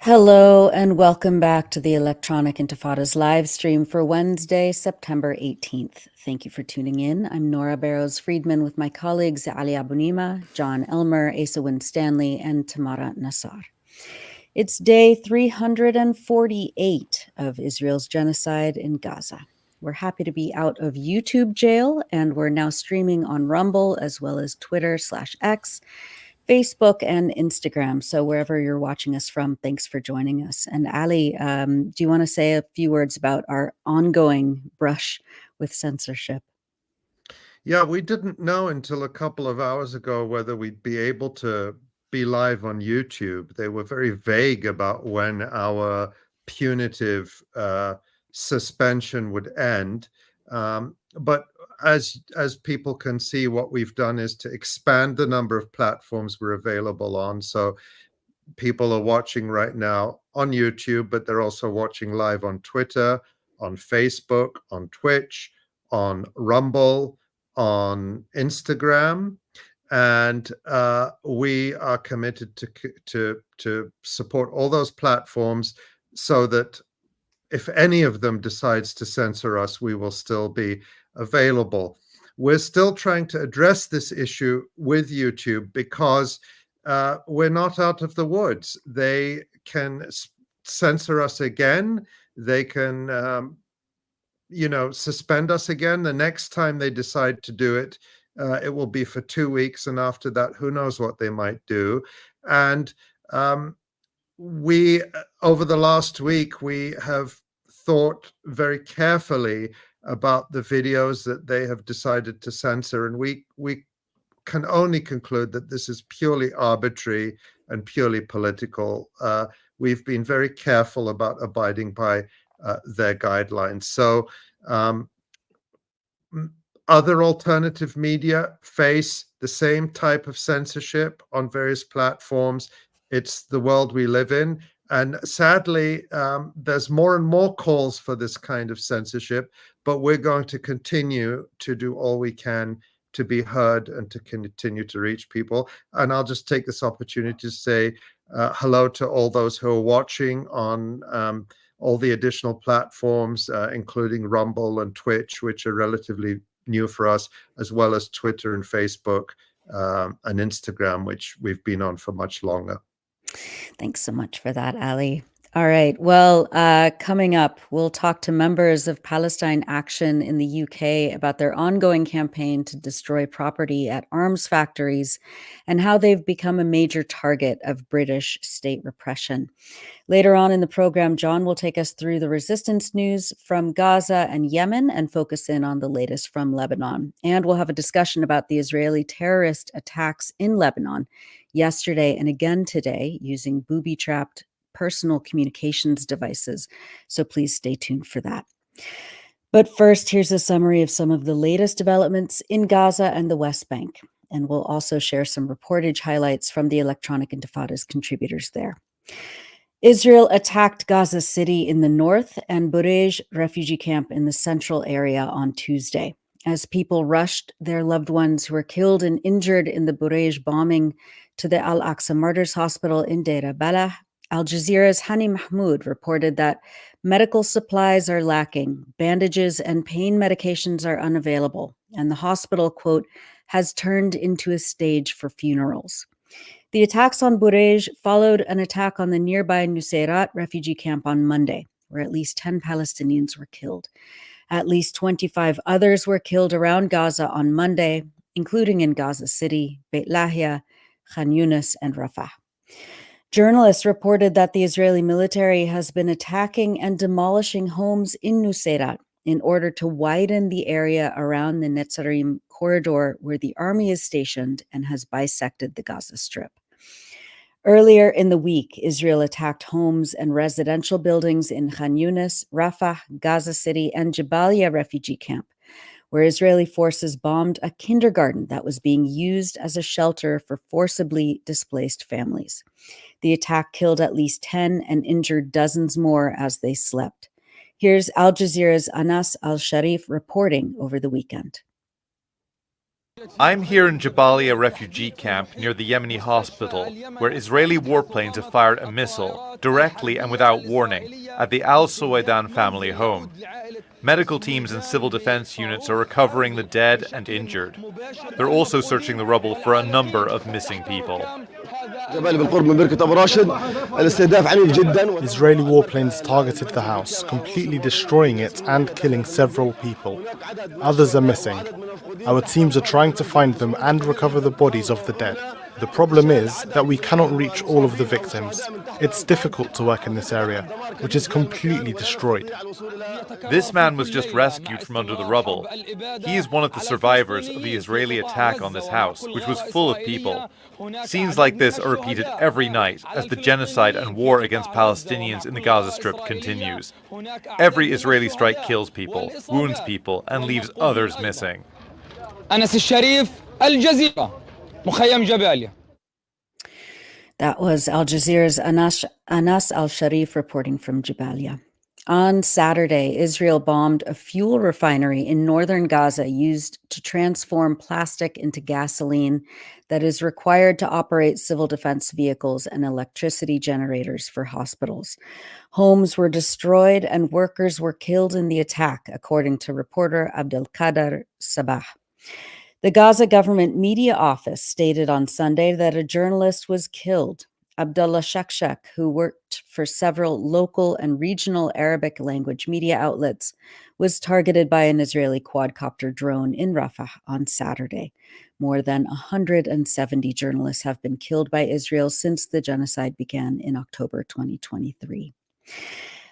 Hello and welcome back to the Electronic Intifada's live stream for Wednesday, September 18th. Thank you for tuning in. I'm Nora Barrows-Friedman with my colleagues Ali Abunimah, John Elmer, Asa Winstanley, and Tamara Nassar. It's day 348 of Israel's genocide in Gaza. We're happy to be out of YouTube jail, and we're now streaming on Rumble as well as Twitter/X, Facebook, and Instagram. So wherever you're watching us from, thanks for joining us. And Ali, do you want to say a few words about our ongoing brush with censorship? Yeah, we didn't know until a couple of hours ago whether we'd be able to be live on YouTube. They were very vague about when our punitive suspension would end. But as people can see, what we've done is to expand the number of platforms we're available on. So people are watching right now on YouTube, but they're also watching live on Twitter, on Facebook, on Twitch, on Rumble, on Instagram. And we are committed to support all those platforms so that if any of them decides to censor us, we will still be available. We're still trying to address this issue with YouTube because we're not out of the woods. They can censor us again. They can, suspend us again. The next time they decide to do it, it will be for 2 weeks. And after that, who knows what they might do. And over the last week, we have thought very carefully about the videos that they have decided to censor. And we can only conclude that this is purely arbitrary and purely political. We've been very careful about abiding by their guidelines. So other alternative media face the same type of censorship on various platforms. It's the world we live in. And sadly, there's more and more calls for this kind of censorship, but we're going to continue to do all we can to be heard and to continue to reach people. And I'll just take this opportunity to say hello to all those who are watching on all the additional platforms, including Rumble and Twitch, which are relatively new for us, as well as Twitter and Facebook and Instagram, which we've been on for much longer. Thanks so much for that, Ali. All right. Well, coming up, we'll talk to members of Palestine Action in the UK about their ongoing campaign to destroy property at arms factories and how they've become a major target of British state repression. Later on in the program, John will take us through the resistance news from Gaza and Yemen and focus in on the latest from Lebanon. And we'll have a discussion about the Israeli terrorist attacks in Lebanon yesterday and again today using booby-trapped personal communications devices. So please stay tuned for that. But first, here's a summary of some of the latest developments in Gaza and the West Bank. And we'll also share some reportage highlights from the Electronic Intifada's contributors there. Israel attacked Gaza City in the north and Burej refugee camp in the central area on Tuesday. As people rushed their loved ones who were killed and injured in the Burej bombing to the Al-Aqsa Martyrs Hospital in Deir al-Balah, Al Jazeera's Hani Mahmoud reported that medical supplies are lacking, bandages and pain medications are unavailable, and the hospital, quote, has turned into a stage for funerals. The attacks on Burej followed an attack on the nearby Nuseirat refugee camp on Monday, where at least 10 Palestinians were killed. At least 25 others were killed around Gaza on Monday, including in Gaza City, Beit Lahia, Khan Yunis, and Rafah. Journalists reported that the Israeli military has been attacking and demolishing homes in Nuseirat in order to widen the area around the Netzarim corridor where the army is stationed and has bisected the Gaza Strip. Earlier in the week, Israel attacked homes and residential buildings in Khan Yunis, Rafah, Gaza City, and Jabalia refugee camp, where Israeli forces bombed a kindergarten that was being used as a shelter for forcibly displaced families. The attack killed at least 10 and injured dozens more as they slept. Here's Al Jazeera's Anas Al-Sharif reporting over the weekend. I'm here in Jabalia refugee camp near the Yemeni hospital, where Israeli warplanes have fired a missile, directly and without warning, at the Al-Aqsa family home. Medical teams and civil defense units are recovering the dead and injured. They're also searching the rubble for a number of missing people. Israeli warplanes targeted the house, completely destroying it and killing several people. Others are missing. Our teams are trying to find them and recover the bodies of the dead. The problem is that we cannot reach all of the victims. It's difficult to work in this area, which is completely destroyed. This man was just rescued from under the rubble. He is one of the survivors of the Israeli attack on this house, which was full of people. Scenes like this are repeated every night as the genocide and war against Palestinians in the Gaza Strip continues. Every Israeli strike kills people, wounds people, and leaves others missing. أنس الشريف الجزيرة مخيم جباليا. That was Al Jazeera's Anas al-Sharif reporting from Jabalia. On Saturday, Israel bombed a fuel refinery in northern Gaza used to transform plastic into gasoline that is required to operate civil defense vehicles and electricity generators for hospitals. Homes were destroyed and workers were killed in the attack, according to reporter Abdelkader Sabah. The Gaza government media office stated on Sunday that a journalist was killed. Abdullah Shakshak, who worked for several local and regional Arabic language media outlets, was targeted by an Israeli quadcopter drone in Rafah on Saturday. More than 170 journalists have been killed by Israel since the genocide began in October 2023.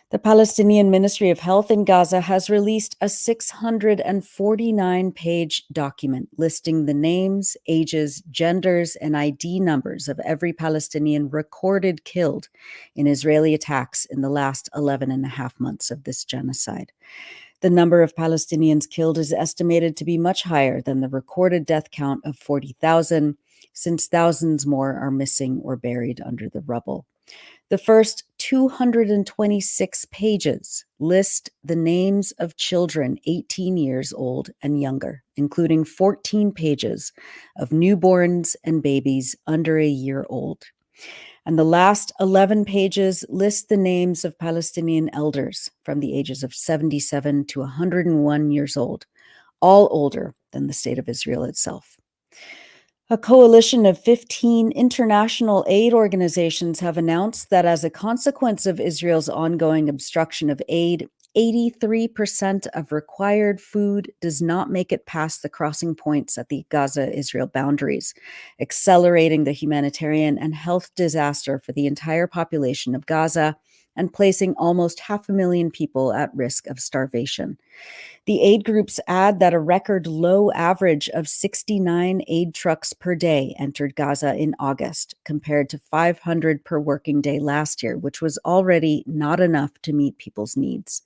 The Palestinian Ministry of Health in Gaza has released a 649-page document listing the names, ages, genders, and ID numbers of every Palestinian recorded killed in Israeli attacks in the last 11 and a half months of this genocide. The number of Palestinians killed is estimated to be much higher than the recorded death count of 40,000, since thousands more are missing or buried under the rubble. The first 226 pages list the names of children 18 years old and younger, including 14 pages of newborns and babies under a year old. And the last 11 pages list the names of Palestinian elders from the ages of 77 to 101 years old, all older than the State of Israel itself. A coalition of 15 international aid organizations have announced that as a consequence of Israel's ongoing obstruction of aid, 83% of required food does not make it past the crossing points at the Gaza-Israel boundaries, accelerating the humanitarian and health disaster for the entire population of Gaza and placing almost 500,000 people at risk of starvation. The aid groups add that a record low average of 69 aid trucks per day entered Gaza in August, compared to 500 per working day last year, which was already not enough to meet people's needs.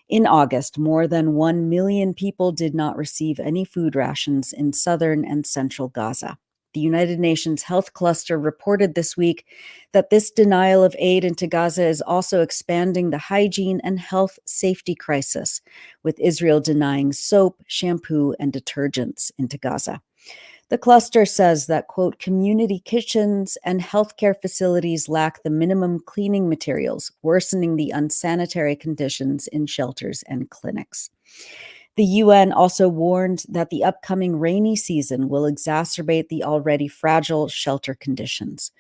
In August, more than 1 million people did not receive any food rations in southern and central Gaza. The United Nations Health Cluster reported this week that this denial of aid into Gaza is also expanding the hygiene and health safety crisis, with Israel denying soap, shampoo, and detergents into Gaza. The cluster says that, quote, community kitchens and healthcare facilities lack the minimum cleaning materials, worsening the unsanitary conditions in shelters and clinics. The UN also warned that the upcoming rainy season will exacerbate the already fragile shelter conditions.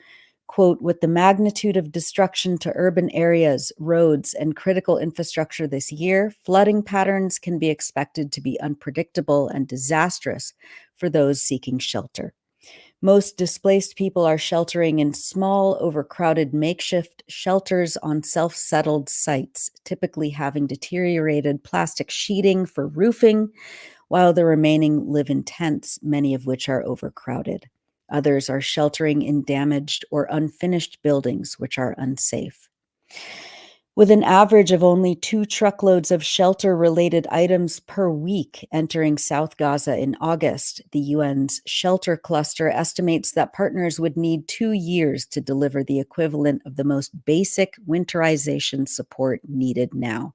Quote, with the magnitude of destruction to urban areas, roads, and critical infrastructure this year, flooding patterns can be expected to be unpredictable and disastrous for those seeking shelter. Most displaced people are sheltering in small, overcrowded makeshift shelters on self-settled sites, typically having deteriorated plastic sheeting for roofing, while the remaining live in tents, many of which are overcrowded. Others are sheltering in damaged or unfinished buildings, which are unsafe. With an average of only 2 truckloads of shelter-related items per week entering South Gaza in August, the UN's shelter cluster estimates that partners would need 2 years to deliver the equivalent of the most basic winterization support needed now.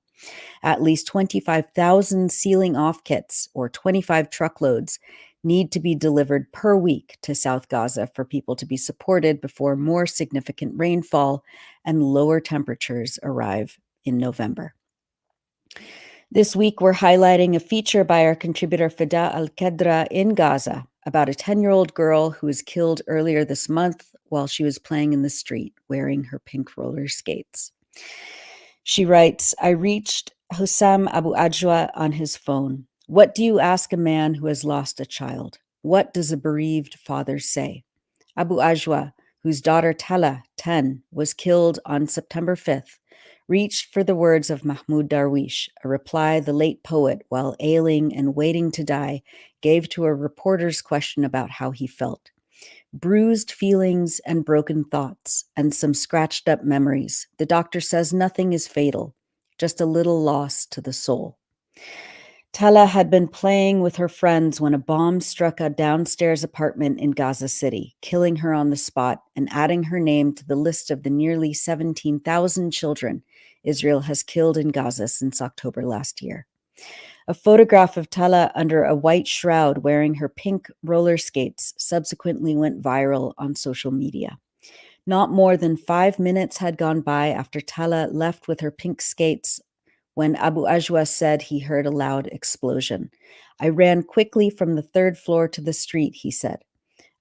At least 25,000 sealing off kits, or 25 truckloads, need to be delivered per week to South Gaza for people to be supported before more significant rainfall and lower temperatures arrive in November. This week, we're highlighting a feature by our contributor 𝐓𝐡𝐞 𝐄𝐥𝐞𝐜 in Gaza about a 10-year-old girl who was killed earlier this month while she was playing in the street wearing her pink roller skates. She writes, "I reached Hussam Abu Ajwa on his phone. What do you ask a man who has lost a child? What does a bereaved father say? Abu Ajwa, whose daughter Tala, 10, was killed on September 5th, reached for the words of Mahmoud Darwish, a reply the late poet, while ailing and waiting to die, gave to a reporter's question about how he felt. Bruised feelings and broken thoughts, and some scratched up memories. The doctor says nothing is fatal, just a little loss to the soul." Tala had been playing with her friends when a bomb struck a downstairs apartment in Gaza City, killing her on the spot and adding her name to the list of the nearly 17,000 children Israel has killed in Gaza since October last year. A photograph of Tala under a white shroud wearing her pink roller skates subsequently went viral on social media. Not more than 5 minutes had gone by after Tala left with her pink skates when Abu Ajwa said he heard a loud explosion. "I ran quickly from the 3rd floor to the street," he said.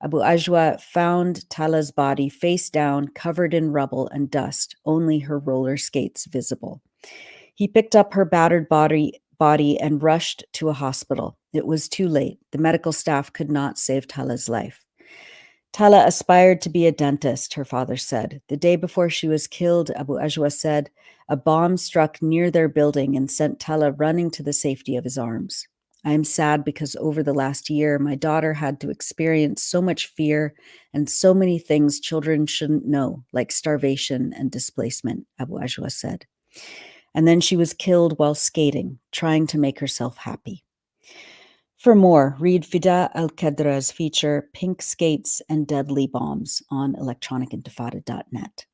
Abu Ajwa found Tala's body face down, covered in rubble and dust, only her roller skates visible. He picked up her battered body and rushed to a hospital. It was too late. The medical staff could not save Tala's life. Tala aspired to be a dentist, her father said. The day before she was killed, Abu Ajwa said, a bomb struck near their building and sent Tala running to the safety of his arms. "I am sad because over the last year, my daughter had to experience so much fear and so many things children shouldn't know, like starvation and displacement," Abu Ajwa said. And then she was killed while skating, trying to make herself happy. For more, read 𝐓𝐡𝐞 𝐄𝐥𝐞𝐜's feature, Pink Skates and Deadly Bombs, on electronicintifada.net.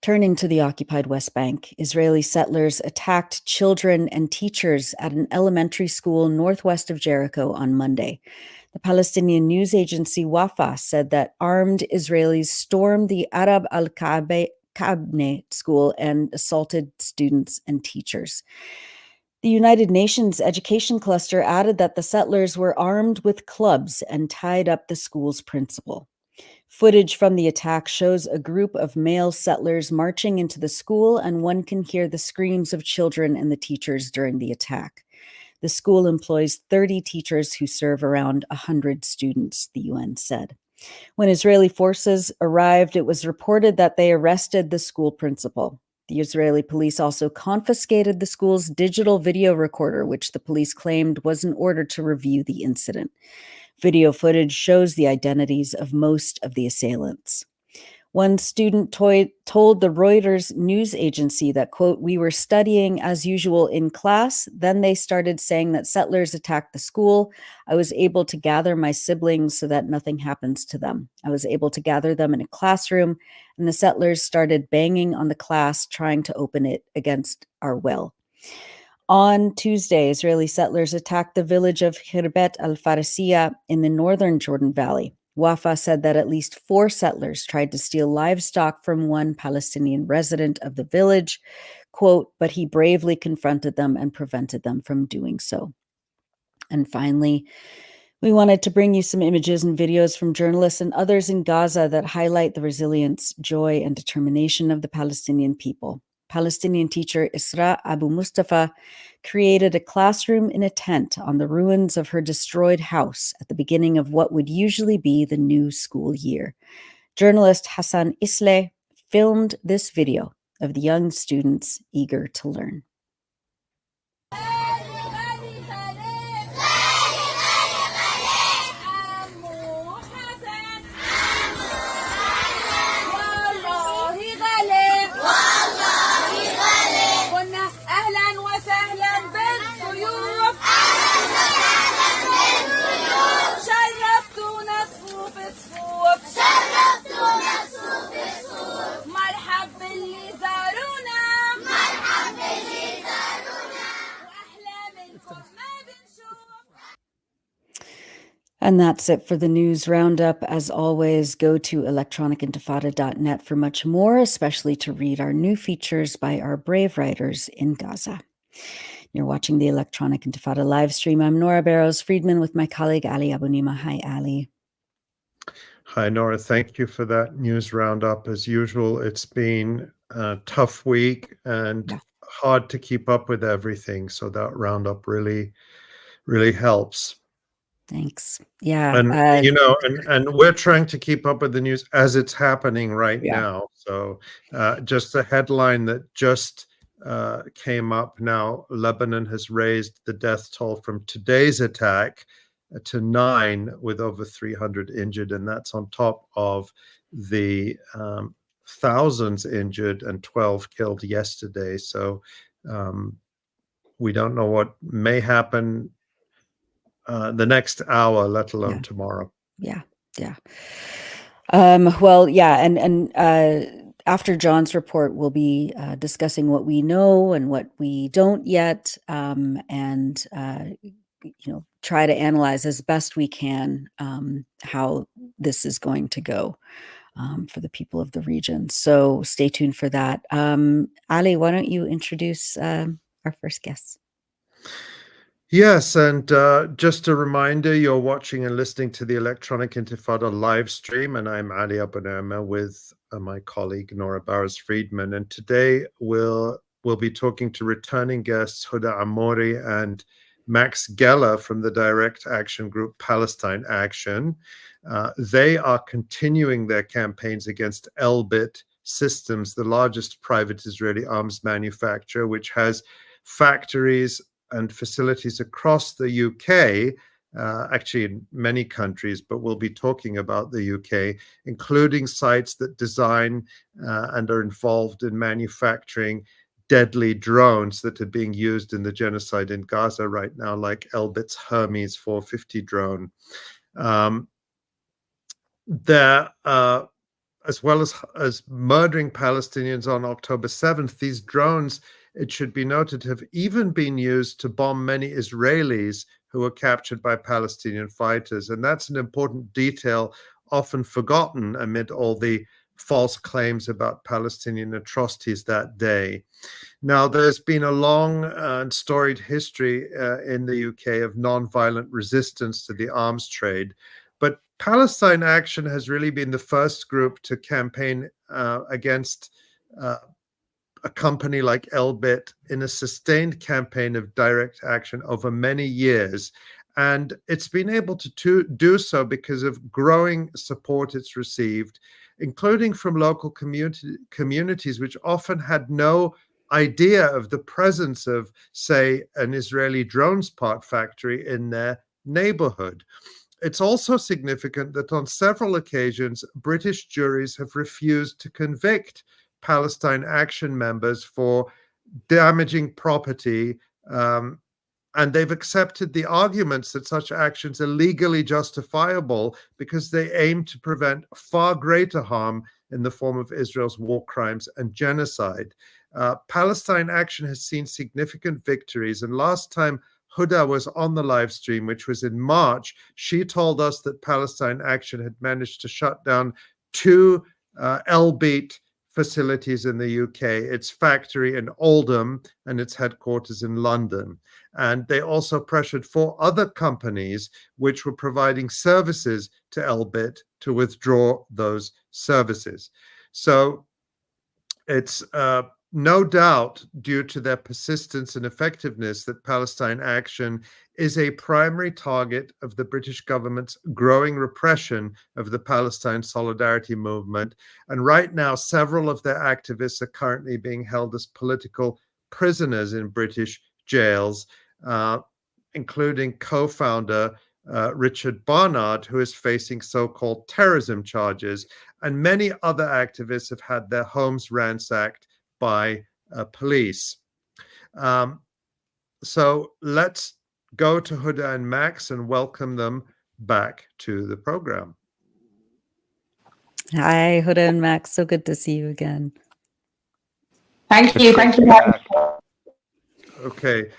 Turning to the occupied West Bank, Israeli settlers attacked children and teachers at an elementary school northwest of Jericho on Monday. The Palestinian news agency Wafa said that armed Israelis stormed the Arab Al-Aqsa school and assaulted students and teachers. The United Nations Education Cluster added that the settlers were armed with clubs and tied up the school's principal. Footage from the attack shows a group of male settlers marching into the school, and one can hear the screams of children and the teachers during the attack. The school employs 30 teachers who serve around 100 students, the UN said. When Israeli forces arrived, it was reported that they arrested the school principal. The Israeli police also confiscated the school's digital video recorder, which the police claimed was in order to review the incident. Video footage shows the identities of most of the assailants. One student told the Reuters news agency that, quote, "We were studying as usual in class. Then they started saying that settlers attacked the school. I was able to gather my siblings so that nothing happens to them. I was able to gather them in a classroom, and the settlers started banging on the class, trying to open it against our will." On Tuesday, Israeli settlers attacked the village of Khirbet al-Farisiya in the northern Jordan Valley. Wafa said that at least 4 settlers tried to steal livestock from one Palestinian resident of the village, quote, "but he bravely confronted them and prevented them from doing so." And finally, we wanted to bring you some images and videos from journalists and others in Gaza that highlight the resilience, joy, and determination of the Palestinian people. Palestinian teacher Isra Abu Mustafa created a classroom in a tent on the ruins of her destroyed house at the beginning of what would usually be the new school year. Journalist Hassan Isleh filmed this video of the young students eager to learn. مرحب باللي زارونا، مرحب باللي And that's it for the news roundup. As always, go to electronicintifada.net for much more, especially to read our new features by our brave writers in Gaza. You're watching the Electronic Intifada live stream. I'm Nora Barrows-Friedman with my colleague Ali Abunimah. Hi, Ali. Hi, Nora. Thank you for that news roundup. As usual, it's been a tough week and hard to keep up with everything. So that roundup really helps. Thanks. Yeah. And, and we're trying to keep up with the news as it's happening right now. So just a headline that just came up now, Lebanon has raised the death toll from today's attack to 9 with over 300 injured. And that's on top of the thousands injured and 12 killed yesterday. So we don't know what may happen the next hour, let alone tomorrow. After John's report, we'll be discussing what we know and what we don't yet, and try to analyze as best we can how this is going to go for the people of the region. So stay tuned for that. Ali, why don't you introduce our first guest? Yes, and just a reminder, you're watching and listening to the Electronic Intifada live stream, and I'm Ali Abunimah with my colleague Nora Barrows-Friedman. And today we'll be talking to returning guests Huda Amouri and Max Geller from the direct action group Palestine Action. They are continuing their campaigns against Elbit Systems, the largest private Israeli arms manufacturer, which has factories and facilities across the UK, actually in many countries, but we'll be talking about the UK, including sites that design and are involved in manufacturing deadly drones that are being used in the genocide in Gaza right now, like Elbit's Hermes 450 drone. As well as murdering Palestinians on October 7th, these drones, it should be noted, have even been used to bomb many Israelis who were captured by Palestinian fighters. And that's an important detail, often forgotten amid all the false claims about Palestinian atrocities that day. Now, there's been a long and storied history in the UK of nonviolent resistance to the arms trade. But Palestine Action has really been the first group to campaign against a company like Elbit in a sustained campaign of direct action over many years. And it's been able to do so because of growing support it's received, including from local communities, which often had no idea of the presence of, say, an Israeli drones part factory in their neighborhood. It's also significant that on several occasions, British juries have refused to convict Palestine Action members for damaging property, and they've accepted the arguments that such actions are legally justifiable because they aim to prevent far greater harm in the form of Israel's war crimes and genocide. Palestine Action has seen significant victories, and last time Huda was on the live stream, which was in March, she told us that Palestine Action had managed to shut down 2 Elbit facilities in the UK, its factory in Oldham and its headquarters in London. And they also pressured 4 other companies which were providing services to Elbit to withdraw those services. So it's no doubt due to their persistence and effectiveness that Palestine Action is a primary target of the British government's growing repression of the Palestine Solidarity Movement. And right now, several of their activists are currently being held as political prisoners in British jails, including co-founder Richard Barnard, who is facing so-called terrorism charges. And many other activists have had their homes ransacked by police. So let's go to Huda and Max and welcome them back to the program. Hi, Huda and Max. So good to see you again. Thank you. Thank you. Okay.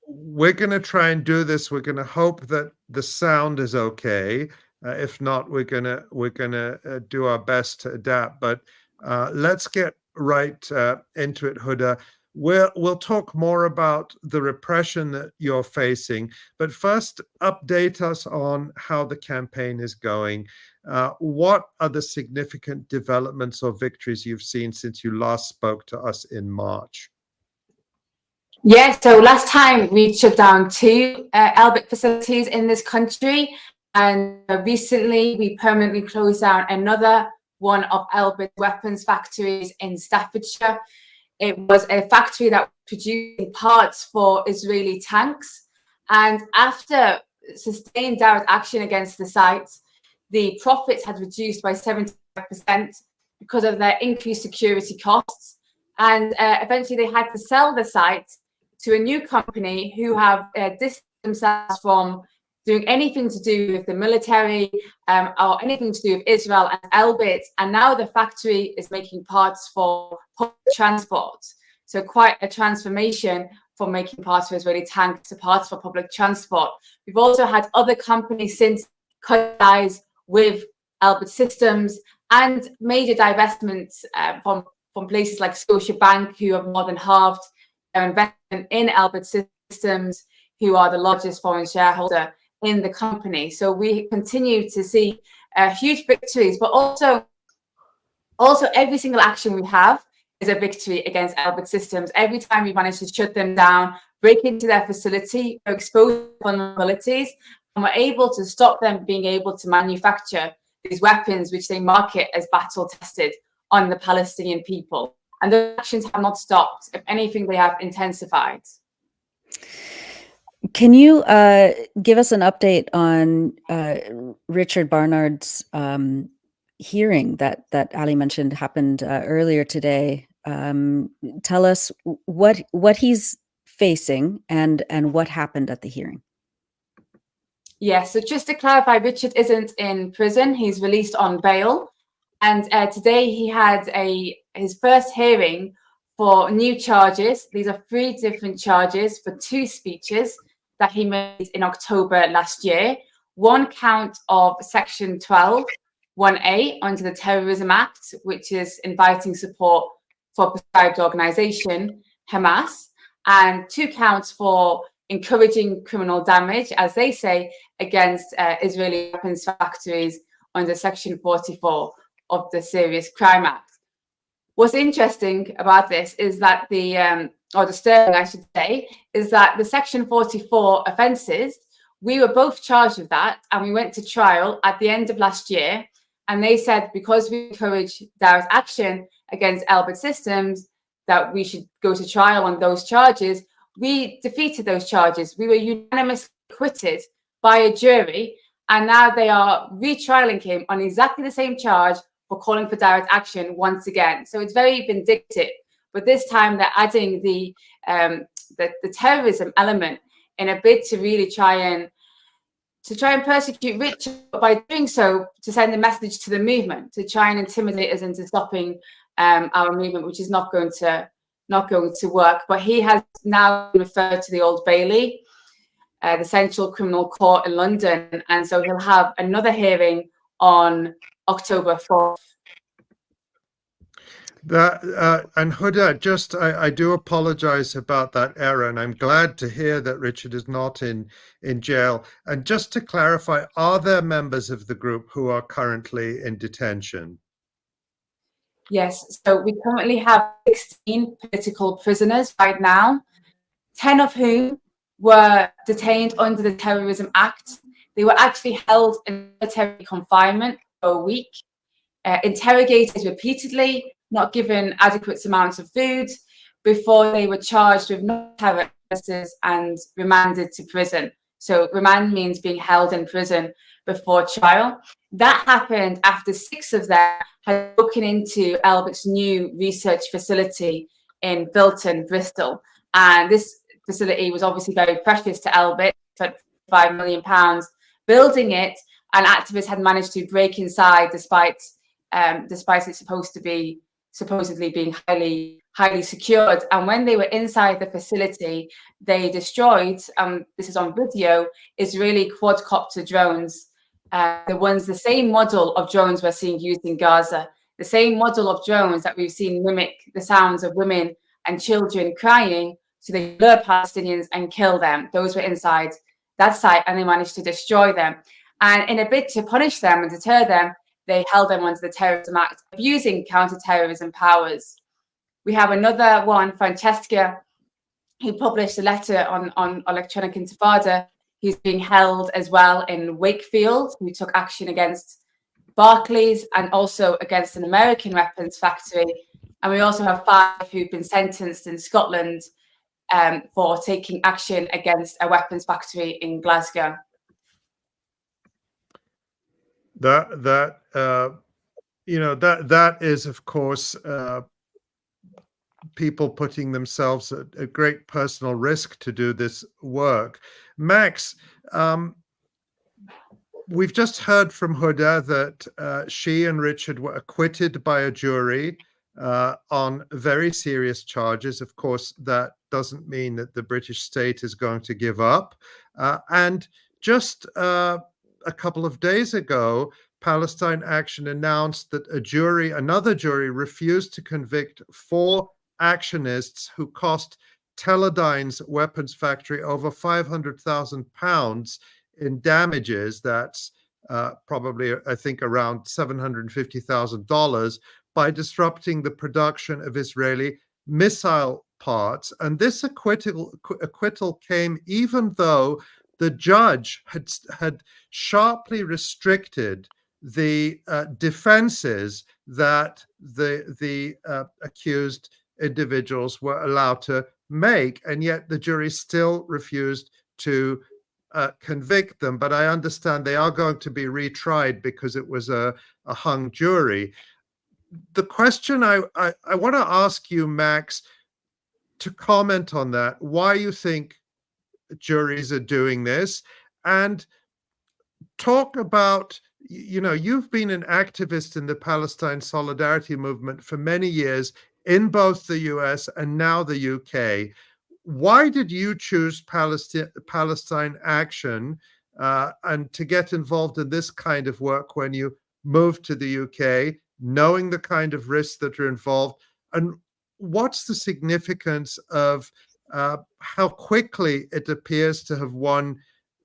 We're going to try and do this. We're going to hope that the sound is okay. If not, we're gonna do our best to adapt. But let's get right into it, Huda. We'll talk more about the repression that you're facing, but first, update us on how the campaign is going. What are the significant developments or victories you've seen since you last spoke to us in March? Yeah, so last time we shut down 2 Elbit facilities in this country, and recently we permanently closed down another one of Elbit weapons factories in Staffordshire. It was a factory that was producing parts for Israeli tanks. And after sustained direct action against the site, the profits had reduced by 75% because of their increased security costs. And eventually they had to sell the site to a new company who have distanced themselves from doing anything to do with the military or anything to do with Israel and Elbit. And now the factory is making parts for public transport. So quite a transformation from making parts for Israeli tanks to parts for public transport. We've also had other companies since cut ties with Elbit Systems and major divestments from places like Scotiabank, who have more than halved their investment in Elbit Systems, who are the largest foreign shareholder in the company. So we continue to see huge victories, but also every single action we have is a victory against Elbit Systems. Every time we manage to shut them down, break into their facility, expose vulnerabilities, and we're able to stop them being able to manufacture these weapons, which they market as battle tested on the Palestinian people. And the actions have not stopped. If anything, they have intensified. Can you give us an update on Richard Barnard's hearing that Ali mentioned happened earlier today? Tell us what he's facing and what happened at the hearing. Yes, so just to clarify, Richard isn't in prison. He's released on bail. And today he had his first hearing for new charges. These are 3 different charges for 2 speeches that he made in October last year. 1 count of Section 12, 1A under the Terrorism Act, which is inviting support for a prescribed organization, Hamas, and 2 counts for encouraging criminal damage, as they say, against Israeli weapons factories under Section 44 of the Serious Crime Act. What's interesting about this is that or disturbing, I should say, is that the Section 44 offences, we were both charged with that, and we went to trial at the end of last year. And they said, because we encourage direct action against Elbit Systems, that we should go to trial on those charges. We defeated those charges. We were unanimously acquitted by a jury, and now they are retrialing him on exactly the same charge for calling for direct action once again. So it's very vindictive. But this time they're adding the terrorism element in a bid to really try and persecute Richard, but by doing so to send a message to the movement, to try and intimidate us into stopping our movement, which is not going to work. But he has now been referred to the Old Bailey, the Central Criminal Court in London, and so he'll have another hearing on October 4th. And Huda, I do apologize about that error, and I'm glad to hear that Richard is not in jail. And just to clarify, are there members of the group who are currently in detention? Yes, so we currently have 16 political prisoners right now, 10 of whom were detained under the Terrorism Act. They were actually held in military confinement for a week, interrogated repeatedly, not given adequate amounts of food, before they were charged with non-terror offences and remanded to prison. So remand means being held in prison before trial. That happened after 6 of them had broken into Elbit's new research facility in Bilton, Bristol. And this facility was obviously very precious to Elbit, spent £5 million building it, and activists had managed to break inside despite it's supposed to be supposedly being highly secured. And when they were inside the facility, they destroyed, this is on video, Israeli quadcopter drones, the same model of drones we're seeing used in Gaza, the same model of drones that we've seen mimic the sounds of women and children crying, so they lure Palestinians and kill them. Those were inside that site, and they managed to destroy them. And in a bid to punish them and deter them, they held them under the Terrorism Act, abusing counter-terrorism powers. We have another one, Francesca, who published a letter on Electronic Intifada. He's being held as well in Wakefield, who took action against Barclays and also against an American weapons factory. And we also have 5 who've been sentenced in Scotland for taking action against a weapons factory in Glasgow. That is, of course, people putting themselves at great personal risk to do this work. Max, we've just heard from Huda that she and Richard were acquitted by a jury on very serious charges. Of course, that doesn't mean that the British state is going to give up. And just a couple of days ago, Palestine Action announced that another jury refused to convict 4 actionists who cost Teledyne's weapons factory over £500,000 in damages. That's probably, I think, around $750,000 by disrupting the production of Israeli missile parts. And this acquittal came even though the judge had sharply restricted the defenses that the accused individuals were allowed to make, and yet the jury still refused to convict them. But I understand they are going to be retried because it was a hung jury. The question I want to ask you, Max, to comment on that, why you think juries are doing this, and talk about, you've been an activist in the Palestine Solidarity Movement for many years in both the US and now the UK. Why did you choose Palestine Action and to get involved in this kind of work when you moved to the UK, knowing the kind of risks that are involved? And what's the significance of how quickly it appears to have won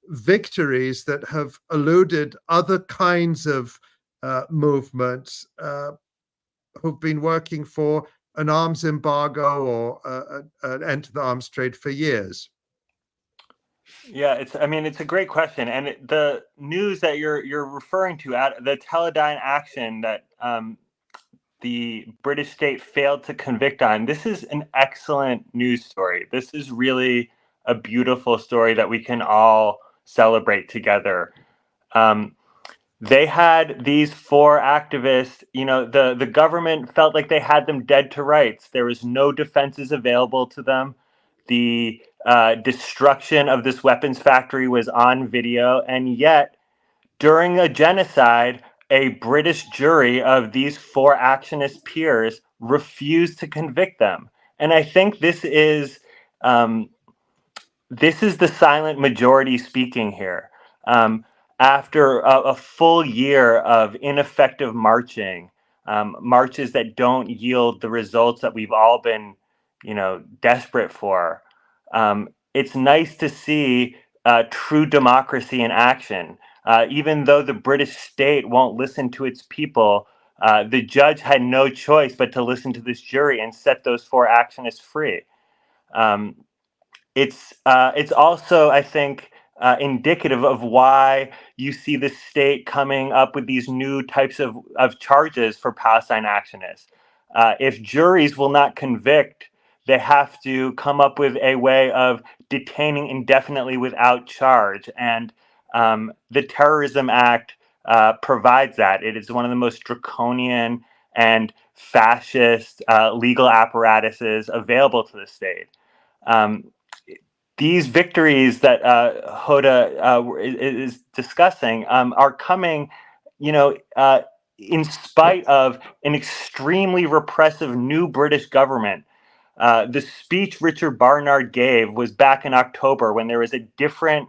victories that have eluded other kinds of movements who've been working for an arms embargo or an end to the arms trade for years? Yeah, it's a great question, and the news that you're referring to, the Teledyne action that the British state failed to convict on, this is an excellent news story. This is really a beautiful story that we can all celebrate together. They had these 4 activists, the government felt like they had them dead to rights. There was no defenses available to them. The destruction of this weapons factory was on video, and yet during a genocide, a British jury of these 4 actionist peers refused to convict them. And I think this is the silent majority speaking here. After a full year of ineffective marching, marches that don't yield the results that we've all been, desperate for, it's nice to see true democracy in action. Even though the British state won't listen to its people, the judge had no choice but to listen to this jury and set those 4 actionists free. It's also, I think, indicative of why you see the state coming up with these new types of charges for Palestine actionists. If juries will not convict, they have to come up with a way of detaining indefinitely without charge. And the Terrorism Act provides that. It is one of the most draconian and fascist legal apparatuses available to the state. These victories that Hoda is discussing are coming, in spite of an extremely repressive new British government. The speech Richard Barnard gave was back in October when there was a different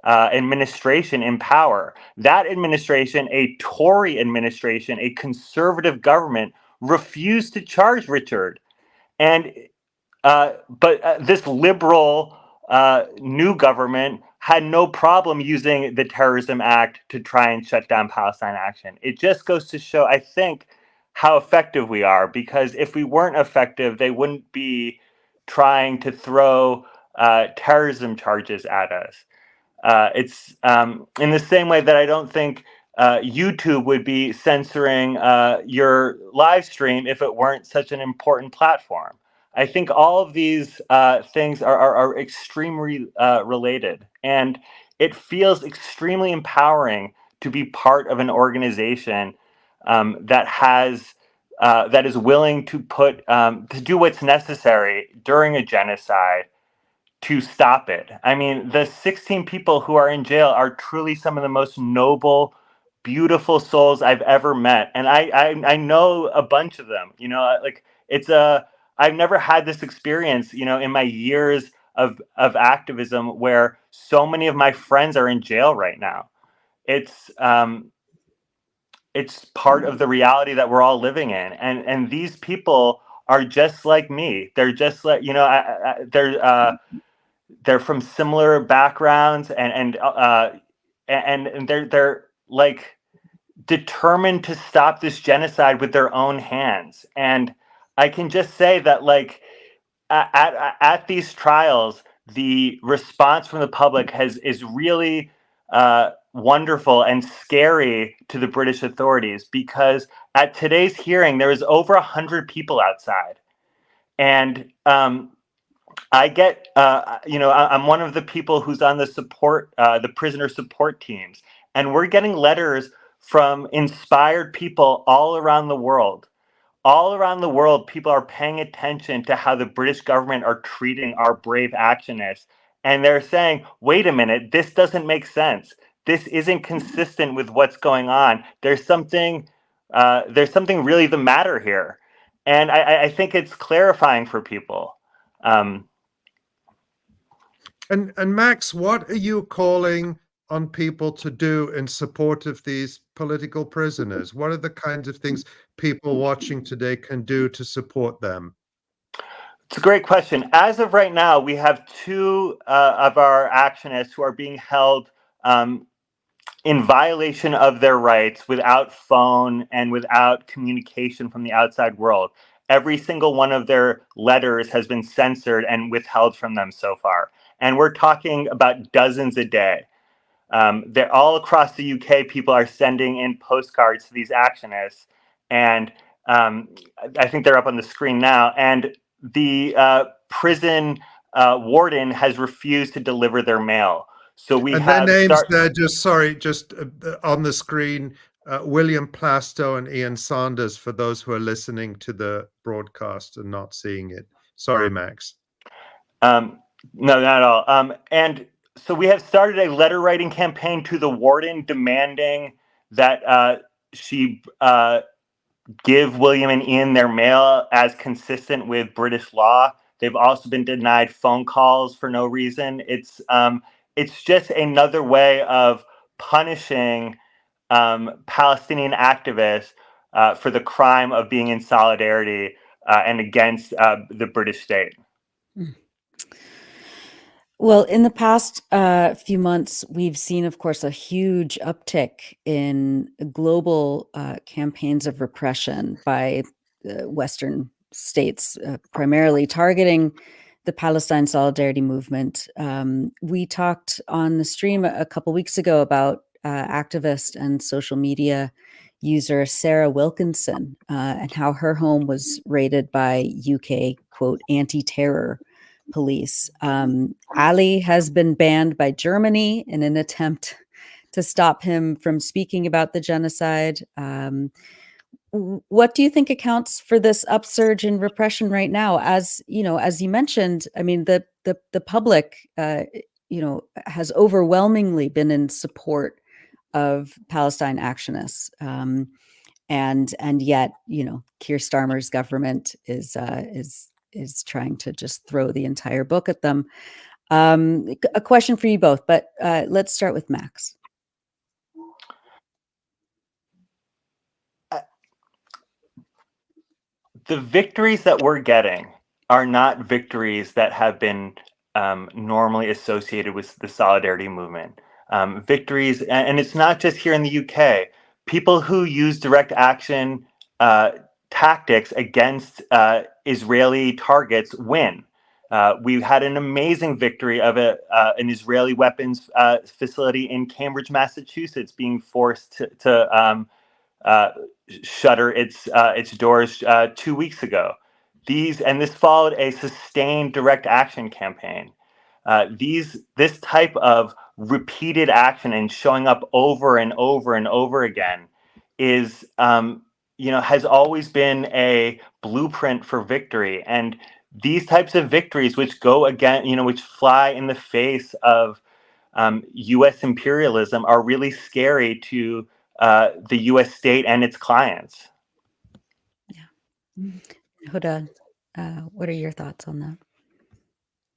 administration in power. That administration, a Tory administration, a conservative government, refused to charge Richard. And but this liberal new government had no problem using the Terrorism Act to try and shut down Palestine Action. It just goes to show, I think, how effective we are, because if we weren't effective, they wouldn't be trying to throw terrorism charges at us. It's in the same way that I don't think YouTube would be censoring your live stream if it weren't such an important platform. I think all of these things are extremely related, and it feels extremely empowering to be part of an organization that is willing to to do what's necessary during a genocide to stop it. I mean, the 16 people who are in jail are truly some of the most noble, beautiful souls I've ever met, and I know a bunch of them. You know, like I've never had this experience, you know, in my years of activism where so many of my friends are in jail right now. It's part of the reality that we're all living in, and these people are just like me. They're just like, you know, they're from similar backgrounds, and they're like determined to stop this genocide with their own hands. And I can just say that, like, at these trials, the response from the public is really wonderful and scary to the British authorities, because at today's hearing there is over 100 people outside, and I get, you know, I'm one of the people who's on the prisoner support teams, and we're getting letters from inspired people all around the world. All around the world, people are paying attention to how the British government are treating our brave actionists, and they're saying, "Wait a minute, this doesn't make sense. This isn't consistent with what's going on. There's something really the matter here," and I think it's clarifying for people. And Max, what are you calling on people to do in support of these political prisoners? What are the kinds of things people watching today can do to support them? It's a great question. As of right now, we have two of our actionists who are being held in violation of their rights, without phone and without communication from the outside world. Every single one of their letters has been censored and withheld from them so far. And we're talking about dozens a day. They're all across the UK. People are sending in postcards to these actionists, and I think they're up on the screen now. And the prison warden has refused to deliver their mail. So we have their names there. Just on the screen: William Plastow and Ian Sanders. For those who are listening to the broadcast and not seeing it, sorry, Max. No, not at all. And so we have started a letter writing campaign to the warden demanding that she give William and Ian their mail as consistent with British law. They've also been denied phone calls for no reason. It's just another way of punishing Palestinian activists for the crime of being in solidarity and against the British state. Well, in the past few months, we've seen, of course, a huge uptick in global campaigns of repression by Western states, primarily targeting the Palestine Solidarity Movement. We talked on the stream a couple weeks ago about activist and social media user Sarah Wilkinson and how her home was raided by UK, quote, anti-terror police. Ali has been banned by Germany in an attempt to stop him from speaking about the genocide. What do you think accounts for this upsurge in repression right now? As you know, as you mentioned, I mean, the public, has overwhelmingly been in support of Palestine actionists. and yet, Keir Starmer's government is trying to just throw the entire book at them. A question for you both, but let's start with Max. The victories that we're getting are not victories that have been normally associated with the solidarity movement. Victories, and it's not just here in the UK, people who use direct action tactics against Israeli targets win. We had an amazing victory of an Israeli weapons facility in Cambridge, Massachusetts, being forced to shutter its doors 2 weeks ago. This followed a sustained direct action campaign. This type of repeated action and showing up over and over and over again is has always been a blueprint for victory. And these types of victories, which go again, which fly in the face of U.S. imperialism, are really scary to the U.S. state and its clients. Yeah. Huda, what are your thoughts on that?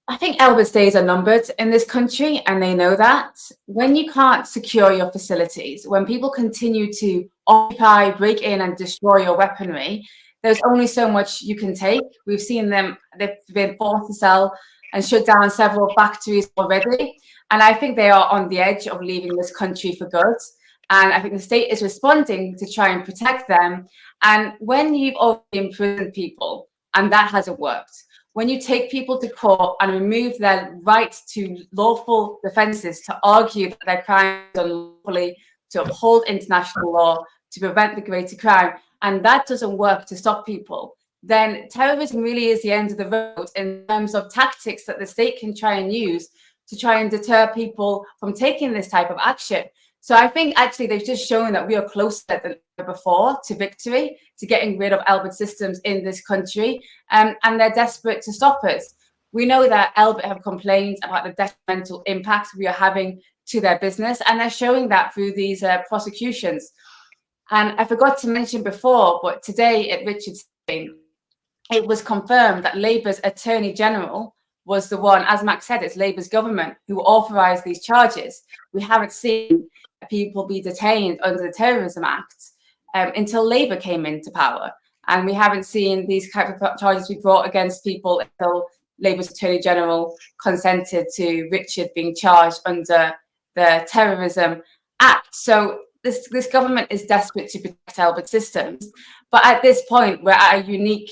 I think Elbit's days are numbered in this country, and they know that. When you can't secure your facilities, when people continue to occupy, break in, and destroy your weaponry, there's only so much you can take. We've seen they've been forced to sell and shut down several factories already. And I think they are on the edge of leaving this country for good. And I think the state is responding to try and protect them. And when you've already imprisoned people, and that hasn't worked, when you take people to court and remove their right to lawful defenses to argue that their crime is unlawfully, to uphold international law, to prevent the greater crime, and that doesn't work to stop people, then terrorism really is the end of the road in terms of tactics that the state can try and use to try and deter people from taking this type of action. So I think actually they've just shown that we are closer than ever before to victory, to getting rid of Elbit systems in this country, and they're desperate to stop us. We know that Elbit have complained about the detrimental impact we are having to their business, and they're showing that through these prosecutions. And I forgot to mention before, but today at Richard's hearing, it was confirmed that Labour's Attorney General was the one, as Max said, it's Labour's government who authorised these charges. We haven't seen people be detained under the Terrorism Act until Labour came into power. And we haven't seen these type of charges be brought against people until Labour's Attorney General consented to Richard being charged under the Terrorism Act. So this government is desperate to protect Elbit systems. But at this point, we're at a unique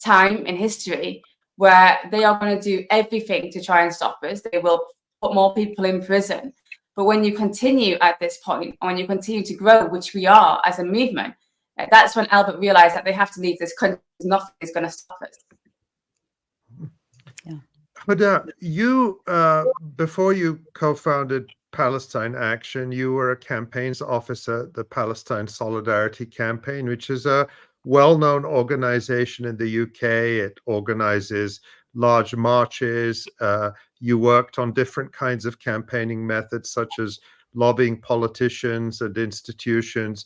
time in history where they are going to do everything to try and stop us. They will put more people in prison. But when you continue at this point, and when you continue to grow, which we are as a movement, that's when Elbit realized that they have to leave this country. Nothing is going to stop us. Yeah. But you, before you co-founded Palestine Action, you were a campaigns officer at the Palestine Solidarity Campaign, which is a well-known organization in the UK. It organizes large marches. You worked on different kinds of campaigning methods, such as lobbying politicians and institutions.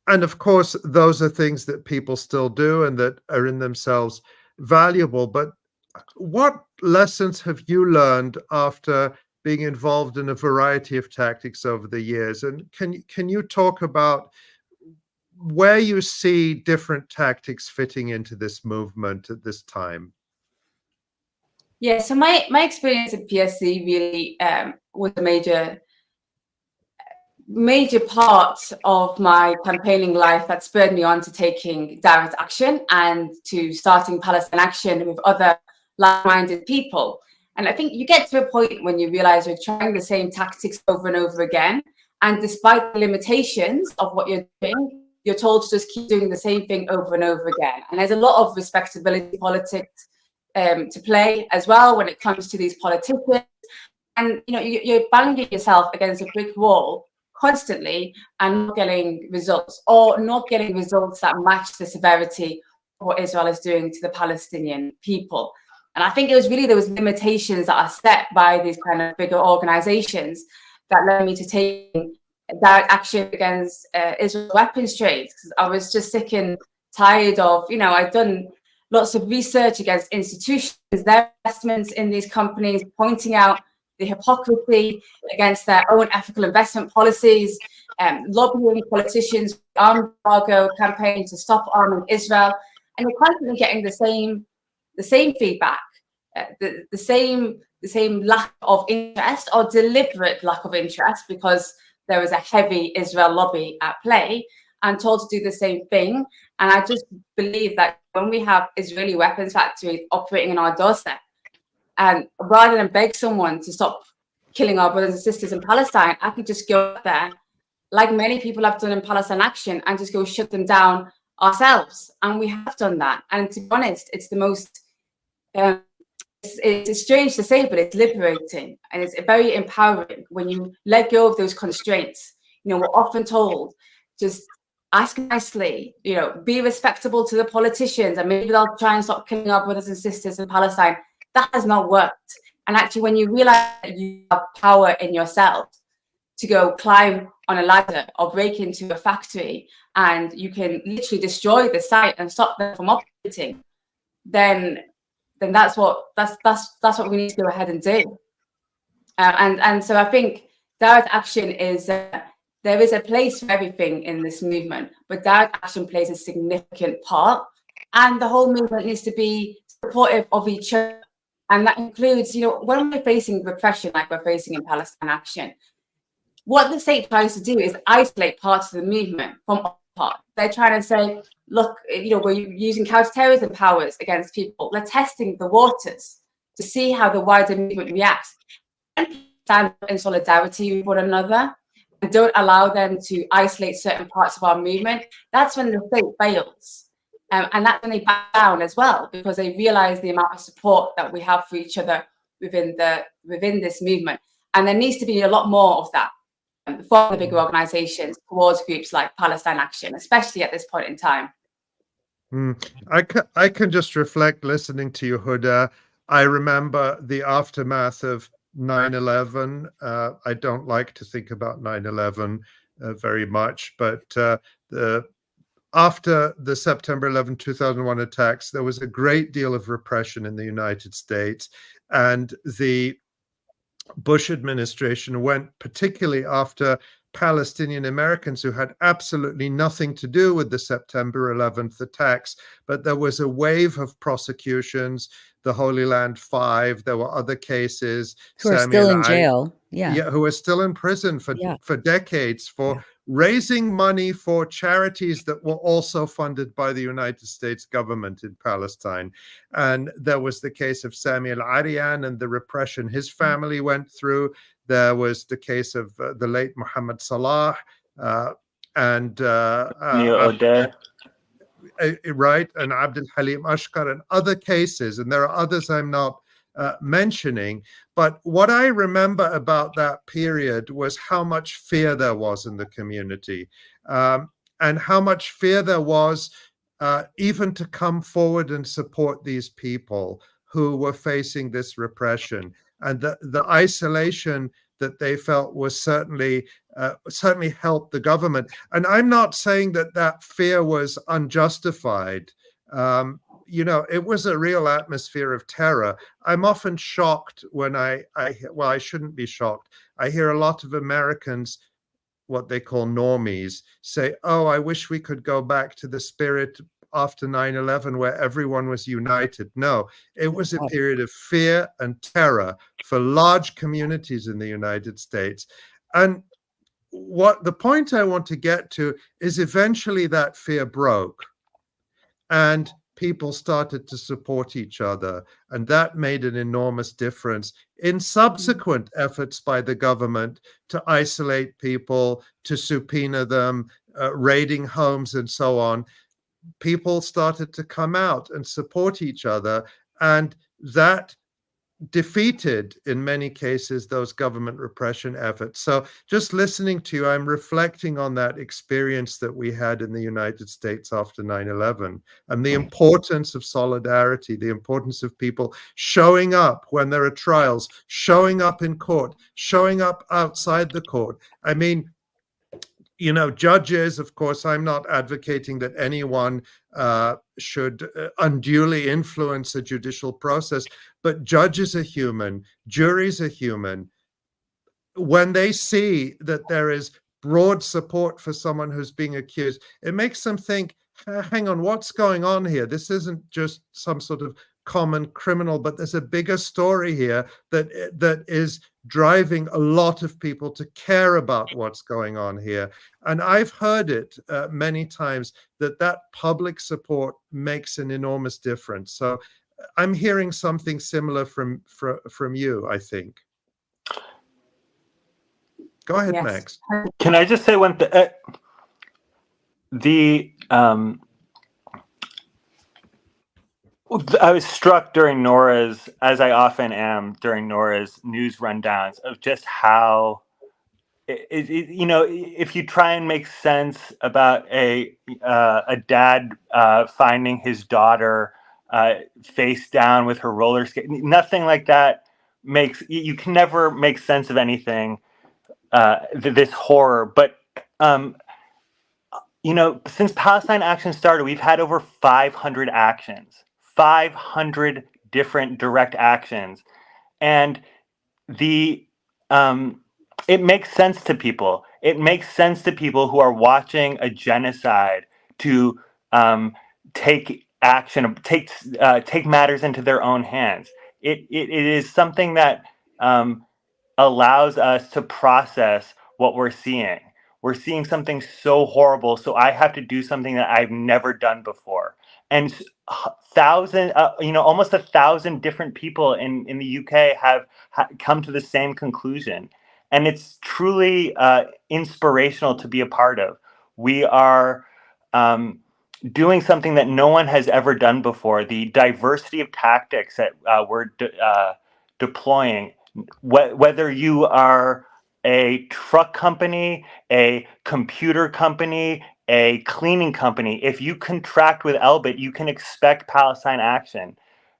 And of course, those are things that people still do and that are in themselves valuable. But what lessons have you learned after being involved in a variety of tactics over the years? And can you talk about where you see different tactics fitting into this movement at this time? Yeah, so my experience at PSC really was a major part of my campaigning life that spurred me on to taking direct action and to starting Palestine Action with other like-minded people. And I think you get to a point when you realize you're trying the same tactics over and over again. And despite the limitations of what you're doing, you're told to just keep doing the same thing over and over again. And there's a lot of respectability politics to play as well when it comes to these politicians. And you're banging yourself against a brick wall constantly and not getting results, or not getting results that match the severity of what Israel is doing to the Palestinian people. And I think it was really those limitations that are set by these kind of bigger organizations that led me to taking direct action against Israel weapons trade. I was just sick and tired of, I'd done lots of research against institutions, their investments in these companies, pointing out the hypocrisy against their own ethical investment policies, lobbying politicians, armed embargo campaign to stop arming Israel, and you're constantly getting the same feedback, the same lack of interest or deliberate lack of interest, because there was a heavy Israel lobby at play, and told to do the same thing. And I just believe that when we have Israeli weapons factories operating on our doorstep, and rather than beg someone to stop killing our brothers and sisters in Palestine, I could just go up there, like many people have done in Palestine Action, and just go shut them down ourselves. And we have done that. And to be honest, it's the most, it's strange to say, but it's liberating. And it's very empowering when you let go of those constraints. We're often told, just ask nicely, be respectable to the politicians, and maybe they'll try and stop killing our brothers and sisters in Palestine. That has not worked. And actually, when you realize that you have power in yourself to go climb on a ladder or break into a factory, and you can literally destroy the site and stop them from operating, then that's what we need to go ahead and do. And so I think direct action is there is a place for everything in this movement, but direct action plays a significant part, and the whole movement needs to be supportive of each other. And that includes, when we're facing repression like we're facing in Palestine Action, what the state tries to do is isolate parts of the movement from other parts. They're trying to say, look, we're using counterterrorism powers against people. They're testing the waters to see how the wider movement reacts. And stand in solidarity with one another and don't allow them to isolate certain parts of our movement. That's when the state fails. And that's when they back down as well, because they realize the amount of support that we have for each other within this movement. And there needs to be a lot more of that for the bigger organizations towards groups like Palestine Action, especially at this point in time. I can just reflect listening to you, Huda. I remember the aftermath of 9/11. I don't like to think about 9/11 very much, but after the September 11, 2001 attacks, there was a great deal of repression in the United States, and the Bush administration went particularly after Palestinian Americans who had absolutely nothing to do with the September 11th attacks. But there was a wave of prosecutions, the Holy Land Five. There were other cases. Who are still in jail. Yeah, who are still in prison for decades for raising money for charities that were also funded by the United States government in Palestine. And there was the case of Sami al-Arian and the repression his family went through. There was the case of the late Muhammad Salah and O'Day. Right, and Abdul Halim Ashkar and other cases. And there are others I'm not mentioning. But what I remember about that period was how much fear there was in the community, and how much fear there was even to come forward and support these people who were facing this repression. And the isolation that they felt was certainly helped the government. And I'm not saying that fear was unjustified. It was a real atmosphere of terror. I'm often shocked when I shouldn't be shocked. I hear a lot of Americans, what they call normies, say, oh, I wish we could go back to the spirit after 9/11 where everyone was united. No, it was a period of fear and terror for large communities in the United States. And what the point I want to get to is eventually that fear broke and people started to support each other. And that made an enormous difference in subsequent efforts by the government to isolate people, to subpoena them, raiding homes and so on. People started to come out and support each other. And that defeated, in many cases, those government repression efforts. So just listening to you, I'm reflecting on that experience that we had in the United States after 9/11 and the importance of solidarity, the importance of people showing up when there are trials, showing up in court, showing up outside the court. I mean, Judges, of course, I'm not advocating that anyone should unduly influence a judicial process, but judges are human, juries are human. When they see that there is broad support for someone who's being accused, it makes them think, hang on, what's going on here? This isn't just some sort of common criminal, but there's a bigger story here that is driving a lot of people to care about what's going on here. And I've heard it many times that public support makes an enormous difference. So I'm hearing something similar from you, I think. Go ahead, Yes. Max. Can I just say one thing? I was struck during Nora's, as I often am during Nora's news rundowns, of just how, if you try and make sense about a dad finding his daughter face down with her roller skate, nothing like that you can never make sense of anything, this horror. But since Palestine Action started, we've had over 500 actions. 500 different direct actions, and it makes sense to people. It makes sense to people who are watching a genocide to take action, take matters into their own hands. It is something that allows us to process what we're seeing. We're seeing something so horrible, so I have to do something that I've never done before. And almost 1,000 different people in the UK have come to the same conclusion. And it's truly inspirational to be a part of. We are doing something that no one has ever done before. The diversity of tactics that we're deploying, whether you are a truck company, a computer company, a cleaning company, if you contract with 𝐓𝐡𝐞, you can expect Palestine Action.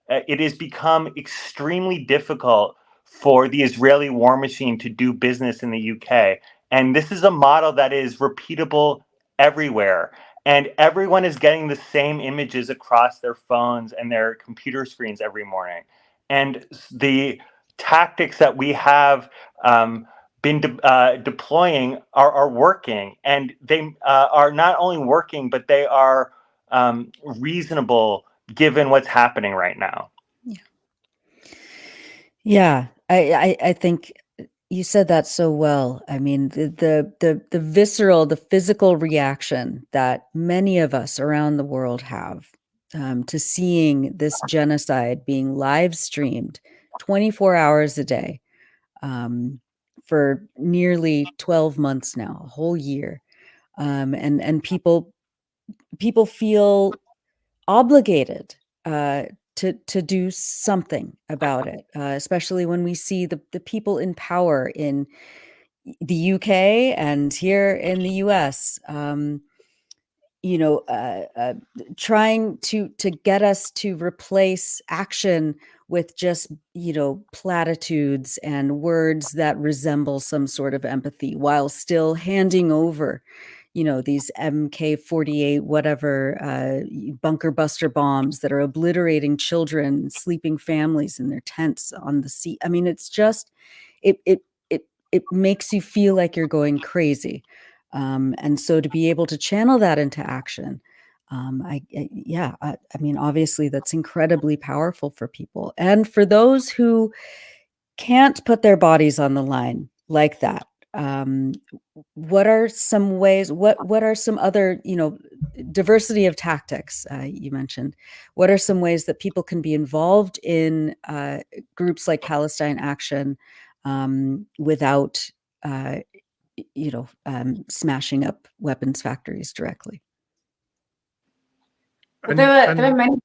It has become extremely difficult for the Israeli war machine to do business in the UK. And this is a model that is repeatable everywhere. And everyone is getting the same images across their phones and their computer screens every morning. And the tactics that we have been deploying are working, and they are not only working, but they are reasonable given what's happening right now. Yeah, I think you said that so well. I mean, the visceral, the physical reaction that many of us around the world have to seeing this genocide being live streamed 24 hours a day for nearly 12 months now, a whole year. And people feel obligated to do something about it, especially when we see the people in power in the UK and here in the US, trying to get us to replace action with just, platitudes and words that resemble some sort of empathy, while still handing over, these MK48, whatever, bunker buster bombs that are obliterating children, sleeping families in their tents on the sea. I mean, it's just, it makes you feel like you're going crazy. And so to be able to channel that into action, I mean, obviously that's incredibly powerful for people. And for those who can't put their bodies on the line like that, what are some ways, what are some other, diversity of tactics you mentioned? What are some ways that people can be involved in groups like Palestine Action without smashing up weapons factories directly? But there were many.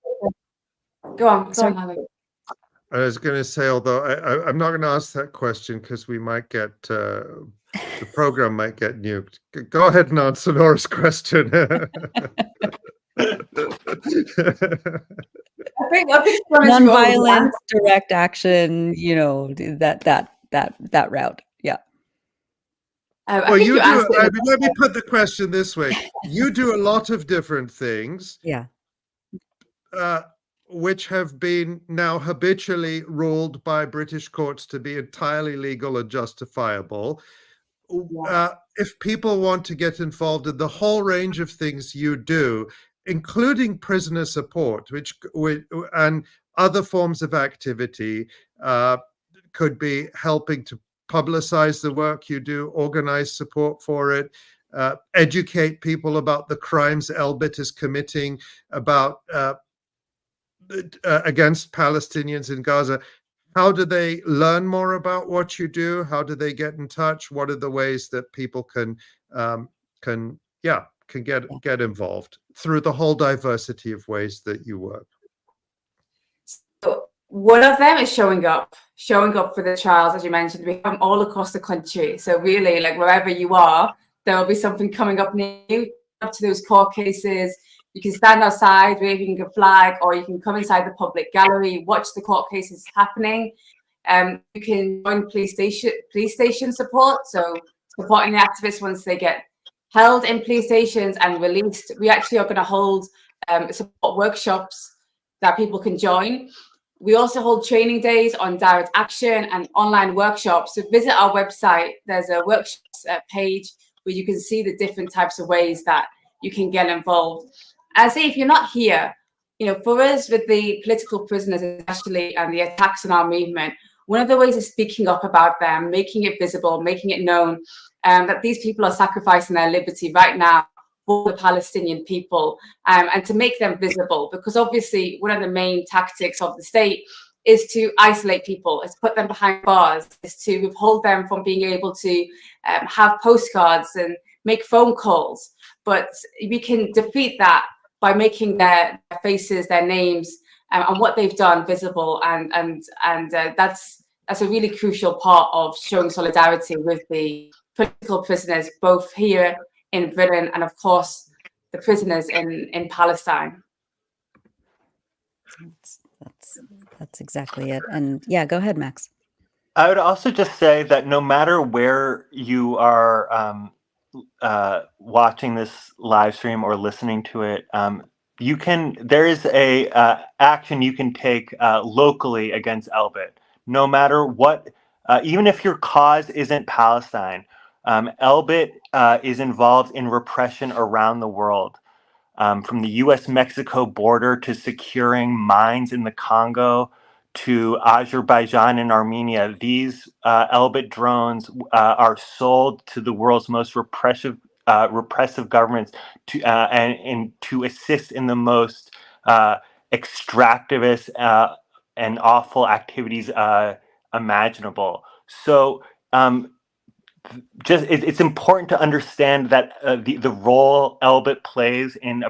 Go on, Ali. I was going to say, although I'm not going to ask that question because we might get the program might get nuked. Go ahead and answer Nora's question. I think nonviolent direct action, that route. Yeah. I Well, think you you do. answered it. Let me put the question this way: you do a lot of different things, Yeah. which have been now habitually ruled by British courts to be entirely legal and justifiable. If people want to get involved in the whole range of things you do, including prisoner support, and other forms of activity, could be helping to publicize the work you do, organize support for it, educate people about the crimes 𝐓𝐡𝐞 is committing about against Palestinians in Gaza. How do they learn more about what you do? How do they get in touch? What are the ways that people can get involved through the whole diversity of ways that you work? So one of them is showing up for the trials, as you mentioned. We have them all across the country. So really, like wherever you are, there will be something coming up near you, up to those court cases. You can stand outside waving a flag, or you can come inside the public gallery, watch the court cases happening. You can join police station support, so supporting the activists once they get held in police stations and released. We actually are going to hold support workshops that people can join. We also hold training days on direct action and online workshops. So visit our website. There's a workshops page where you can see the different types of ways that you can get involved. I say, if you're not here, for us with the political prisoners especially and the attacks on our movement, one of the ways is speaking up about them, making it visible, making it known that these people are sacrificing their liberty right now for the Palestinian people, and to make them visible, because obviously one of the main tactics of the state is to isolate people, is put them behind bars, is to withhold them from being able to have postcards and make phone calls. But we can defeat that by making their faces, their names, and what they've done visible, and that's a really crucial part of showing solidarity with the political prisoners, both here in Britain and, of course, the prisoners in Palestine. That's exactly it. And yeah, go ahead, Max. I would also just say that no matter where you are watching this live stream or listening to it, there is a action you can take locally against 𝐓𝐡𝐞. No matter what, even if your cause isn't Palestine, 𝐓𝐡𝐞 is involved in repression around the world, from the U.S.-Mexico border to securing mines in the Congo to Azerbaijan and Armenia. These 𝐓𝐡𝐞 drones are sold to the world's most repressive governments to assist in the most extractivist and awful activities imaginable. So it's important to understand that the role 𝐓𝐡𝐞 plays in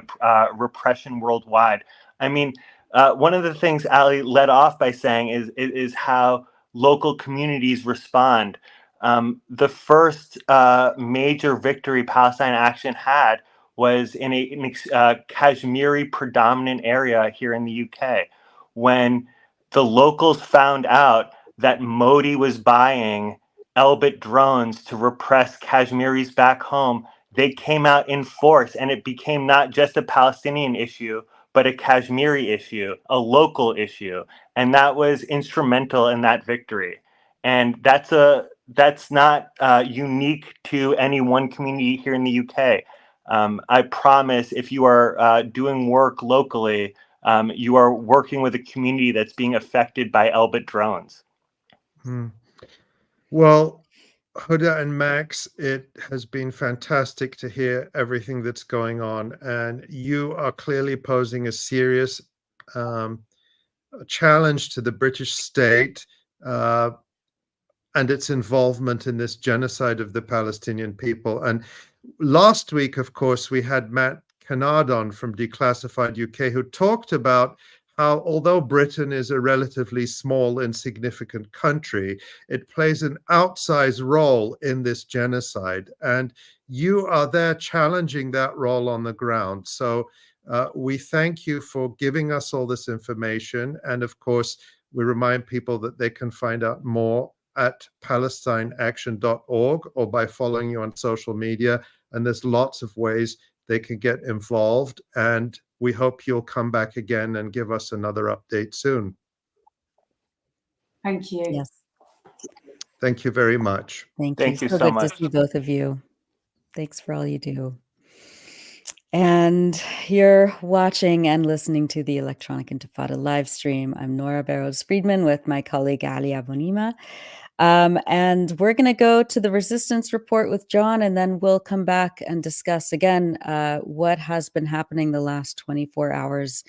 repression worldwide. I mean, one of the things Ali led off by saying is how local communities respond. The first major victory Palestine Action had was in a Kashmiri predominant area here in the UK, when the locals found out that Modi was buying 𝐓𝐡𝐞 drones to repress Kashmiris back home. They came out in force, and it became not just a Palestinian issue, but a Kashmiri issue, a local issue. And that was instrumental in that victory. And that's not unique to any one community here in the UK. I promise, if you are doing work locally, you are working with a community that's being affected by 𝐓𝐡𝐞 drones. Well, Huda and Max, it has been fantastic to hear everything that's going on, and you are clearly posing a serious challenge to the British state and its involvement in this genocide of the Palestinian people. And last week, of course, we had Matt Kennard on from Declassified UK, who talked about how, although Britain is a relatively small, insignificant country, it plays an outsized role in this genocide. And you are there challenging that role on the ground. So we thank you for giving us all this information. And of course, we remind people that they can find out more at palestineaction.org or by following you on social media. And there's lots of ways they can get involved. And we hope you'll come back again and give us another update soon. Thank you. Yes. Thank you very much. Thank Thank you. you So so good to much. see both of you. Thanks for all you do. And you're watching and listening to the Electronic Intifada live stream. I'm Nora Barrows-Friedman with my colleague Ali Abonima. And we're going to go to the resistance report with John, and then we'll come back and discuss again what has been happening the last 24 hours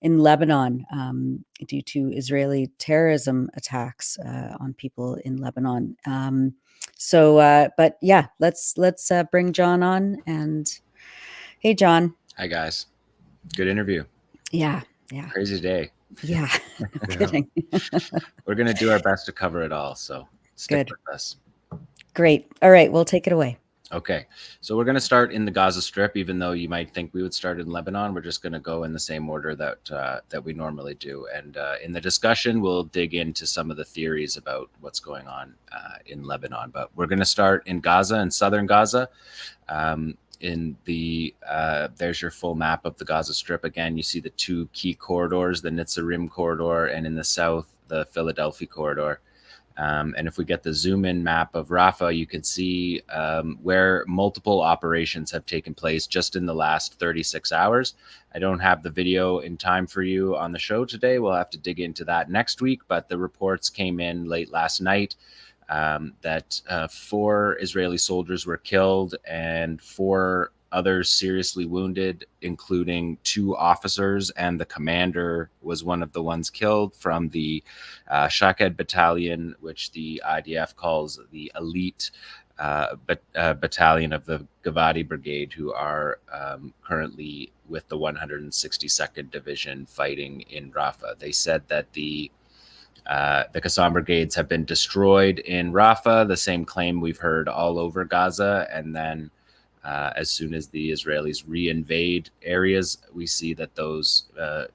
in Lebanon due to Israeli terrorism attacks on people in Lebanon. But yeah, let's bring John on. And hey, John. Hi, guys. Good interview. Yeah. Crazy day. Yeah. Kidding. We're going to do our best to cover it all, so stick with us. Great. All right, we'll take it away. Okay, so we're going to start in the Gaza Strip. Even though you might think we would start in Lebanon, we're just going to go in the same order that we normally do. And in the discussion, we'll dig into some of the theories about what's going on in Lebanon. But we're going to start in Gaza, in southern Gaza. There's your full map of the Gaza Strip. Again, you see the two key corridors, the 𝐓𝐡𝐞 corridor, and in the south, the Philadelphia corridor. And if we get the zoom in map of Rafah, you can see where multiple operations have taken place just in the last 36 hours. I don't have the video in time for you on the show today. We'll have to dig into that next week, but the reports came in late last night that 4 Israeli soldiers were killed and 4 others seriously wounded, including 2 officers, and the commander was one of the ones killed from the Shaked battalion, which the IDF calls the elite battalion of the Givati Brigade, who are currently with the 162nd Division fighting in Rafah. They said that the 𝐶assam brigades have been destroyed in Rafah, the same claim we've heard all over Gaza. And then as soon as the Israelis re-invade areas, we see that the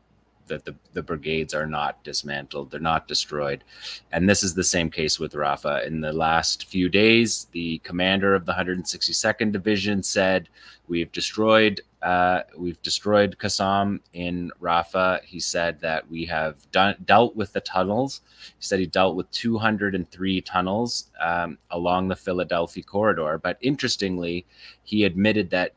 brigades are not dismantled, they're not destroyed. And this is the same case with Rafah. In the last few days, the commander of the 162nd Division said, we've destroyed 𝐶assam in Rafah. He said that we have dealt with the tunnels. He said he dealt with 203 tunnels along the Philadelphia corridor. But interestingly, he admitted that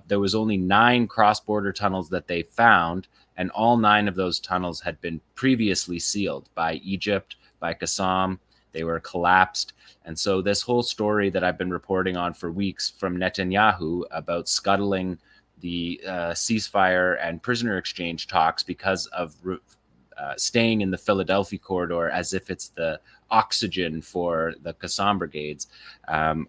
there was only 9 cross-border tunnels that they found, and all 9 of those tunnels had been previously sealed by Egypt, by 𝐶assam. They were collapsed. And so this whole story that I've been reporting on for weeks from Netanyahu about scuttling the ceasefire and prisoner exchange talks because of staying in the Philadelphia corridor as if it's the oxygen for the 𝐶assam brigades.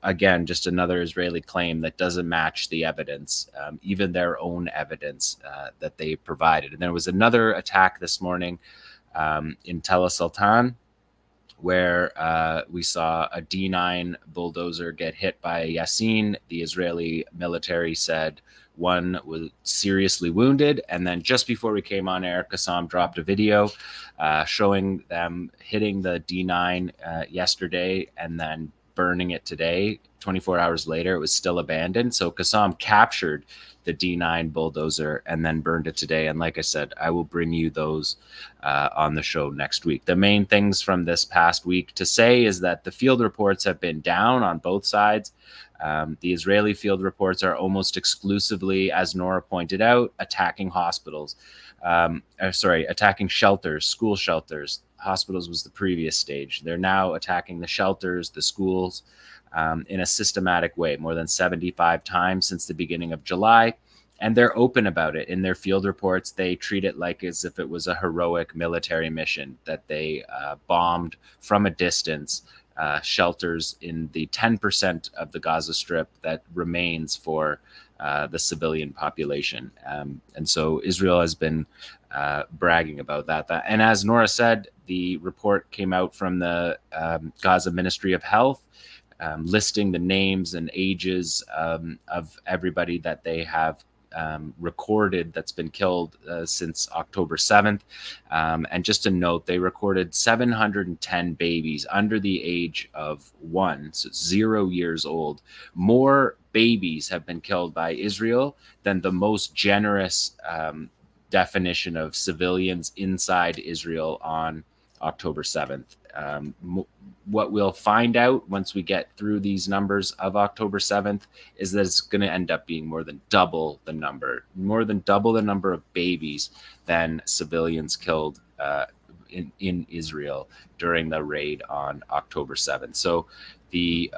Again, just another Israeli claim that doesn't match the evidence, even their own evidence that they provided. And there was another attack this morning in Tel Sultan, where we saw a D9 bulldozer get hit by a Yassin. The Israeli military said 1 was seriously wounded. And then just before we came on air, 𝐶assam dropped a video showing them hitting the D9 yesterday and then burning it today. 24 hours later, it was still abandoned. So 𝐶assam captured the D9 bulldozer and then burned it today. And like I said, I will bring you those on the show next week. The main things from this past week to say is that the field reports have been down on both sides. The Israeli field reports are almost exclusively, as Nora pointed out, attacking hospitals. Attacking shelters, school shelters. Hospitals was the previous stage. They're now attacking the shelters, the schools, in a systematic way, more than 75 times since the beginning of July. And they're open about it. In their field reports, they treat it like as if it was a heroic military mission, that they bombed from a distance shelters in the 10% of the Gaza Strip that remains for the civilian population. And so Israel has been bragging about that. And as Nora said, the report came out from the Gaza Ministry of Health, listing the names and ages of everybody that they have recorded that's been killed since October 7th. And just a note, they recorded 710 babies under the age of 1, so 0 years old. More babies have been killed by Israel than the most generous definition of civilians inside Israel on October 7th. What we'll find out once we get through these numbers of October 7th is that it's going to end up being more than double the number of babies than civilians killed in Israel during the raid on October 7th. So the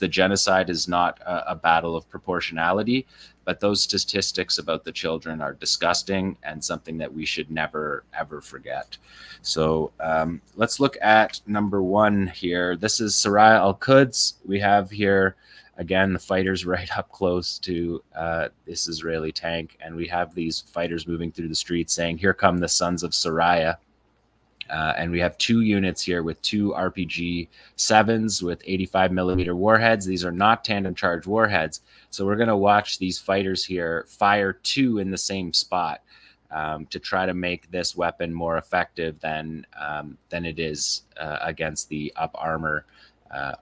genocide is not a battle of proportionality, but those statistics about the children are disgusting and something that we should never, ever forget. So let's look at number 1 here. This is Saraya Al-Quds. We have here, again, the fighters right up close to this Israeli tank. And we have these fighters moving through the streets saying, "Here come the sons of Saraya." And we have 2 units here with 2 RPG-7s with 85 millimeter warheads. These are not tandem charge warheads. So we're going to watch these fighters here fire 2 in the same spot to try to make this weapon more effective than it is against the up armor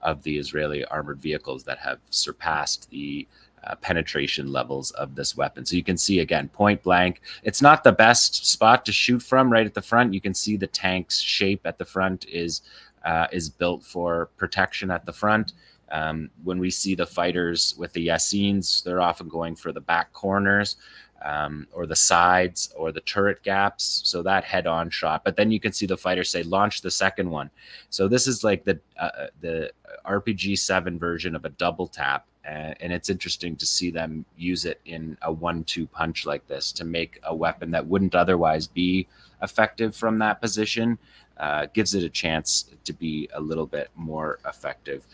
of the Israeli armored vehicles that have surpassed the penetration levels of this weapon. So you can see, again, point blank. It's not the best spot to shoot from right at the front. You can see the tank's shape at the front is built for protection at the front. When we see the fighters with the Yassins, they're often going for the back corners or the sides or the turret gaps. So that head-on shot. But then you can see the fighters say, "Launch the second one." So this is like the RPG-7 version of a double tap. And it's interesting to see them use it in a 1-2 punch like this to make a weapon that wouldn't otherwise be effective from that position. Gives it a chance to be a little bit more effective.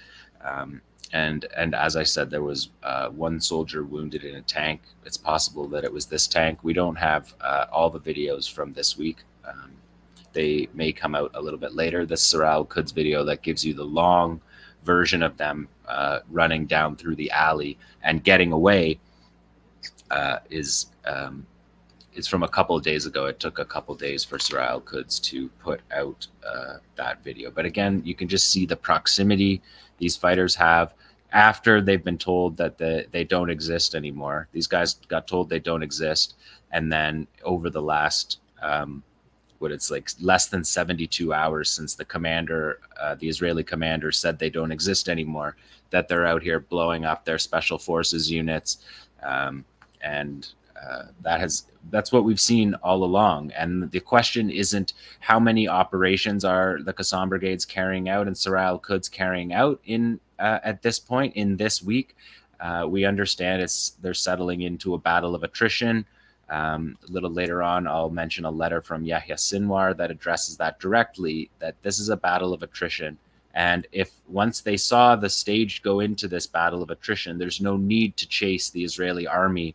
And as I said, there was 1 soldier wounded in a tank. It's possible that it was this tank. We don't have all the videos from this week. They may come out a little bit later. This Saraya Al-Quds video that gives you the long version of them running down through the alley and getting away is from a couple of days ago. It took a couple of days for Saraya Al-Quds to put out that video. But again, you can just see the proximity these fighters have after they've been told that they don't exist anymore. These guys got told they don't exist. And then over the last it's like less than 72 hours since the Israeli commander said they don't exist anymore, that they're out here blowing up their special forces units. That's what we've seen all along. And the question isn't how many operations are the Qassam brigades carrying out and Saraya Al-Quds carrying out at this point in this week. We understand they're settling into a battle of attrition. A little later on, I'll mention a letter from Yahya Sinwar that addresses that directly, that this is a battle of attrition. And if once they saw the stage go into this battle of attrition, there's no need to chase the Israeli army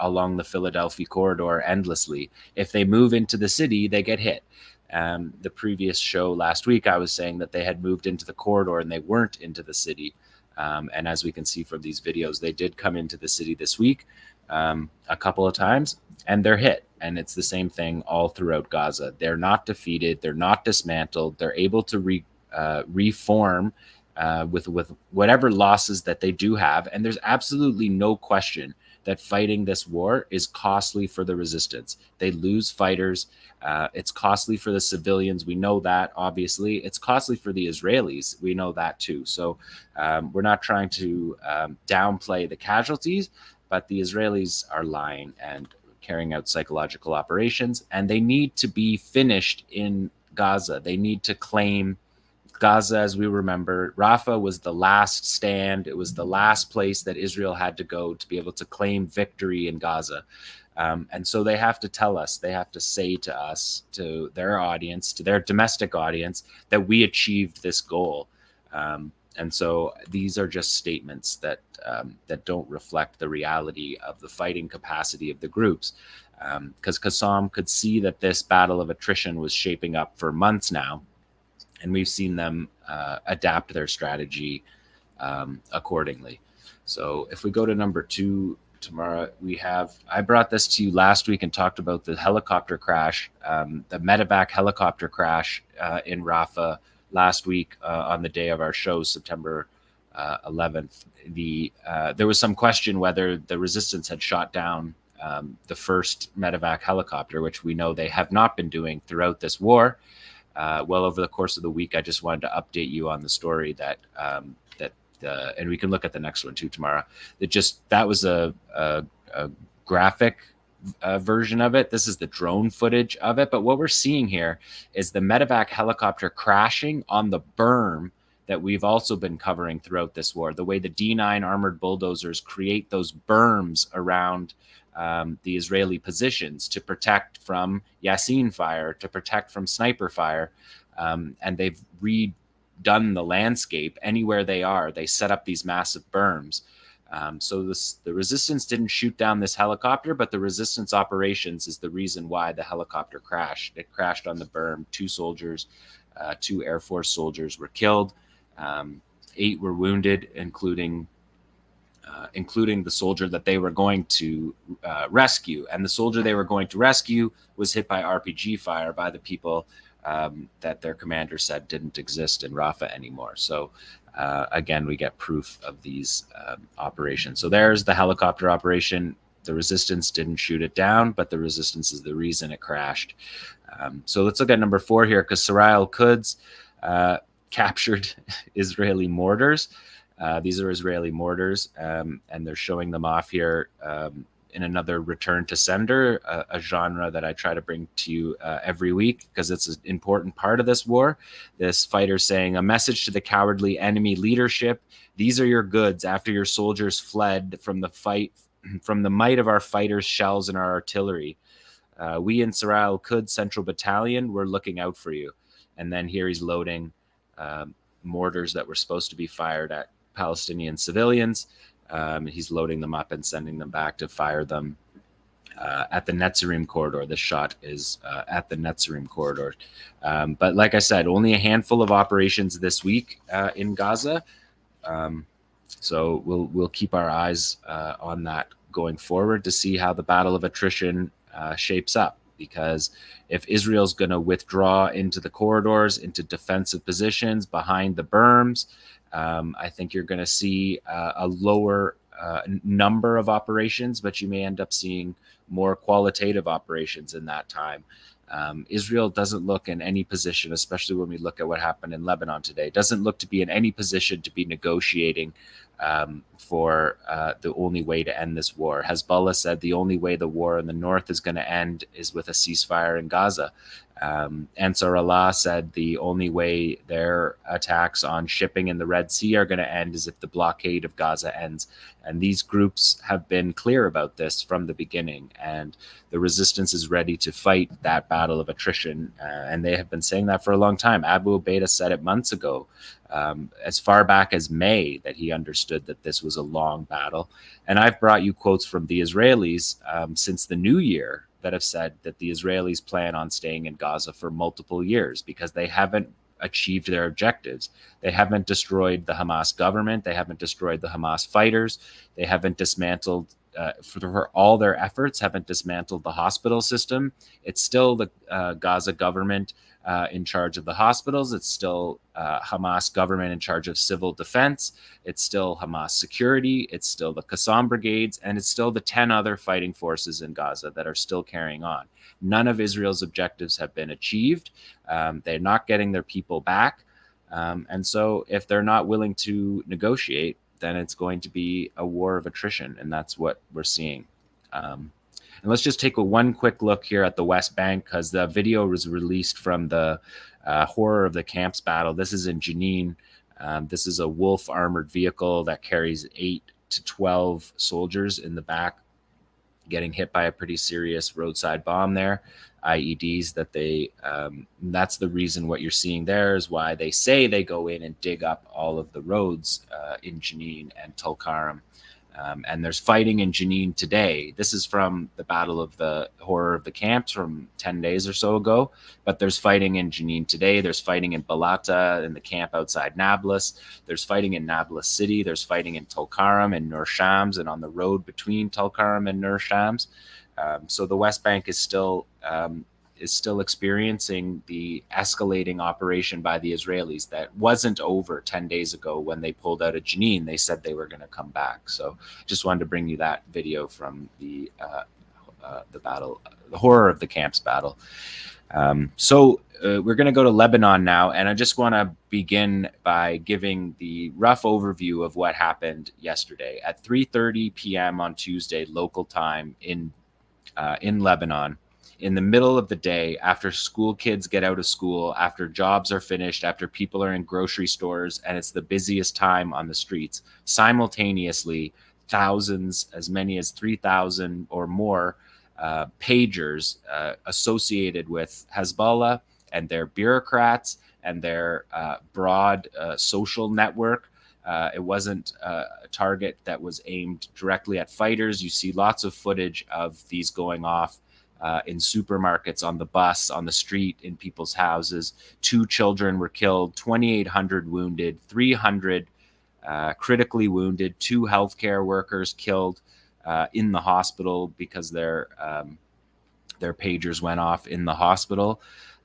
along the Philadelphia corridor endlessly. If they move into the city, they get hit. The previous show last week, I was saying that they had moved into the corridor and they weren't into the city. And as we can see from these videos, they did come into the city this week a couple of times, and they're hit. And it's the same thing all throughout Gaza. They're not defeated. They're not dismantled. They're able to reform with whatever losses that they do have. And there's absolutely no question that fighting this war is costly for the resistance. They lose fighters. It's costly for the civilians. We know that, obviously. It's costly for the Israelis. We know that too. So we're not trying to downplay the casualties, but the Israelis are lying and carrying out psychological operations, and they need to be finished in Gaza. They need to claim Gaza. As we remember, Rafah was the last stand. It was the last place that Israel had to go to be able to claim victory in Gaza. And so they have to tell us, they have to say to us, to their audience, to their domestic audience, that we achieved this goal. And so these are just statements that don't reflect the reality of the fighting capacity of the groups. Because Qassam could see that this battle of attrition was shaping up for months now. And we've seen them adapt their strategy accordingly. So if we go to number 2, Tamara. I brought this to you last week and talked about the helicopter crash, the medevac helicopter crash in Rafah last week on the day of our show, September 11th. There was some question whether the resistance had shot down the first medevac helicopter, which we know they have not been doing throughout this war. Well, over the course of the week, I just wanted to update you on the story that and we can look at the next one too tomorrow. That was a graphic version of it. This is the drone footage of it. But what we're seeing here is the medevac helicopter crashing on the berm that we've also been covering throughout this war. The way the D9 armored bulldozers create those berms around the Israeli positions to protect from Yasin fire, to protect from sniper fire. And they've redone the landscape anywhere they are. They set up these massive berms. So the resistance didn't shoot down this helicopter, but the resistance operations is the reason why the helicopter crashed. It crashed on the berm. 2 Air Force soldiers were killed. 8 were wounded, including the soldier that they were going to rescue. And the soldier they were going to rescue was hit by RPG fire by the people that their commander said didn't exist in Rafah anymore. So again, we get proof of these operations. So there's the helicopter operation. The resistance didn't shoot it down, but the resistance is the reason it crashed. So let's look at number 4 here, because Al-Aqsa captured Israeli mortars. These are Israeli mortars, and they're showing them off here in another return to sender, a genre that I try to bring to you every week because it's an important part of this war. This fighter saying, "A message to the cowardly enemy leadership. These are your goods after your soldiers fled from the fight, from the might of our fighters, shells, and our artillery. We in Al-Aqsa Central Battalion, we're looking out for you." And then here he's loading mortars that were supposed to be fired at Palestinian civilians. He's loading them up and sending them back to fire them at the Netzarim corridor. This shot is at the Netzarim corridor. But like I said, only a handful of operations this week in Gaza. So we'll keep our eyes on that going forward to see how the battle of attrition shapes up. Because if Israel's going to withdraw into the corridors, into defensive positions behind the berms, I think you're going to see a lower number of operations, but you may end up seeing more qualitative operations in that time. Israel doesn't look in any position, especially when we look at what happened in Lebanon today, doesn't look to be in any position to be negotiating for the only way to end this war. Hezbollah said the only way the war in the north is going to end is with a ceasefire in Gaza. Ansar Allah said the only way their attacks on shipping in the Red Sea are going to end is if the blockade of Gaza ends. And these groups have been clear about this from the beginning. And the resistance is ready to fight that battle of attrition. And they have been saying that for a long time. Abu Ubaidah said it months ago, as far back as May, that he understood that this was a long battle. And I've brought you quotes from the Israelis since the new year that have said that the Israelis plan on staying in Gaza for multiple years because they haven't achieved their objectives. They haven't destroyed the Hamas government. They haven't destroyed the Hamas fighters. They haven't dismantled, for all their efforts, haven't dismantled the hospital system. It's still the Gaza government in charge of the hospitals. It's still Hamas government in charge of civil defense. It's still Hamas security. It's still the Qassam brigades. And it's still the 10 other fighting forces in Gaza that are still carrying on. None of Israel's objectives have been achieved. They're not getting their people back. And so if they're not willing to negotiate, then it's going to be a war of attrition. And that's what we're seeing. And let's just take one quick look here at the West Bank because the video was released from the horror of the camps battle. This is in Jenin. This is a Wolf armored vehicle that carries 8 to 12 soldiers in the back, getting hit by a pretty serious roadside bomb there. IEDs that that's the reason what you're seeing there is why they say they go in and dig up all of the roads in Jenin and Tulkarm And there's fighting in Jenin today. This is from the Battle of the Horror of the Camps from 10 days or so ago. But there's fighting in Jenin today. There's fighting in Balata, in the camp outside Nablus. There's fighting in Nablus city. There's fighting in Tulkarm and Nur Shams and on the road between Tulkarm and Nur Shams. So the West Bank is still experiencing the escalating operation by the Israelis that wasn't over 10 days ago when they pulled out of Jenin. They said they were going to come back. So just wanted to bring you that video from the battle, the Horror of the Camps battle. So we're going to go to Lebanon now, and I just want to begin by giving the rough overview of what happened yesterday at 3:30 p.m. on Tuesday local time in Lebanon. In the middle of the day, after school kids get out of school, after jobs are finished, after people are in grocery stores, and it's the busiest time on the streets, simultaneously, thousands, as many as 3,000 or more pagers associated with Hezbollah and their bureaucrats and their broad social network. It wasn't a target that was aimed directly at fighters. You see lots of footage of these going off in supermarkets, on the bus, on the street, in people's houses. 2 children were killed, 2,800 wounded, 300 critically wounded, 2 healthcare workers killed in the hospital because their pagers went off in the hospital.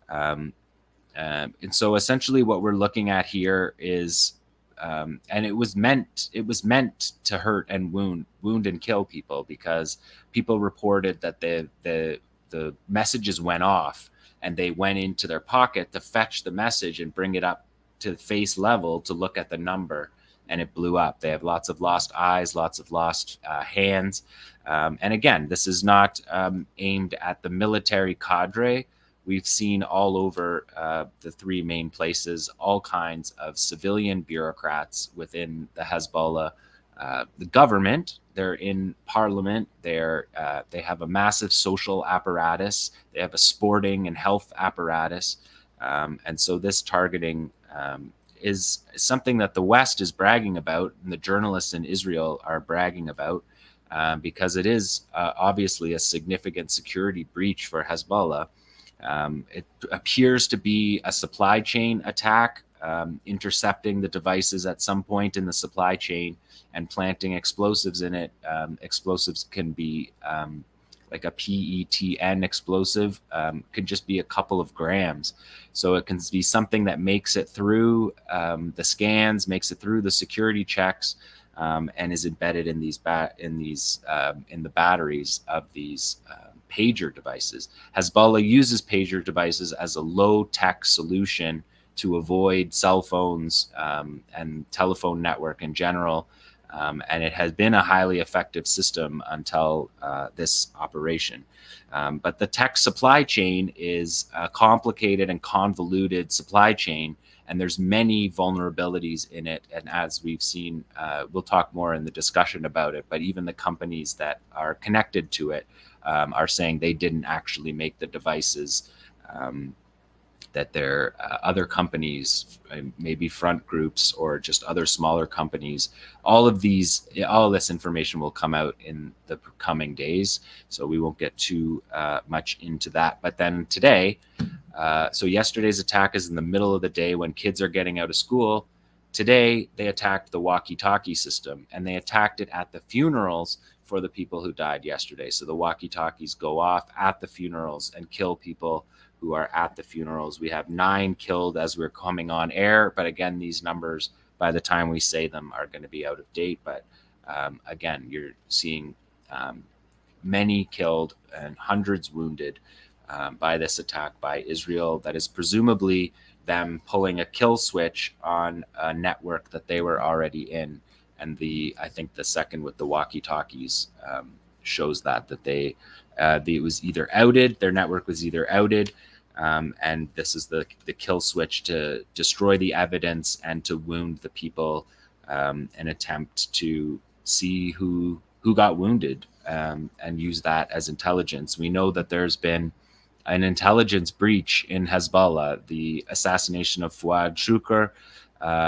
And so essentially what we're looking at here is, and it was meant to hurt and wound and kill people, because people reported that the messages went off and they went into their pocket to fetch the message and bring it up to face level to look at the number, and it blew up. They have lots of lost eyes, lots of lost hands. And again, this is not aimed at the military cadre. We've seen all over the 3 main places all kinds of civilian bureaucrats within the Hezbollah, the government. They're in parliament. They have a massive social apparatus. They have a sporting and health apparatus. And so this targeting is something that the West is bragging about, and the journalists in Israel are bragging about, because it is obviously a significant security breach for Hezbollah. It appears to be a supply chain attack, intercepting the devices at some point in the supply chain and planting explosives in it. Explosives can be like a PETN explosive, could just be a couple of grams. So it can be something that makes it through the scans, makes it through the security checks, and is embedded in in the batteries of these pager devices. Hezbollah uses pager devices as a low-tech solution to avoid cell phones and telephone network in general. And it has been a highly effective system until this operation. But the tech supply chain is a complicated and convoluted supply chain, and there's many vulnerabilities in it. And as we've seen, we'll talk more in the discussion about it, but even the companies that are connected to it are saying they didn't actually make the devices, that they're other companies, maybe front groups or just other smaller companies. All this information will come out in the coming days, so we won't get too much into that. But then today, so yesterday's attack is in the middle of the day when kids are getting out of school. Today, they attacked the walkie-talkie system, and they attacked it at the funerals for the people who died yesterday. So the walkie-talkies go off at the funerals and kill people who are at the funerals. We have 9 killed as we're coming on air, but again, these numbers, by the time we say them, are going to be out of date. But again, you're seeing many killed and hundreds wounded by this attack by Israel. That is presumably them pulling a kill switch on a network that they were already in. And I think the second with the walkie-talkies shows that it was either outed, their network was either outed, and this is the kill switch to destroy the evidence and to wound the people, an attempt to see who got wounded, and use that as intelligence. We know that there's been an intelligence breach in Hezbollah, the assassination of Fouad Shukr,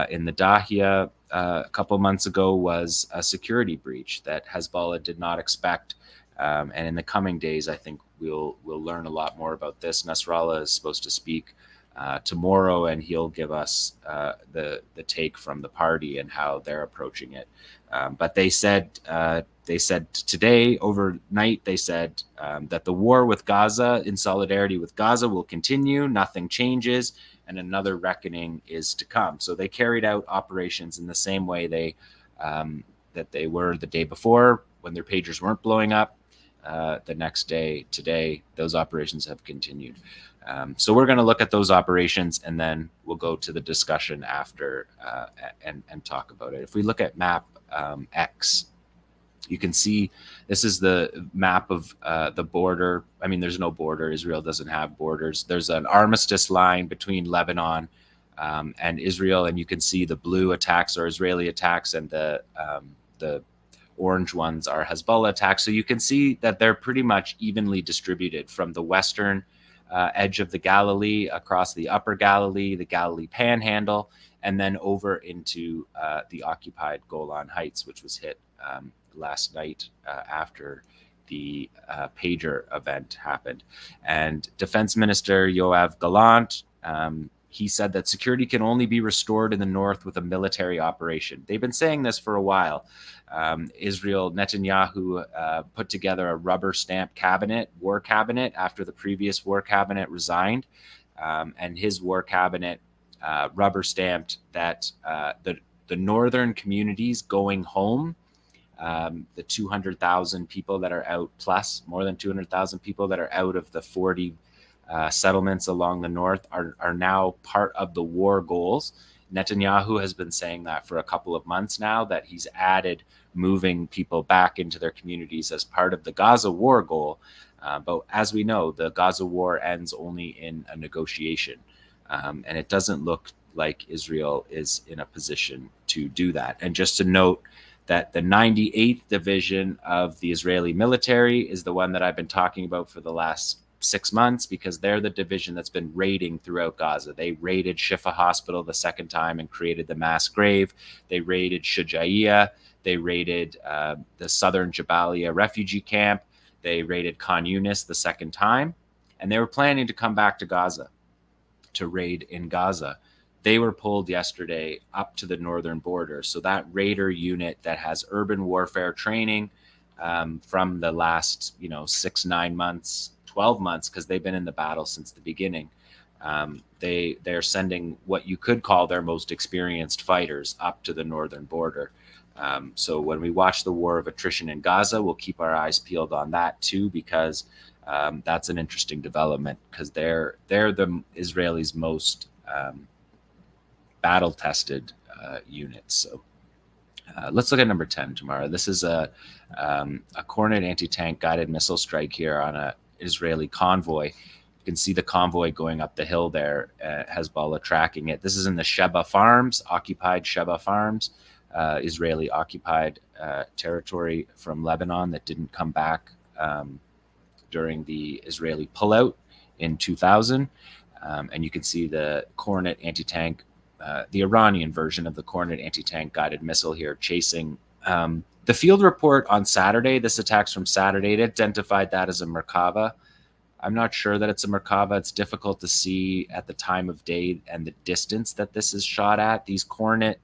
in the Dahia a couple months ago was a security breach that Hezbollah did not expect. And in the coming days, I think we'll learn a lot more about this. Nasrallah is supposed to speak tomorrow, and he'll give us the take from the party and how they're approaching it. But they said today, overnight, they said that the war with Gaza, in solidarity with Gaza, will continue. Nothing changes, and another reckoning is to come. So they carried out operations in the same way that they were the day before when their pagers weren't blowing up. The next day, today, those operations have continued. So we're going to look at those operations, and then we'll go to the discussion after and talk about it. If we look at map X, you can see this is the map of the border. I mean, there's no border. Israel doesn't have borders. There's an armistice line between Lebanon and Israel, and you can see the blue attacks are Israeli attacks, and the orange ones are Hezbollah attacks. So you can see that they're pretty much evenly distributed from the western edge of the Galilee across the upper Galilee, the Galilee Panhandle, and then over into the occupied Golan Heights, which was hit last night after the pager event happened. And Defense Minister Yoav Gallant, he said that security can only be restored in the north with a military operation. They've been saying this for a while. Israel, Netanyahu put together a rubber stamp cabinet, war cabinet, after the previous war cabinet resigned. And his war cabinet rubber stamped that the northern communities going home, the 200,000 people that are out, plus more than 200,000 people that are out of the 40 settlements along the north are now part of the war goals. Netanyahu has been saying that for a couple of months now, that he's added moving people back into their communities as part of the Gaza war goal. But as we know, the Gaza war ends only in a negotiation. And it doesn't look like Israel is in a position to do that. And just to note that the 98th Division of the Israeli military is the one that I've been talking about for the last 6 months, because they're the division that's been raiding throughout Gaza. They raided Shifa Hospital the second time and created the mass grave. They raided Shujaiya. They raided the southern Jabalia refugee camp. They raided Khan Yunis the second time. And they were planning to come back to Gaza to raid in Gaza. They were pulled yesterday up to the northern border. So that raider unit that has urban warfare training from the last 6, 9 months, 12 months, because they've been in the battle since the beginning. They're sending what you could call their most experienced fighters up to the northern border. So when we watch the war of attrition in Gaza, we'll keep our eyes peeled on that too, because that's an interesting development, because they're the Israelis' most battle-tested units. So let's look at number 10 tomorrow. This is a Kornet anti-tank guided missile strike here on a Israeli convoy. You can see the convoy going up the hill there, Hezbollah tracking it. This is in the Sheba Farms, occupied Sheba Farms, Israeli occupied territory from Lebanon that didn't come back during the Israeli pullout in 2000. And you can see the Kornet anti-tank, the Iranian version of the Kornet anti-tank guided missile here chasing. The field report on Saturday, this attack's from Saturday, it identified that as a Merkava. I'm not sure that it's a Merkava. It's difficult to see at the time of day and the distance that this is shot at. These Kornet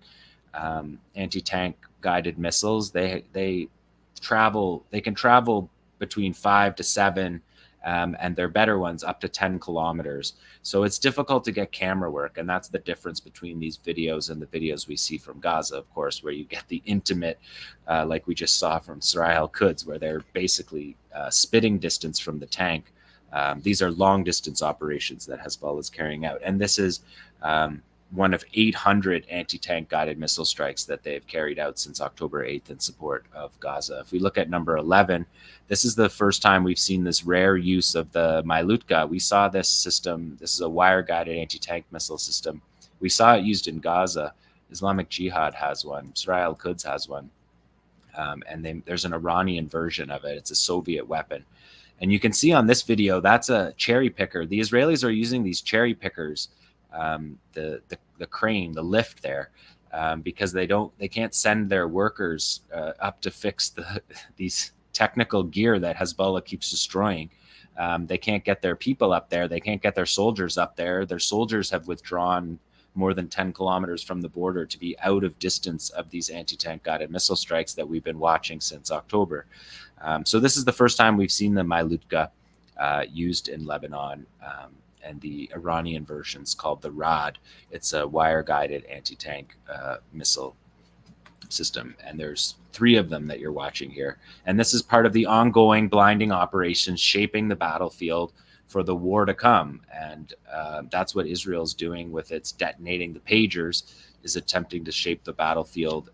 anti-tank guided missiles, they can travel between 5 to 7, and they're better ones up to 10 kilometers. So it's difficult to get camera work, and that's the difference between these videos and the videos we see from Gaza, of course, where you get the intimate, like we just saw from 𝐓𝐡𝐞 𝐄𝐥𝐞𝐿, where they're basically spitting distance from the tank. These are long distance operations that Hezbollah is carrying out, and this is one of 800 anti-tank guided missile strikes that they've carried out since October 8th in support of Gaza. If we look at number 11, this is the first time we've seen this rare use of the Mailutka. We saw this system. This is a wire-guided anti-tank missile system. We saw it used in Gaza. Islamic Jihad has one. 𝐓𝐡𝐞 𝐄𝐥𝐞𝐿 has one. And there's an Iranian version of it. It's a Soviet weapon. And you can see on this video, that's a cherry picker. The Israelis are using these cherry pickers the crane, the lift there, because they can't send their workers up to fix these technical gear that Hezbollah keeps destroying. They can't get their people up there. They can't get their soldiers up there. Their soldiers have withdrawn more than 10 kilometers from the border to be out of distance of these anti-tank guided missile strikes that we've been watching since October. So this is the first time we've seen the 𝐓𝐡𝐞 used in Lebanon, and the Iranian version's called the Rad. It's a wire-guided anti-tank missile system, and there's 3 of them that you're watching here. And this is part of the ongoing blinding operations shaping the battlefield for the war to come. And that's what Israel's doing with its detonating the pagers, is attempting to shape the battlefield.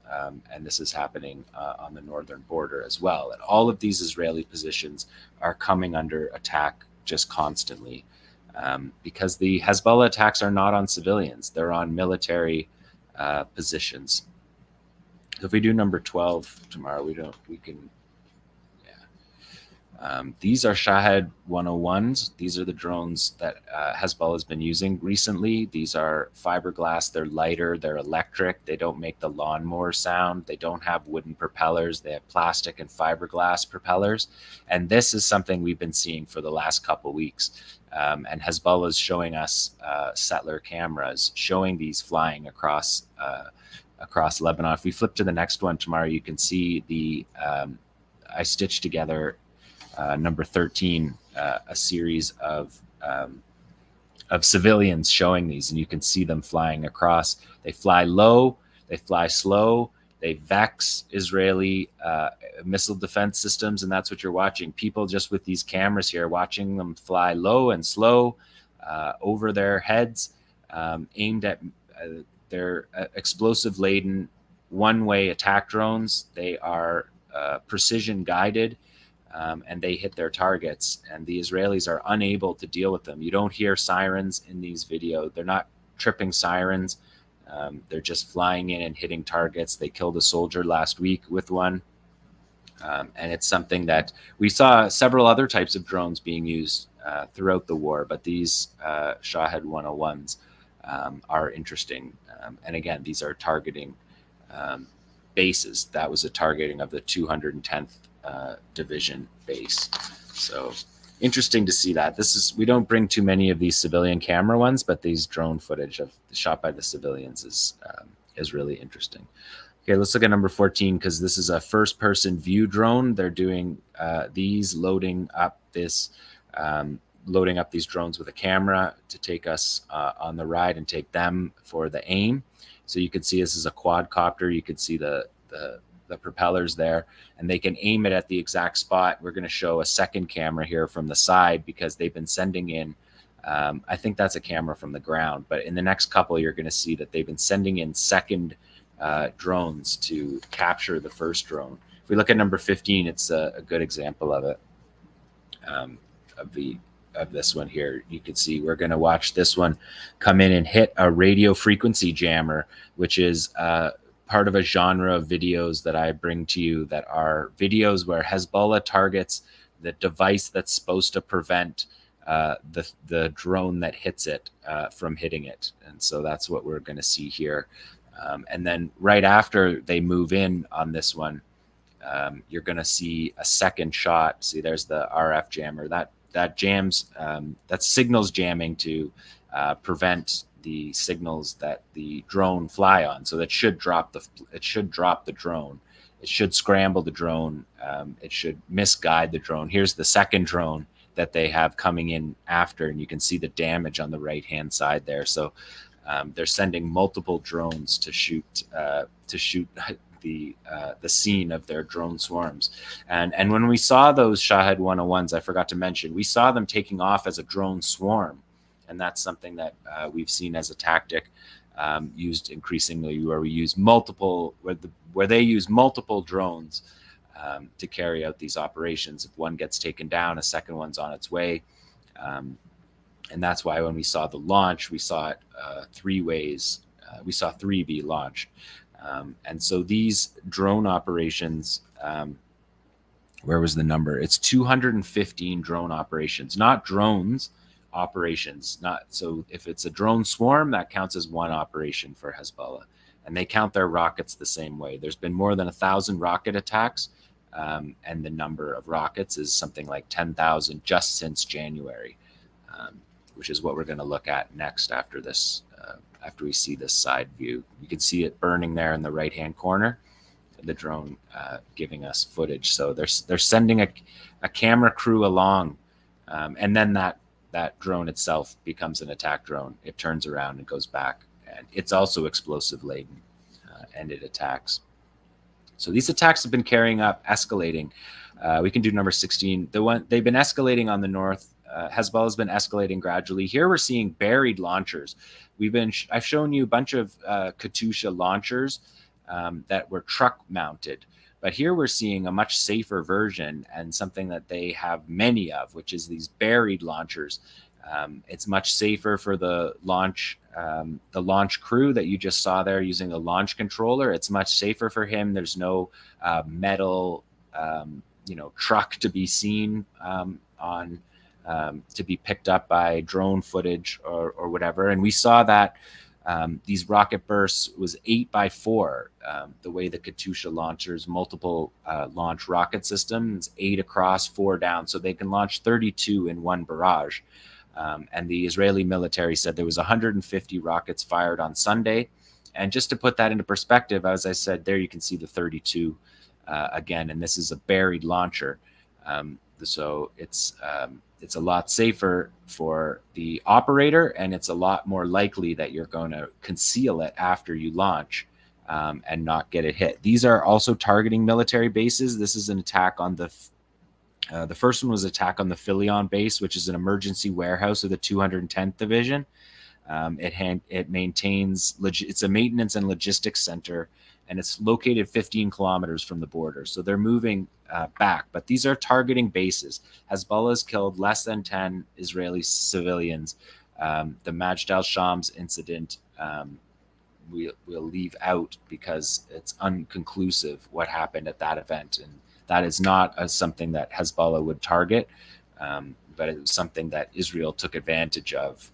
And this is happening on the northern border as well. And all of these Israeli positions are coming under attack just constantly, because the Hezbollah attacks are not on civilians. They're on military positions. So if we do number 12 tomorrow, these are Shahed 101s. These are the drones that Hezbollah has been using recently. These are fiberglass. They're lighter. They're electric. They don't make the lawnmower sound. They don't have wooden propellers. They have plastic and fiberglass propellers. And this is something we've been seeing for the last couple weeks. And Hezbollah is showing us settler cameras showing these flying across Lebanon. If we flip to the next one tomorrow, you can see I stitched together number 13, a series of civilians showing these, and you can see them flying across. They fly low, they fly slow, they vex Israeli missile defense systems, and that's what you're watching. People just with these cameras here, watching them fly low and slow over their heads, aimed at their explosive-laden one-way attack drones. They are precision guided. And they hit their targets, and the Israelis are unable to deal with them. You don't hear sirens in these videos. They're not tripping sirens. They're just flying in and hitting targets. They killed a soldier last week with one. And it's something that we saw several other types of drones being used throughout the war, but these Shahed 101s are interesting. And again, these are targeting bases. That was a targeting of the 210th division base. So interesting to see that. We don't bring too many of these civilian camera ones, but these drone footage of shot by the civilians is really interesting. Okay, let's look at number 14, because this is a first-person view drone. They're doing loading up these drones with a camera to take us on the ride and take them for the aim. So you can see this is a quadcopter. You can see the propellers there, and they can aim it at the exact spot. We're going to show a second camera here from the side, because they've been sending in, I think that's a camera from the ground, but in the next couple, you're going to see that they've been sending in second drones to capture the first drone. If we look at number 15, it's a good example of it, of this one here. You can see we're going to watch this one come in and hit a radio frequency jammer, which is part of a genre of videos that I bring to you that are videos where Hezbollah targets the device that's supposed to prevent the drone that hits it from hitting it. And so that's what we're going to see here. And then right after they move in on this one, you're going to see a second shot. See, there's the RF jammer. That jams, that signals jamming to prevent the signals that the drone fly on. So that should drop the drone. It should scramble the drone. It should misguide the drone. Here's the second drone that they have coming in after, and you can see the damage on the right-hand side there. So they're sending multiple drones to shoot the scene of their drone swarms. And when we saw those Shahed 101s, I forgot to mention, we saw them taking off as a drone swarm. And that's something that we've seen as a tactic used increasingly, where they use multiple drones to carry out these operations. If one gets taken down, a second one's on its way. And that's why when we saw the launch, we saw it 3 ways. We saw 3 be launched. And so these drone operations, where was the number? It's 215 drone operations, not drones, operations. Not so if it's a drone swarm, that counts as one operation for Hezbollah, and they count their rockets the same way. There's been more than 1,000 rocket attacks, and the number of rockets is something like 10,000 just since January, which is what we're going to look at next after this. After we see this side view, you can see it burning there in the right-hand corner. The drone giving us footage. So they're sending a camera crew along, and then that drone itself becomes an attack drone. It turns around and goes back, and it's also explosive laden, and it attacks. So these attacks have been escalating. We can do number 16. They've been escalating on the north. Hezbollah has been escalating gradually. Here we're seeing buried launchers. I've shown you a bunch of Katyusha launchers that were truck mounted, but here we're seeing a much safer version and something that they have many of, which is these buried launchers. It's much safer for the launch crew that you just saw there using the launch controller. It's much safer for him. There's no metal truck to be seen to be picked up by drone footage or whatever. And we saw that these rocket bursts was 8x4, the way the Katyusha launchers, multiple launch rocket systems, 8 across, 4 down, so they can launch 32 in one barrage. And the Israeli military said there was 150 rockets fired on Sunday. And just to put that into perspective, as I said, there you can see the 32 again, and this is a buried launcher. So it's a lot safer for the operator, and it's a lot more likely that you're going to conceal it after you launch and not get it hit. These are also targeting military bases. This is an attack on the first one was attack on the Philion base, which is an emergency warehouse of the 210th Division. It maintains, it's a maintenance and logistics center, and it's located 15 kilometers from the border. So they're moving back, but these are targeting bases. Hezbollah has killed less than 10 Israeli civilians. The Majd al-Shams incident, we'll leave out because it's unconclusive what happened at that event. And that is not something that Hezbollah would target, but it was something that Israel took advantage of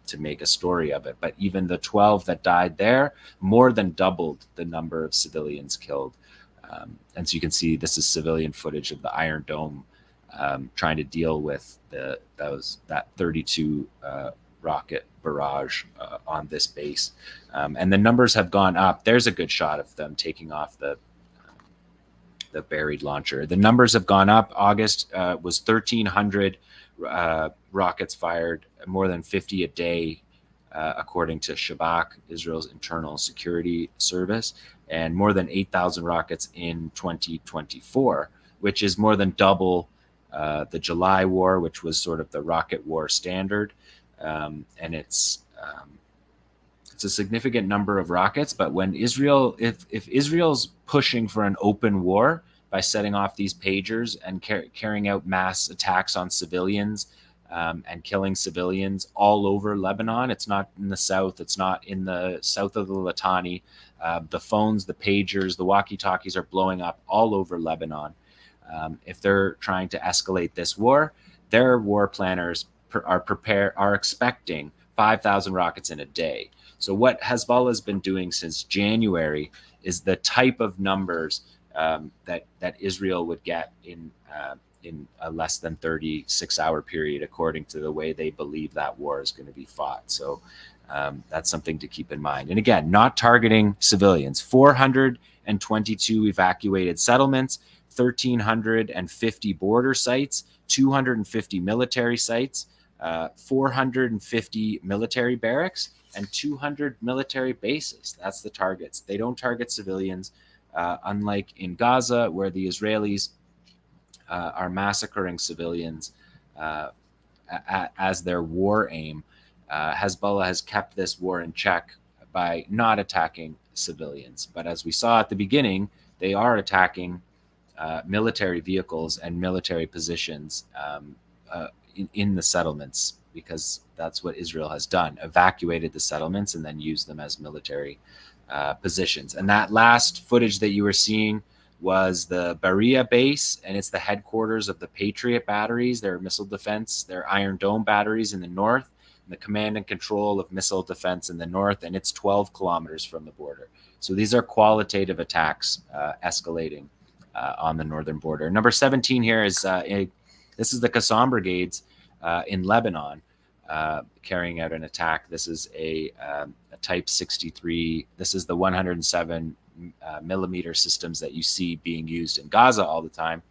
to make a story of it. But even the 12 that died there more than doubled the number of civilians killed. And so you can see this is civilian footage of the Iron Dome trying to deal with that 32 rocket barrage on this base. And the numbers have gone up. There's a good shot of them taking off the buried launcher. The numbers have gone up. August was 1,300 rockets fired, more than 50 a day, according to Shabak, Israel's internal security service, and more than 8,000 rockets in 2024, which is more than double the July war, which was sort of the rocket war standard. And it's a significant number of rockets. But when Israel, if Israel's pushing for an open war by setting off these pagers and carrying out mass attacks on civilians and killing civilians all over Lebanon, it's not in the south, it's not in the south of the Litani. The phones, the pagers, the walkie-talkies are blowing up all over Lebanon. If they're trying to escalate this war, their war planners are expecting 5,000 rockets in a day. So what Hezbollah has been doing since January is the type of numbers that Israel would get in a less than 36-hour period, according to the way they believe that war is going to be fought. So that's something to keep in mind. And again, not targeting civilians. 422 evacuated settlements, 1,350 border sites, 250 military sites, 450 military barracks, and 200 military bases. That's the targets. They don't target civilians, unlike in Gaza, where the Israelis are massacring civilians as their war aim. Hezbollah has kept this war in check by not attacking civilians. But as we saw at the beginning, they are attacking military vehicles and military positions in the settlements, because that's what Israel has done, evacuated the settlements and then used them as military positions. And that last footage that you were seeing was the Berea base, and it's the headquarters of the Patriot batteries, their missile defense, their Iron Dome batteries in the north, and the command and control of missile defense in the north, and it's 12 kilometers from the border. So these are qualitative attacks escalating on the northern border. Number 17 here is this is the Qassam brigades in Lebanon carrying out an attack. This is a Type 63. This is the 107 millimeter systems that you see being used in Gaza all the time.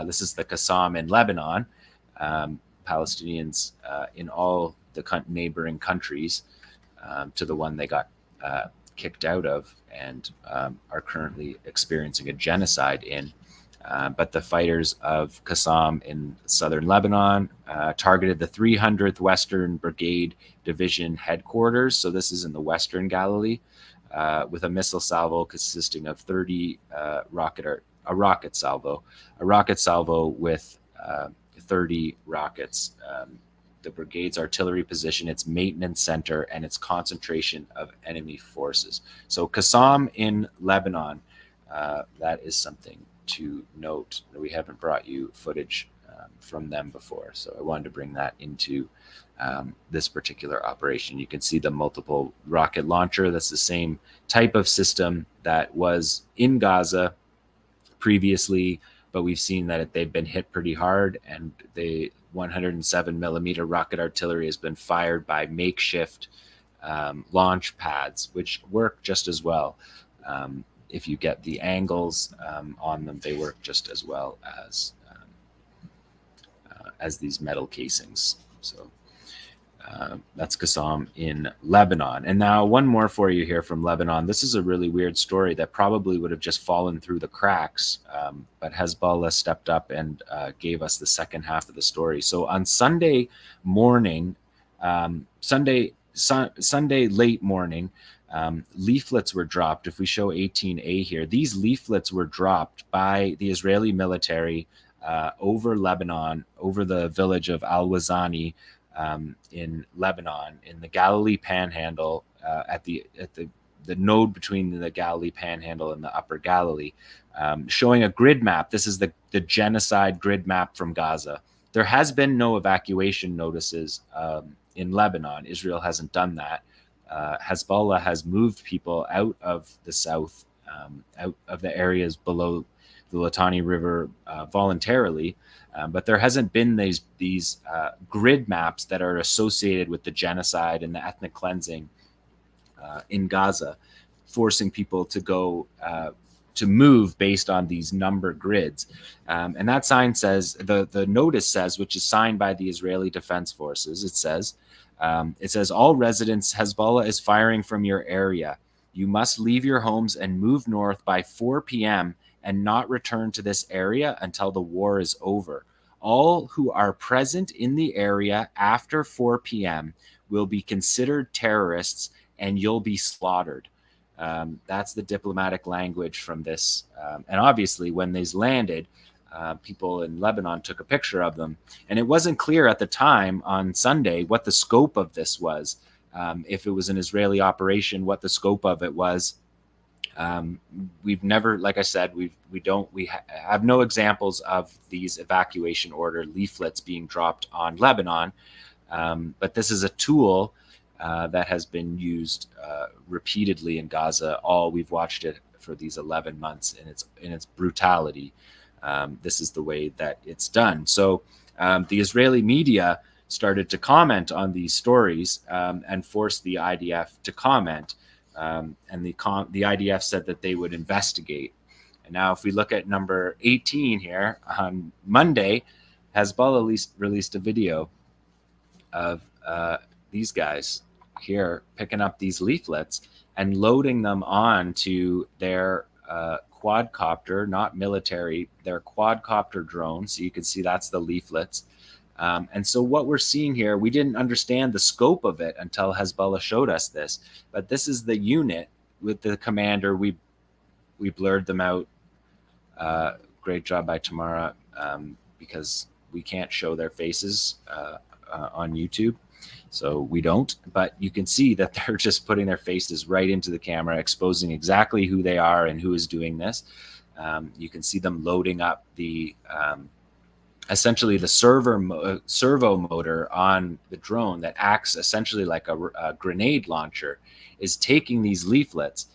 This is the Qassam in Lebanon. Palestinians in all the neighboring countries to the one they got kicked out of and are currently experiencing a genocide in. But the fighters of Qassam in southern Lebanon targeted the 300th Western Brigade Division headquarters. So this is in the Western Galilee, with a missile salvo consisting of 30 a rocket salvo with 30 rockets. The brigade's artillery position, its maintenance center, and its concentration of enemy forces. So Qassam in Lebanon, that is something to note. We haven't brought you footage from them before, so I wanted to bring that into this particular operation. You can see the multiple rocket launcher. That's the same type of system that was in Gaza previously, but we've seen that they've been hit pretty hard, and the 107 millimeter rocket artillery has been fired by makeshift launch pads, which work just as well. If you get the angles on them, they work just as well as these metal casings. So that's Qassam in Lebanon. And now one more for you here from Lebanon. This is a really weird story that probably would have just fallen through the cracks, but Hezbollah stepped up and gave us the second half of the story. So on Sunday morning, Sunday late morning, leaflets were dropped. If we show 18A here, these leaflets were dropped by the Israeli military over Lebanon, over the village of Al-Wazani in Lebanon, in the Galilee Panhandle, at the node between the Galilee Panhandle and the Upper Galilee, showing a grid map. This is the genocide grid map from Gaza. There has been no evacuation notices in Lebanon. Israel hasn't done that. Hezbollah has moved people out of the south, out of the areas below the Litani River voluntarily, but there hasn't been these grid maps that are associated with the genocide and the ethnic cleansing in Gaza, forcing people to go to move based on these number grids. And that sign says, the notice says, which is signed by the Israeli Defense Forces, it says, all residents, Hezbollah is firing from your area. You must leave your homes and move north by 4 p.m. and not return to this area until the war is over. All who are present in the area after 4 p.m. will be considered terrorists and you'll be slaughtered. That's the diplomatic language from this. And obviously, when these landed, people in Lebanon took a picture of them. And it wasn't clear at the time on Sunday what the scope of this was. If it was an Israeli operation, what the scope of it was. We've never, like I said, we have no examples of these evacuation order leaflets being dropped on Lebanon. But this is a tool that has been used repeatedly in Gaza. We've watched it for these 11 months in its brutality. This is the way that it's done. So the Israeli media started to comment on these stories and forced the IDF to comment. And the IDF said that they would investigate. And now if we look at number 18 here, on Monday, Hezbollah released a video of these guys here picking up these leaflets and loading them onto their quadcopter, not military, their quadcopter drone. So you can see that's the leaflets. And so what we're seeing here, we didn't understand the scope of it until Hezbollah showed us this. But this is the unit with the commander. We blurred them out. Great job by Tamara, because we can't show their faces on YouTube. So we don't. But you can see that they're just putting their faces right into the camera, exposing exactly who they are and who is doing this. You can see them loading up the essentially the servo motor on the drone that acts essentially like a grenade launcher is taking these leaflets.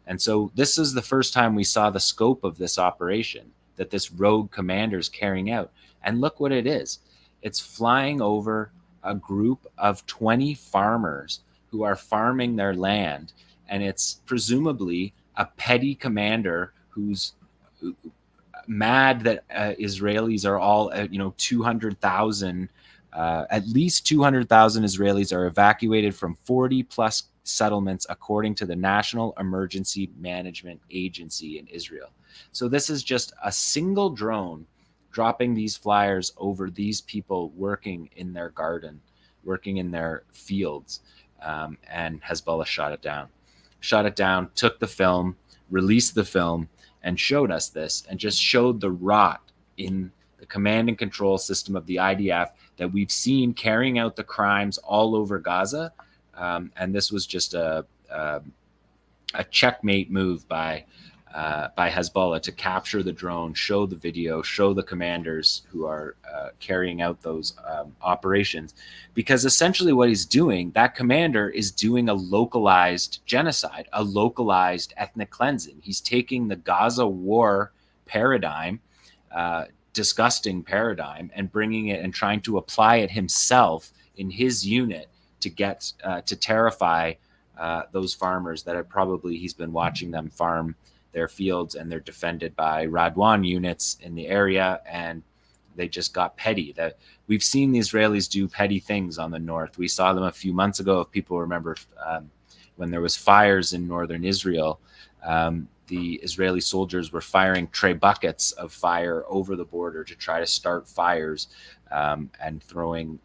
And so this is the first time we saw the scope of this operation that this rogue commander is carrying out. And look what it is. It's flying over a group of 20 farmers who are farming their land. And it's presumably a petty commander who's mad that Israelis are all, 200,000, at least 200,000 Israelis are evacuated from 40 plus settlements, according to the National Emergency Management Agency in Israel. So this is just a single drone dropping these flyers over these people working in their garden, working in their fields. And Hezbollah shot it down, took the film, released the film, and showed us this, and just showed the rot in the command and control system of the IDF that we've seen carrying out the crimes all over Gaza. And this was just a checkmate move by Hezbollah to capture the drone, show the video, show the commanders who are carrying out those operations. Because essentially what he's doing, that commander is doing a localized genocide, a localized ethnic cleansing. He's taking the Gaza war paradigm, disgusting paradigm, and bringing it and trying to apply it himself in his unit to get to terrify those farmers that he's been watching them farm their fields, and they're defended by Radwan units in the area, and they just got petty. That we've seen the Israelis do petty things on the north. We saw them a few months ago, if people remember, when there was fires in northern Israel. The Israeli soldiers were firing tray buckets of fire over the border to try to start fires, and throwing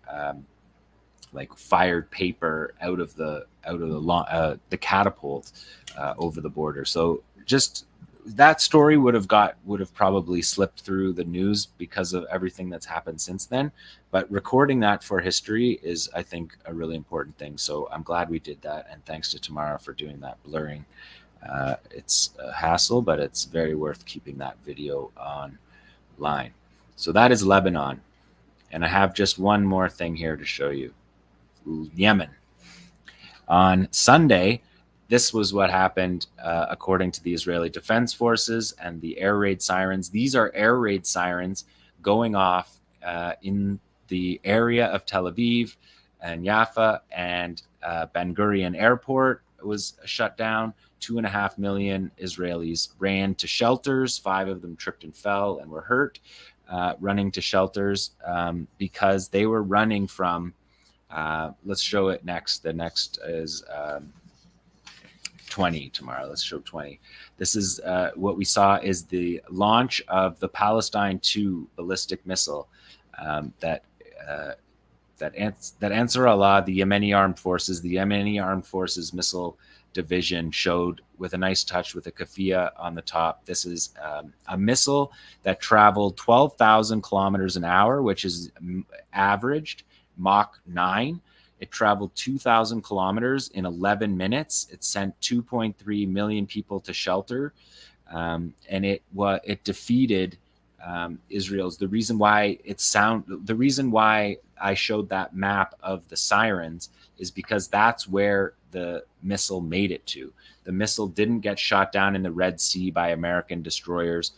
like fired paper out of the catapult over the border. So just that story would have probably slipped through the news because of everything that's happened since then. But recording that for history is, I think, a really important thing. So I'm glad we did that, and thanks to Tamara for doing that blurring. It's a hassle, but it's very worth keeping that video online. So that is Lebanon. And I have just one more thing here to show you. Yemen. On Sunday, this was what happened according to the Israeli Defense Forces and the air raid sirens. These are air raid sirens going off in the area of Tel Aviv and Jaffa, and Ben Gurion Airport was shut down. 2.5 million Israelis ran to shelters. 5 of them tripped and fell and were hurt, running to shelters because they were running from, let's show it next. The next is 20 tomorrow. Let's show 20. This is what we saw is the launch of the Palestine 2 ballistic missile that Ansar Allah, the Yemeni Armed Forces Missile Division, showed with a nice touch with a kafia on the top. This is a missile that traveled 12,000 kilometers an hour, which is averaged Mach 9. It traveled 2,000 kilometers in 11 minutes. It sent 2.3 million people to shelter, and it defeated Israel's. The reason why I showed that map of the sirens is because that's where the missile made it to. The missile didn't get shot down in the Red Sea by American destroyers,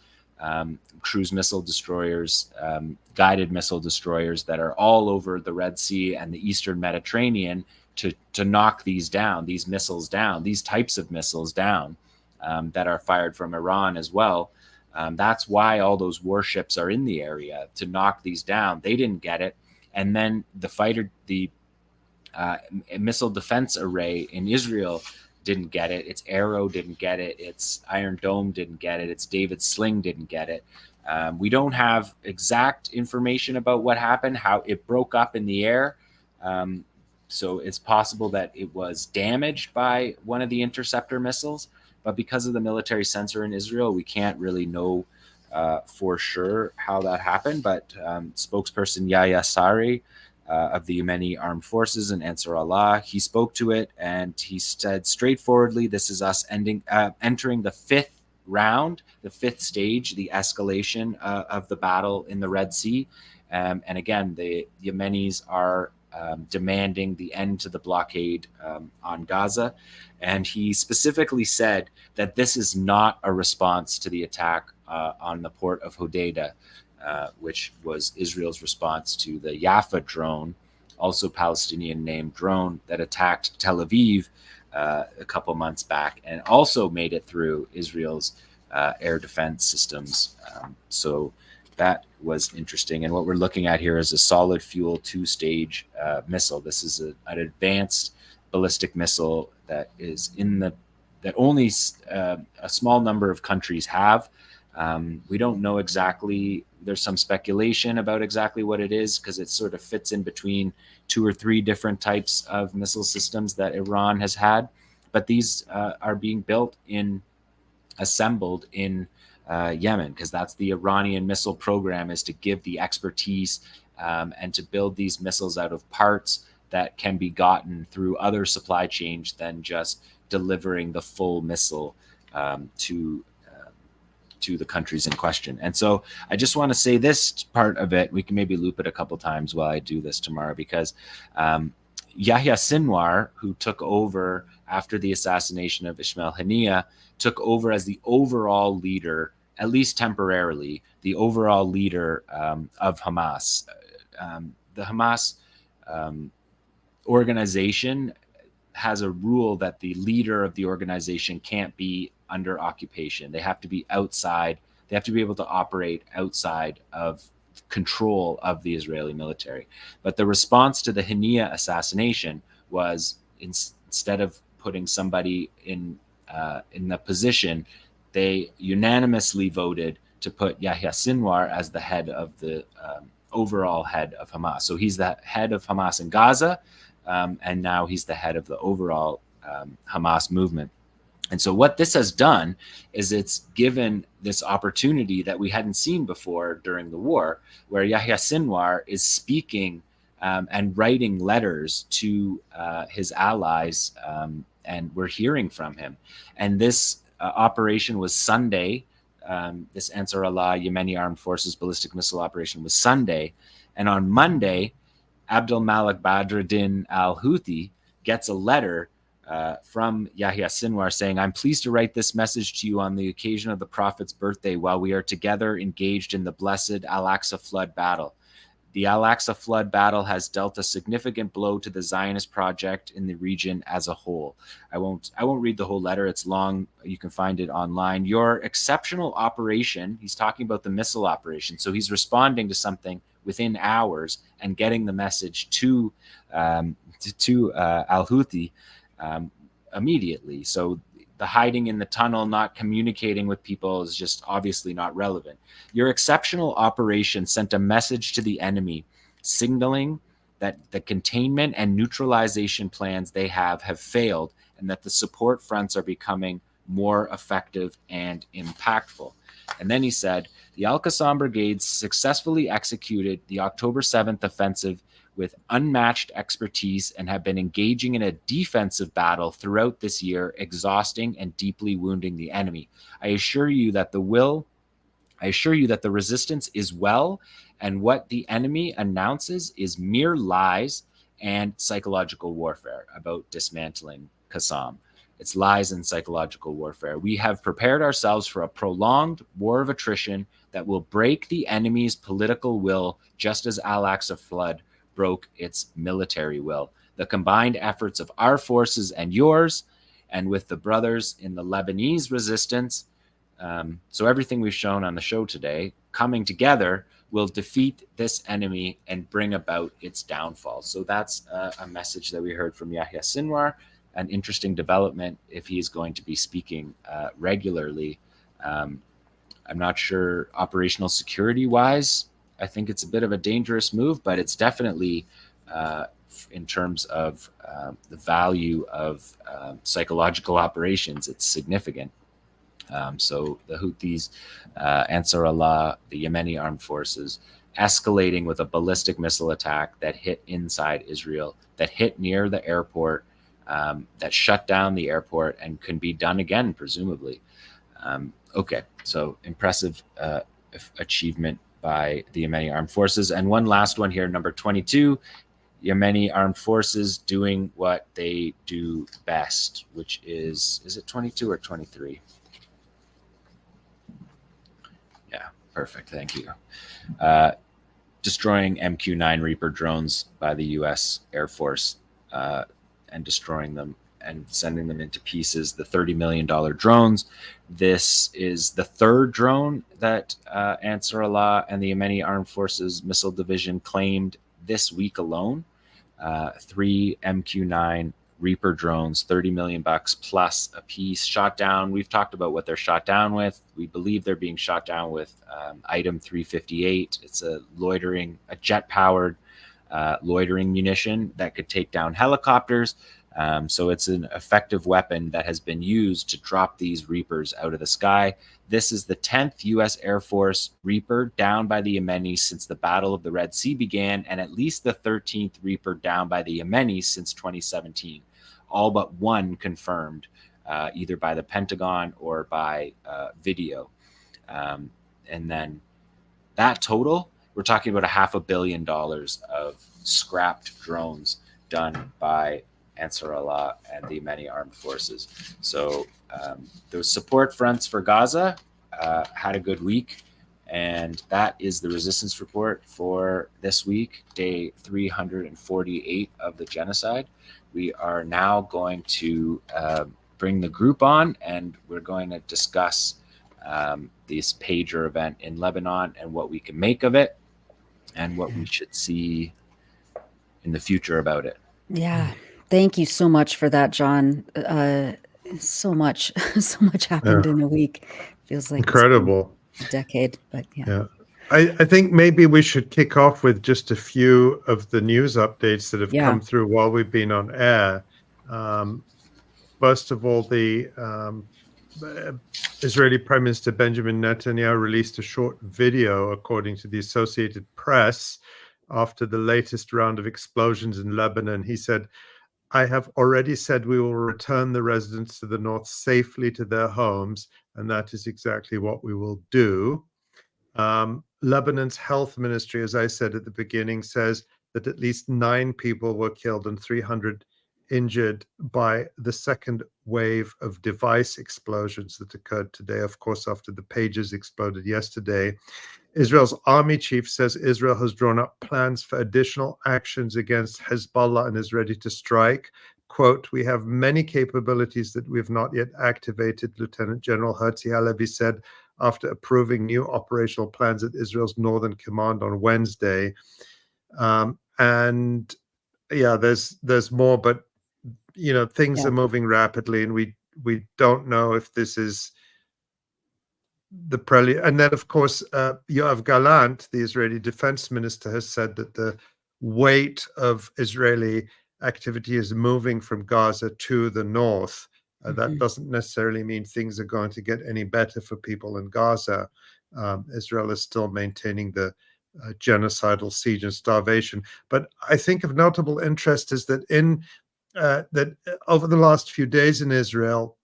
cruise missile destroyers, guided missile destroyers that are all over the Red Sea and the Eastern Mediterranean to knock these down, these missiles down, these types of missiles down that are fired from Iran as well. That's why all those warships are in the area, to knock these down. They didn't get it. And then the missile defense array in Israel didn't get it. Its Arrow didn't get it. Its Iron Dome didn't get it. Its David Sling didn't get it. We don't have exact information about what happened, how it broke up in the air. So it's possible that it was damaged by one of the interceptor missiles. But because of the military censor in Israel, we can't really know for sure how that happened. But spokesperson Yahya Sinwar of the Yemeni Armed Forces and Ansar Allah, he spoke to it, and he said straightforwardly, this is us entering the 5th round, the fifth stage, the escalation of the battle in the Red Sea. And again, the Yemenis are demanding the end to the blockade on Gaza. And he specifically said that this is not a response to the attack on the port of Hodeidah, which was Israel's response to the Jaffa drone, also Palestinian named drone, that attacked Tel Aviv a couple months back and also made it through Israel's air defense systems. So that was interesting. And what we're looking at here is a solid fuel two-stage missile. This is an advanced ballistic missile that is that only a small number of countries have. We don't know exactly. There's some speculation about exactly what it is because it sort of fits in between 2 or 3 different types of missile systems that Iran has had. But these are being assembled in Yemen, because that's the Iranian missile program, is to give the expertise and to build these missiles out of parts that can be gotten through other supply chains than just delivering the full missile to the countries in question. And so I just want to say this part of it. We can maybe loop it a couple times while I do this tomorrow, because Yahya Sinwar, who took over after the assassination of 𝐓𝐡𝐞 𝐄𝐥𝐞𝐜, took over as the overall leader, at least temporarily, the overall leader of Hamas. The Hamas organization has a rule that the leader of the organization can't be under occupation. They have to be outside. They have to be able to operate outside of control of the Israeli military. But the response to the 𝐄𝐞𝐜 assassination was, instead of putting somebody in the position, they unanimously voted to put Yahya Sinwar as the head of the overall head of Hamas. So he's the head of Hamas in Gaza, and now he's the head of the overall Hamas movement. And so what this has done is it's given this opportunity that we hadn't seen before during the war, where Yahya Sinwar is speaking and writing letters to his allies, and we're hearing from him. And this operation was Sunday. This Ansar Allah Yemeni Armed Forces ballistic missile operation was Sunday. And on Monday, Abdul Malik Badruddin al-Houthi gets a letter from Yahya Sinwar saying, "I'm pleased to write this message to you on the occasion of the Prophet's birthday while we are together engaged in the blessed Al-Aqsa flood battle. The Al-Aqsa flood battle has dealt a significant blow to the Zionist project in the region as a whole." I won't read the whole letter. It's long. You can find it online. "Your exceptional operation," he's talking about the missile operation. So he's responding to something within hours and getting the message to al-Houthi immediately. So the hiding in the tunnel, not communicating with people, is just obviously not relevant. "Your exceptional operation sent a message to the enemy, signaling that the containment and neutralization plans they have failed, and that the support fronts are becoming more effective and impactful." And then he said, "The Al-Qassam brigades successfully executed the October 7th offensive with unmatched expertise and have been engaging in a defensive battle throughout this year, exhausting and deeply wounding the enemy. I assure you that the resistance is well, and what the enemy announces is mere lies and psychological warfare about dismantling Qassam. It's lies and psychological warfare. We have prepared ourselves for a prolonged war of attrition that will break the enemy's political will, just as Al-Aqsa flood broke its military will. The combined efforts of our forces and yours, and with the brothers in the Lebanese resistance," so everything we've shown on the show today, "coming together, will defeat this enemy and bring about its downfall." So that's a message that we heard from Yahya Sinwar. An interesting development if he's going to be speaking regularly. I'm not sure operational security wise. I think it's a bit of a dangerous move, but it's definitely in terms of the value of psychological operations, it's significant. So the Houthis, Ansar Allah, the Yemeni armed forces, escalating with a ballistic missile attack that hit inside Israel, that hit near the airport, that shut down the airport and can be done again, presumably. Okay, so impressive achievement by the Yemeni armed forces. And one last one here, number 22, Yemeni armed forces doing what they do best, which is it 22 or 23? Yeah, perfect. Thank you. Destroying MQ-9 Reaper drones by the U.S. Air Force and destroying them and sending them into pieces. The $30 million drones. This is the third drone that Ansar Allah and the Yemeni Armed Forces Missile Division claimed this week alone. 3 MQ-9 Reaper drones, $30 million plus a piece, shot down. We've talked about what they're shot down with. We believe they're being shot down with item 358. It's a jet-powered loitering munition that could take down helicopters. So it's an effective weapon that has been used to drop these Reapers out of the sky. This is the 10th U.S. Air Force Reaper down by the Yemenis since the Battle of the Red Sea began, and at least the 13th Reaper down by the Yemenis since 2017. All but one confirmed, either by the Pentagon or by video. And then that total, we're talking about $500 million of scrapped drones done by Ansar Allah and the Yemeni armed forces. So those support fronts for Gaza had a good week. And that is the resistance report for this week, day 348 of the genocide. We are now going to bring the group on, and we're going to discuss this pager event in Lebanon and what we can make of it and what we should see in the future about it. Yeah. Thank you so much for that, John. So much happened in a week. Feels like incredible. A decade, but yeah. I think maybe we should kick off with just a few of the news updates that have come through while we've been on air. First of all, the Israeli Prime Minister Benjamin Netanyahu released a short video, according to the Associated Press, after the latest round of explosions in Lebanon. He said, "I have already said we will return the residents to the north safely to their homes, and that is exactly what we will do." Lebanon's health ministry, as I said at the beginning, says that at least 9 people were killed and 300 injured by the second wave of device explosions that occurred today, of course, after the pagers exploded yesterday. Israel's army chief says Israel has drawn up plans for additional actions against Hezbollah and is ready to strike. Quote, "We have many capabilities that we have not yet activated," Lieutenant General 𝐓𝐡𝐞 𝐄𝐥𝐞𝐿 said after approving new operational plans at Israel's Northern Command on Wednesday. And yeah, there's more, but things are moving rapidly, and we don't know if this is the prelude. And then, of course, Yoav Gallant, the Israeli defense minister, has said that the weight of Israeli activity is moving from Gaza to the north. That doesn't necessarily mean things are going to get any better for people in Gaza. Israel is still maintaining the genocidal siege and starvation. But I think of notable interest is that that over the last few days in Israel,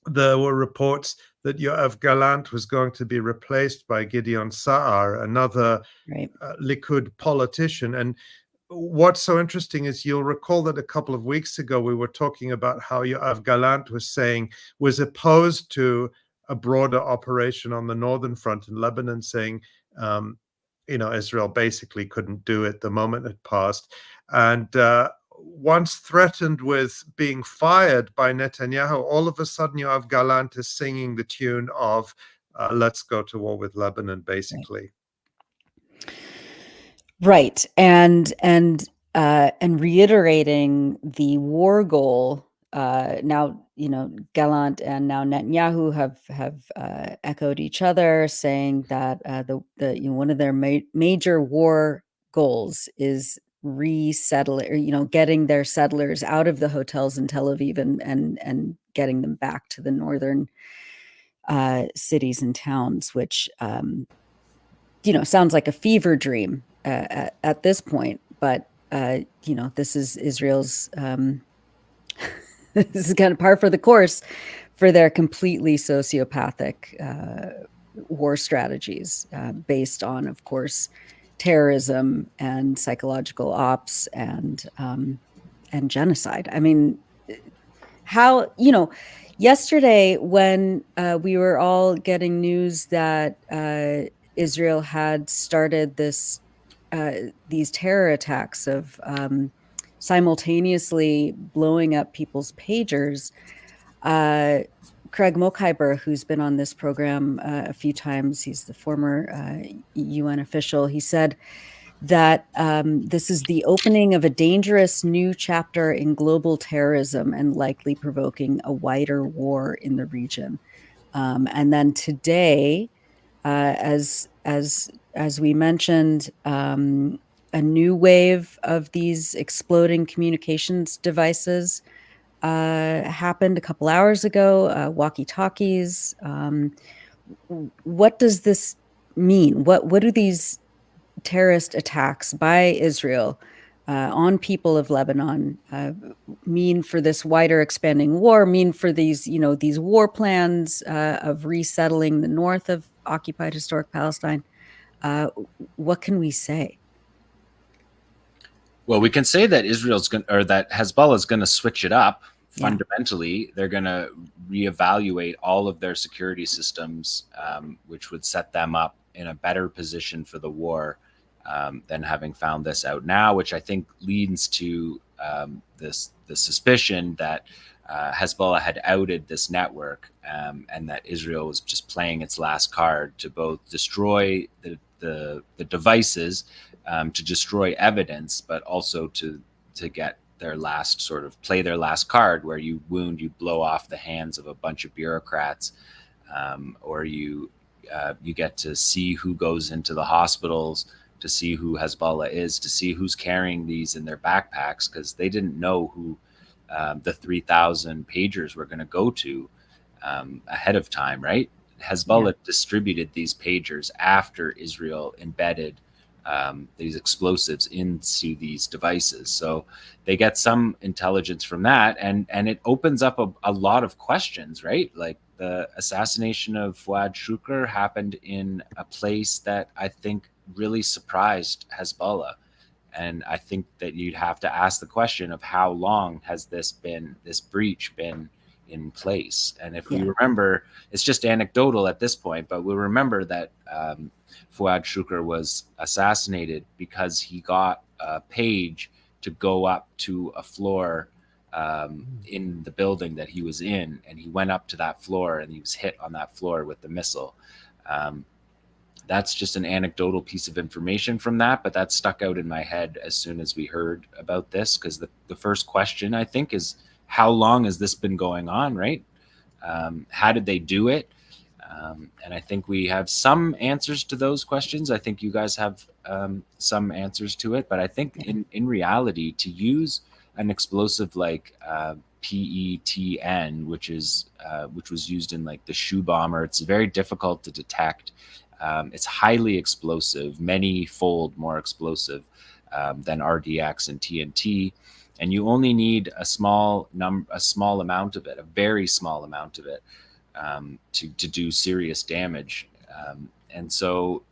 there were reports that Yoav Gallant was going to be replaced by Gideon Sa'ar, another Likud politician. And what's so interesting is you'll recall that a couple of weeks ago, we were talking about how Yoav Gallant was opposed to a broader operation on the northern front in Lebanon, saying, Israel basically couldn't do it. The moment had passed. And once threatened with being fired by Netanyahu, all of a sudden Yoav Gallant is singing the tune of "Let's go to war with Lebanon," basically. Right. And reiterating the war goal. Now, Gallant and now Netanyahu have echoed each other, saying that one of their major war goals is getting their settlers out of the hotels in Tel Aviv and getting them back to the northern cities and towns, which sounds like a fever dream at this point. But this is Israel's this is kind of par for the course for their completely sociopathic war strategies based on, of course, terrorism and psychological ops and genocide. I mean, how, yesterday when we were all getting news that Israel had started these terror attacks of simultaneously blowing up people's pagers, Craig 𝐄𝐥𝐿, who's been on this program a few times, he's the former UN official, he said that this is the opening of a dangerous new chapter in global terrorism and likely provoking a wider war in the region. And then today, as we mentioned, a new wave of these exploding communications devices happened a couple hours ago, walkie-talkies. What does this mean? What do these terrorist attacks by Israel on people of Lebanon mean for this wider expanding war, mean for these war plans of resettling the north of occupied historic Palestine? What can we say? Well, we can say that that Hezbollah is going to switch it up. Fundamentally, they're going to reevaluate all of their security systems, which would set them up in a better position for the war than having found this out now, which I think leads to the suspicion that Hezbollah had outed this network and that Israel was just playing its last card to both destroy the devices, to destroy evidence, but also to get their last play their last card, where you blow off the hands of a bunch of bureaucrats, or you get to see who goes into the hospitals, to see who Hezbollah is, to see who's carrying these in their backpacks, because they didn't know who the 3,000 pagers were going to go to ahead of time, right? Hezbollah distributed these pagers after Israel embedded these explosives into these devices. So they get some intelligence from that, and it opens up a lot of questions, right? Like the assassination of Fouad Shukr happened in a place that I think really surprised Hezbollah. And I think that you'd have to ask the question of how long has this breach been in place? And if we remember, it's just anecdotal at this point, but we'll remember that Fouad Shukr was assassinated because he got a page to go up to a floor in the building that he was in, and he went up to that floor and he was hit on that floor with the missile. That's just an anecdotal piece of information from that, but that stuck out in my head as soon as we heard about this, because the first question, I think, is how long has this been going on, right? How did they do it? And I think we have some answers to those questions. I think you guys have some answers to it, but I think in reality, to use an explosive like PETN, which was used in like the shoe bomber, it's very difficult to detect. It's highly explosive, many-fold more explosive than RDX and TNT, and you only need a small amount of it, a very small amount of it, to do serious damage. And so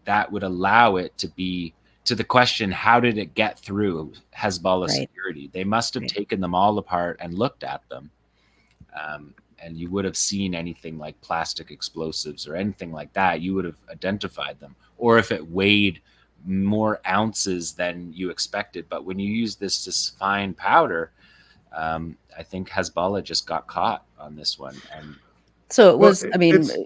that would allow it to be, to the question, how did it get through Hezbollah security? They must have taken them all apart and looked at them. And you would have seen anything like plastic explosives or anything like that, you would have identified them. Or if it weighed more ounces than you expected. But when you use this fine powder, I think Hezbollah just got caught on this one. And so it was,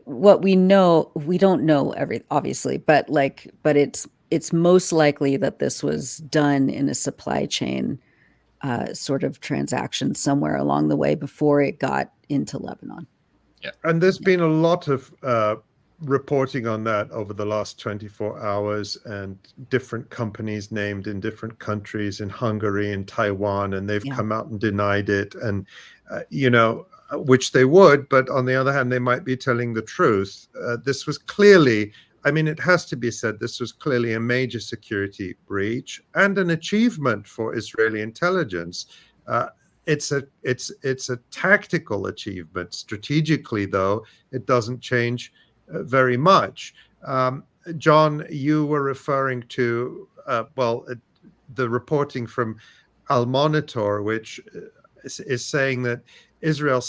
what we know, we don't know obviously, but it's most likely that this was done in a supply chain sort of transaction somewhere along the way before it got into Lebanon. Yeah. And there's been a lot of reporting on that over the last 24 hours, and different companies named in different countries, in Hungary and Taiwan, and they've come out and denied it. And, which they would, but on the other hand, they might be telling the truth. This was clearly, it has to be said, this was clearly a major security breach and an achievement for Israeli intelligence. it's a tactical achievement. Strategically, though, it doesn't change very much. John, you were referring to the reporting from Al Monitor, which is saying that Israel,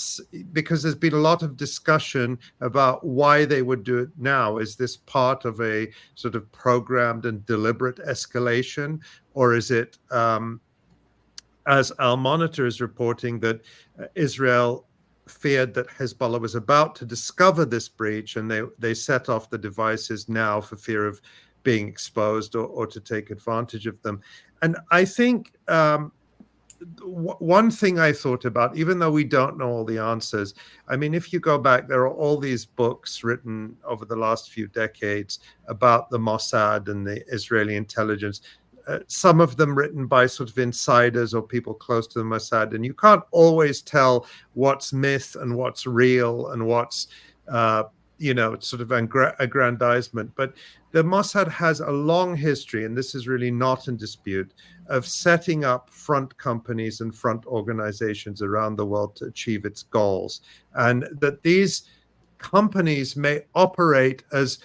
because there's been a lot of discussion about why they would do it now. Is this part of a sort of programmed and deliberate escalation, or is it, as Al Monitor is reporting, that Israel feared that Hezbollah was about to discover this breach, and they set off the devices now for fear of being exposed or to take advantage of them? And I think one thing I thought about, even though we don't know all the answers, I mean, if you go back, there are all these books written over the last few decades about the Mossad and the Israeli intelligence, some of them written by sort of insiders or people close to the Mossad, and you can't always tell what's myth and what's real and what's sort of aggrandizement. But the Mossad has a long history, and this is really not in dispute, of setting up front companies and front organizations around the world to achieve its goals. And that these companies may operate as,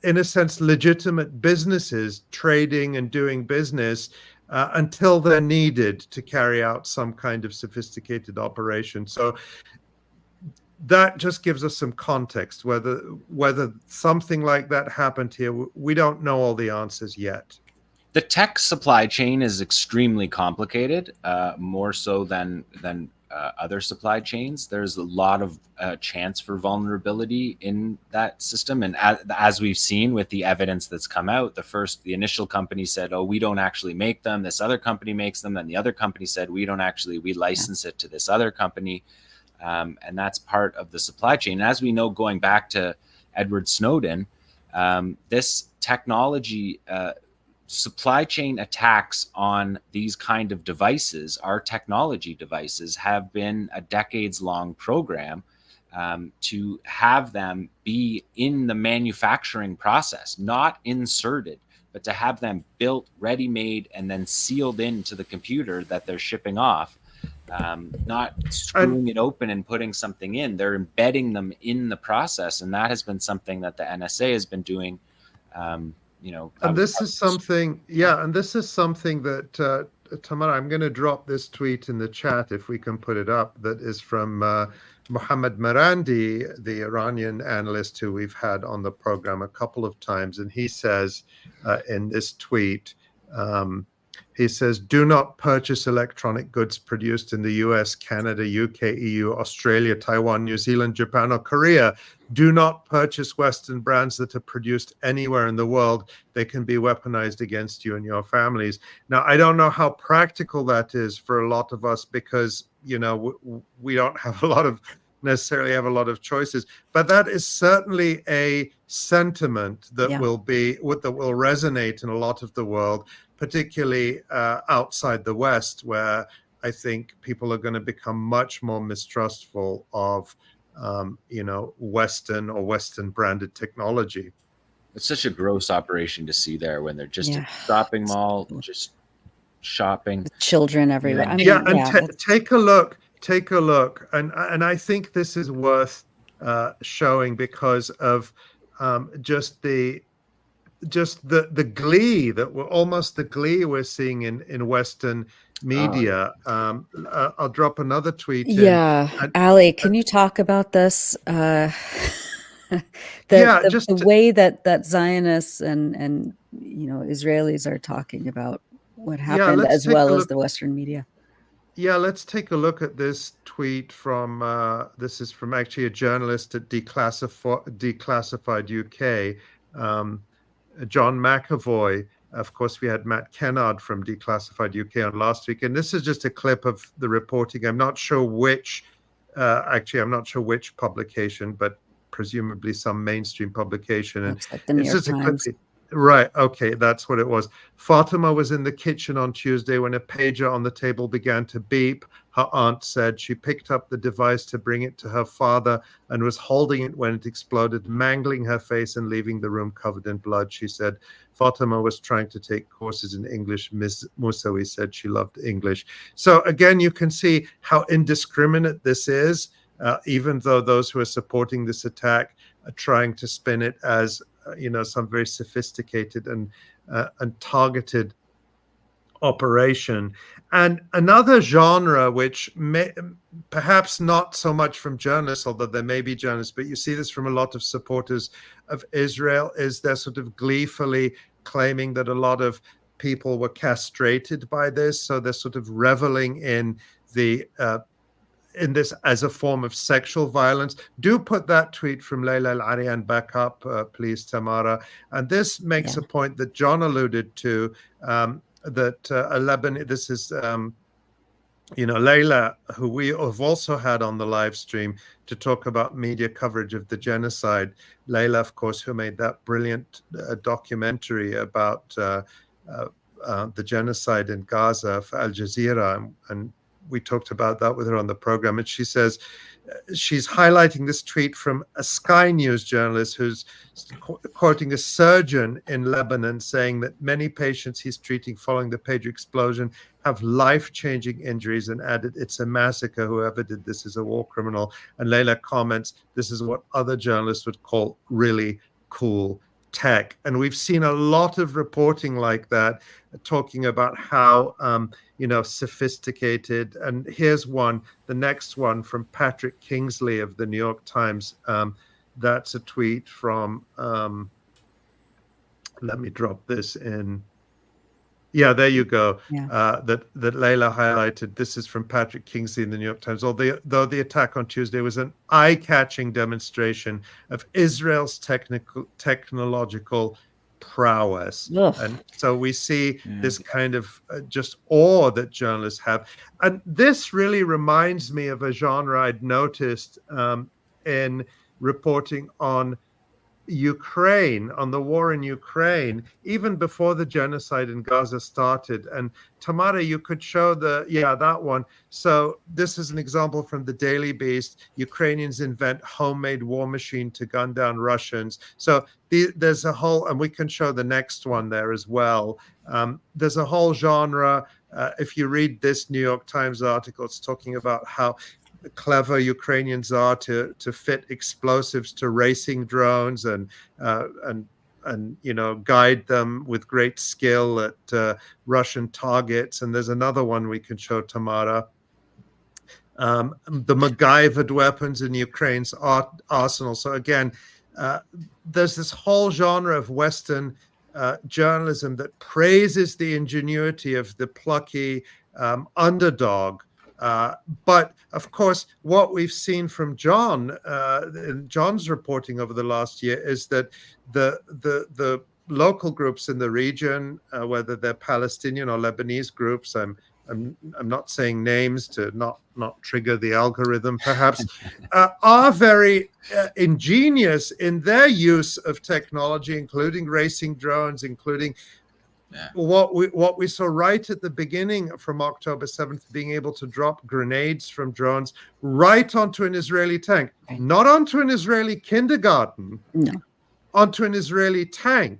in a sense, legitimate businesses, trading and doing business until they're needed to carry out some kind of sophisticated operation. So that just gives us some context. Whether something like that happened here, we don't know all the answers yet. The tech supply chain is extremely complicated, more so than other supply chains. There's a lot of chance for vulnerability in that system. And as we've seen with the evidence that's come out, the initial company said, oh, we don't actually make them. This other company makes them. And the other company said, we license it to this other company. And that's part of the supply chain. And as we know, going back to Edward Snowden, this technology supply chain attacks on these kind of devices, our technology devices, have been a decades-long program to have them be in the manufacturing process, not inserted, but to have them built, ready-made, and then sealed into the computer that they're shipping off. Not screwing it open and putting something in. They're embedding them in the process, and that has been something that the NSA has been doing. And this is something that Tamara, I'm going to drop this tweet in the chat if we can put it up. That is from Mohammad Marandi, the Iranian analyst who we've had on the program a couple of times, and he says in this tweet. He says, do not purchase electronic goods produced in the US, Canada, UK, EU, Australia, Taiwan, New Zealand, Japan, or Korea. Do not purchase Western brands that are produced anywhere in the world. They can be weaponized against you and your families. Now, I don't know how practical that is for a lot of us because, we don't have necessarily have a lot of choices, but that is certainly a sentiment that will resonate in a lot of the world, particularly outside the West, where I think people are going to become much more mistrustful of, Western or Western branded technology. It's such a gross operation to see there when they're just in a shopping mall, just shopping. The children everywhere. I mean, take a look. And I think this is worth showing because of just the glee we're seeing in Western media. I'll drop another tweet. Ali, can you talk about this? The way that Zionists and Israelis are talking about what happened, as well as the Western media. Yeah, let's take a look at this tweet from this is from actually a journalist at Declassified UK, John McAvoy. Of course, we had Matt Kennard from Declassified UK on last week, and this is just a clip of the reporting. I'm not sure which publication, but presumably some mainstream publication. And like the New York Times. Right. Okay. That's what it was. Fatima was in the kitchen on Tuesday when a pager on the table began to beep. Her aunt said she picked up the device to bring it to her father and was holding it when it exploded, mangling her face and leaving the room covered in blood. She said Fatima was trying to take courses in English. Ms. Musawi said she loved English. So again, you can see how indiscriminate this is, even though those who are supporting this attack are trying to spin it as some very sophisticated and targeted operation. And another genre, which perhaps not so much from journalists, although there may be journalists, but you see this from a lot of supporters of Israel, is they're sort of gleefully claiming that a lot of people were castrated by this. So they're sort of reveling in this as a form of sexual violence. Do put that tweet from Layla Al-Arian back up, please, Tamara. And this makes a point that John alluded to, that Lebanon, this is, Layla, who we have also had on the live stream to talk about media coverage of the genocide. Layla, of course, who made that brilliant documentary about the genocide in Gaza for Al Jazeera, and we talked about that with her on the program. And she says she's highlighting this tweet from a Sky News journalist who's quoting a surgeon in Lebanon saying that many patients he's treating following the pager explosion have life-changing injuries, and added, it's a massacre. Whoever did this is a war criminal. And Layla comments, this is what other journalists would call really cool tech. And we've seen a lot of reporting like that, talking about how sophisticated. And here's one, the next one from Patrick Kingsley of the New York Times. That's a tweet from, let me drop this in. Yeah, there you go. Yeah. That Layla highlighted. This is from Patrick Kingsley in the New York Times. Though the attack on Tuesday was an eye-catching demonstration of Israel's technological prowess. Ugh. And so we see this kind of just awe that journalists have. And this really reminds me of a genre I'd noticed in reporting on Ukraine, on the war in Ukraine, even before the genocide in Gaza started. And Tamara, you could show that one. So this is an example from the Daily Beast. Ukrainians invent homemade war machine to gun down Russians. So there's a whole, and we can show the next one there as well. There's a whole genre. If you read this New York Times article, it's talking about how clever Ukrainians are to fit explosives to racing drones and guide them with great skill at Russian targets. And there's another one we can show, Tamara. The MacGyvered weapons in Ukraine's arsenal. So again, there's this whole genre of Western journalism that praises the ingenuity of the plucky underdog. But of course, what we've seen from John's reporting over the last year is that the local groups in the region, whether they're Palestinian or Lebanese groups, I'm not saying names to not trigger the algorithm, perhaps, are very ingenious in their use of technology, including racing drones, including what we saw right at the beginning from October 7th, being able to drop grenades from drones right onto an Israeli tank, not onto an Israeli kindergarten, onto an Israeli tank.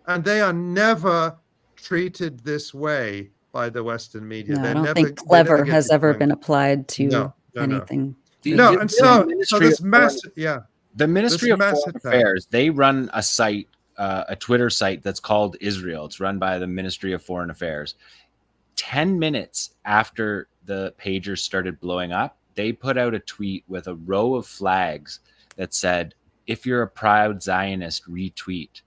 And they are never treated this way by the Western media. No, I don't think clever has ever been applied to anything. No, and so this massive, the Ministry of Foreign Affairs, they run a site, a Twitter site that's called Israel. It's run by the Ministry of Foreign Affairs. 10 minutes after the pagers started blowing up, they put out a tweet with a row of flags that said, if you're a proud Zionist, retweet,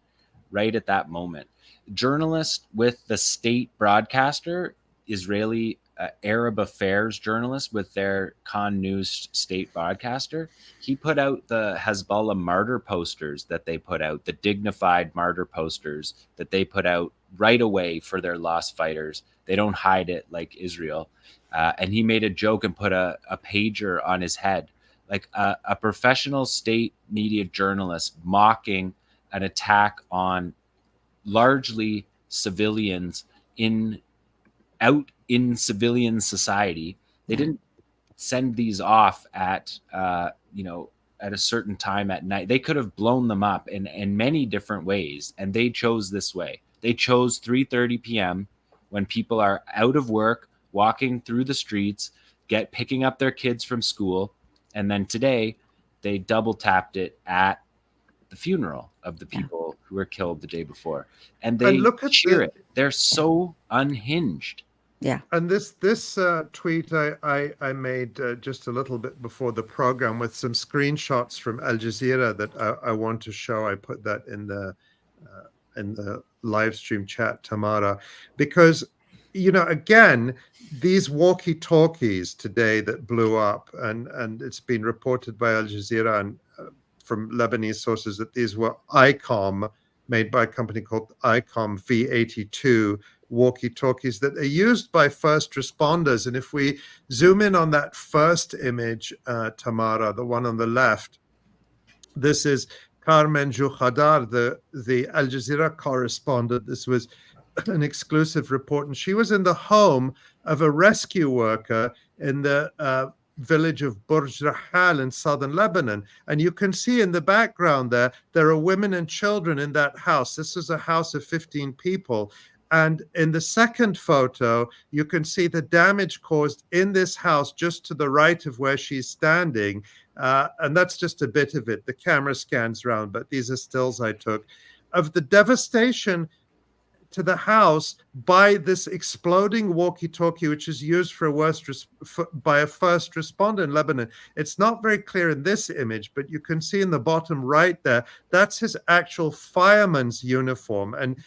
right at that moment. Journalist with the state broadcaster, Israeli Arab affairs journalist with their Khan News state broadcaster, he put out the Hezbollah martyr posters that they put out, the dignified martyr posters that they put out right away for their lost fighters. They don't hide it like Israel. And he made a joke and put a pager on his head, like a professional state media journalist mocking an attack on largely civilians out in civilian society, They didn't send these off at at a certain time at night. They could have blown them up in many different ways, and they chose this way. They chose 3:30 p.m. when people are out of work, walking through the streets, picking up their kids from school, and then today they double tapped it at the funeral of the people who were killed the day before, and they cheer it. They're so unhinged. Yeah. And this tweet I made just a little bit before the program with some screenshots from Al Jazeera that I want to show. I put that in the live stream chat, Tamara, because again, these walkie-talkies today that blew up, and it's been reported by Al Jazeera and from Lebanese sources that these were ICOM, made by a company called ICOM V82 walkie-talkies that are used by first responders. And if we zoom in on that first image, Tamara, the one on the left, this is Carmen Joukhadar, the Al Jazeera correspondent. This was an exclusive report, and she was in the home of a rescue worker in the village of Burj Rahal in southern Lebanon. And you can see in the background there are women and children in that house. This is a house of 15 people. And in the second photo, you can see the damage caused in this house just to the right of where she's standing. And that's just a bit of it. The camera scans around, but these are stills I took of the devastation to the house by this exploding walkie-talkie, which is used by a first responder in Lebanon. It's not very clear in this image, but you can see in the bottom right there, that's his actual fireman's uniform. And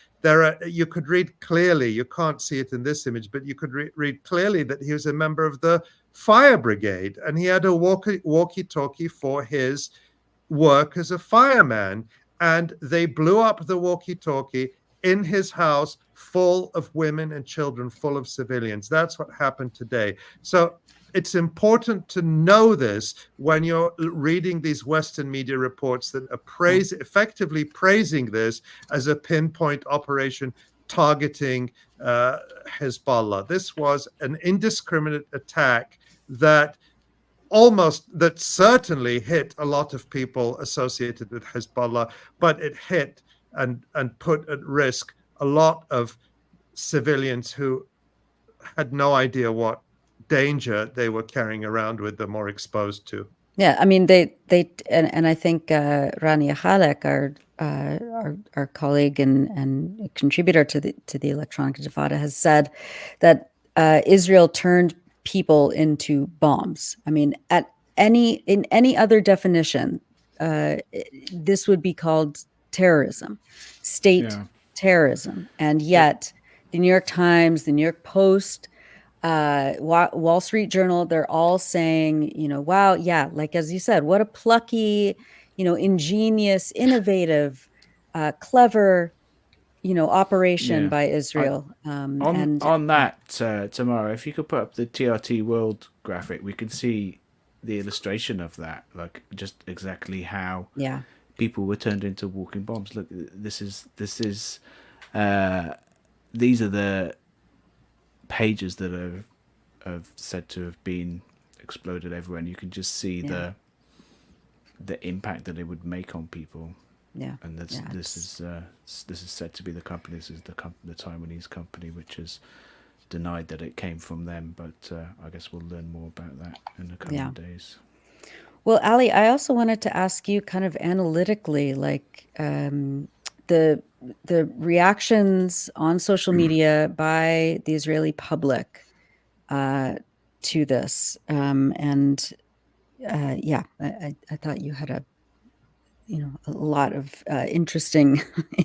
you could read clearly, you can't see it in this image, but you could read clearly that he was a member of the fire brigade, and he had a walkie-talkie for his work as a fireman. And they blew up the walkie-talkie in his house, full of women and children, full of civilians. That's what happened today. So it's important to know this when you're reading these Western media reports that are effectively praising this as a pinpoint operation targeting Hezbollah. This was an indiscriminate attack that certainly hit a lot of people associated with Hezbollah, but it hit and put at risk a lot of civilians who had no idea what danger they were carrying around with them or exposed to. Yeah, I mean, they and I think Rania Khalek, our colleague and contributor to the Electronic Intifada, has said that Israel turned people into bombs. I mean, in any other definition, this would be called terrorism, state terrorism. And yet the New York Times, the New York Post, Wall Street Journal, they're all saying, wow, yeah, like as you said, what a plucky, ingenious, innovative, clever, operation by Israel. On that, Tamara, if you could put up the TRT World graphic, we can see the illustration of that, like just exactly how people were turned into walking bombs. Look, these are the pages that are said to have been exploded everywhere, and you can just see the impact that it would make on people. Yeah, and this is said to be the company. This is the Taiwanese company, which has denied that it came from them. But I guess we'll learn more about that in the coming days. Well, Ali, I also wanted to ask you kind of analytically, like the reactions on social media by the Israeli public to this. I thought you had a lot of interesting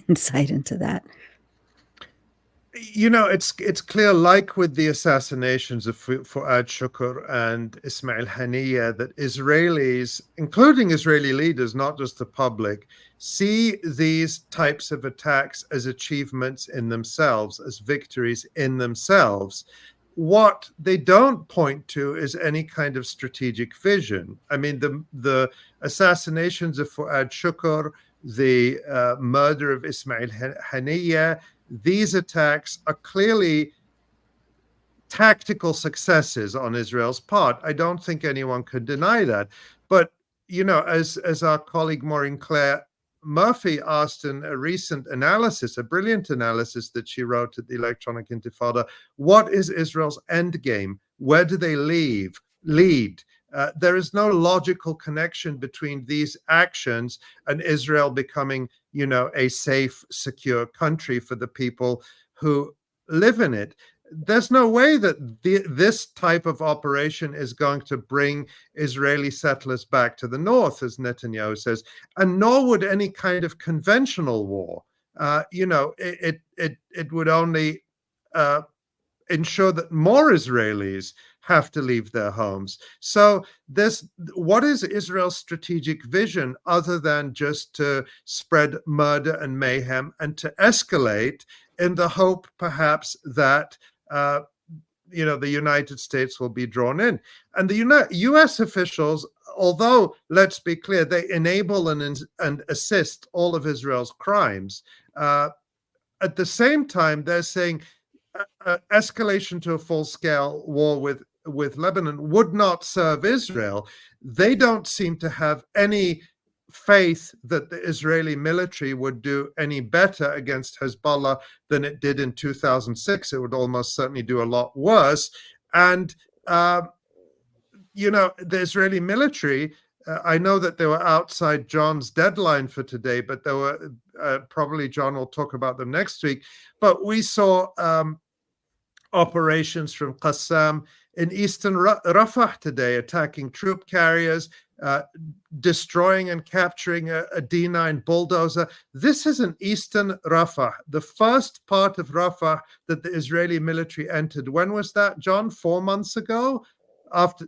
insight into that. It's clear, like with the assassinations of Fuad Shukr and Ismail Haniyeh, that Israelis, including Israeli leaders, not just the public, see these types of attacks as achievements in themselves, as victories in themselves. What they don't point to is any kind of strategic vision. I mean, the assassinations of Fuad Shukr, the murder of Ismail Haniyeh, these attacks are clearly tactical successes on Israel's part. I don't think anyone could deny that. But, as our colleague Maureen Claire Murphy asked in a recent analysis, a brilliant analysis that she wrote at the Electronic Intifada, what is Israel's end game? Where do they lead? There is no logical connection between these actions and Israel becoming, a safe, secure country for the people who live in it. There's no way that this type of operation is going to bring Israeli settlers back to the north, as Netanyahu says, and nor would any kind of conventional war. It would only ensure that more Israelis have to leave their homes. So what is Israel's strategic vision other than just to spread murder and mayhem and to escalate in the hope perhaps that the United States will be drawn in? And the U.S. officials, although, let's be clear, they enable and assist all of Israel's crimes, at the same time, they're saying escalation to a full-scale war with Lebanon would not serve Israel. They don't seem to have any faith that the Israeli military would do any better against Hezbollah than it did in 2006. It would almost certainly do a lot worse. And, the Israeli military, I know that they were outside John's deadline for today, but there were probably John will talk about them next week. But we saw operations from Qassam in eastern Rafah today, attacking troop carriers, destroying and capturing a D9 bulldozer. This is in eastern Rafah, the first part of Rafah that the Israeli military entered. When was that, John? 4 months ago? After.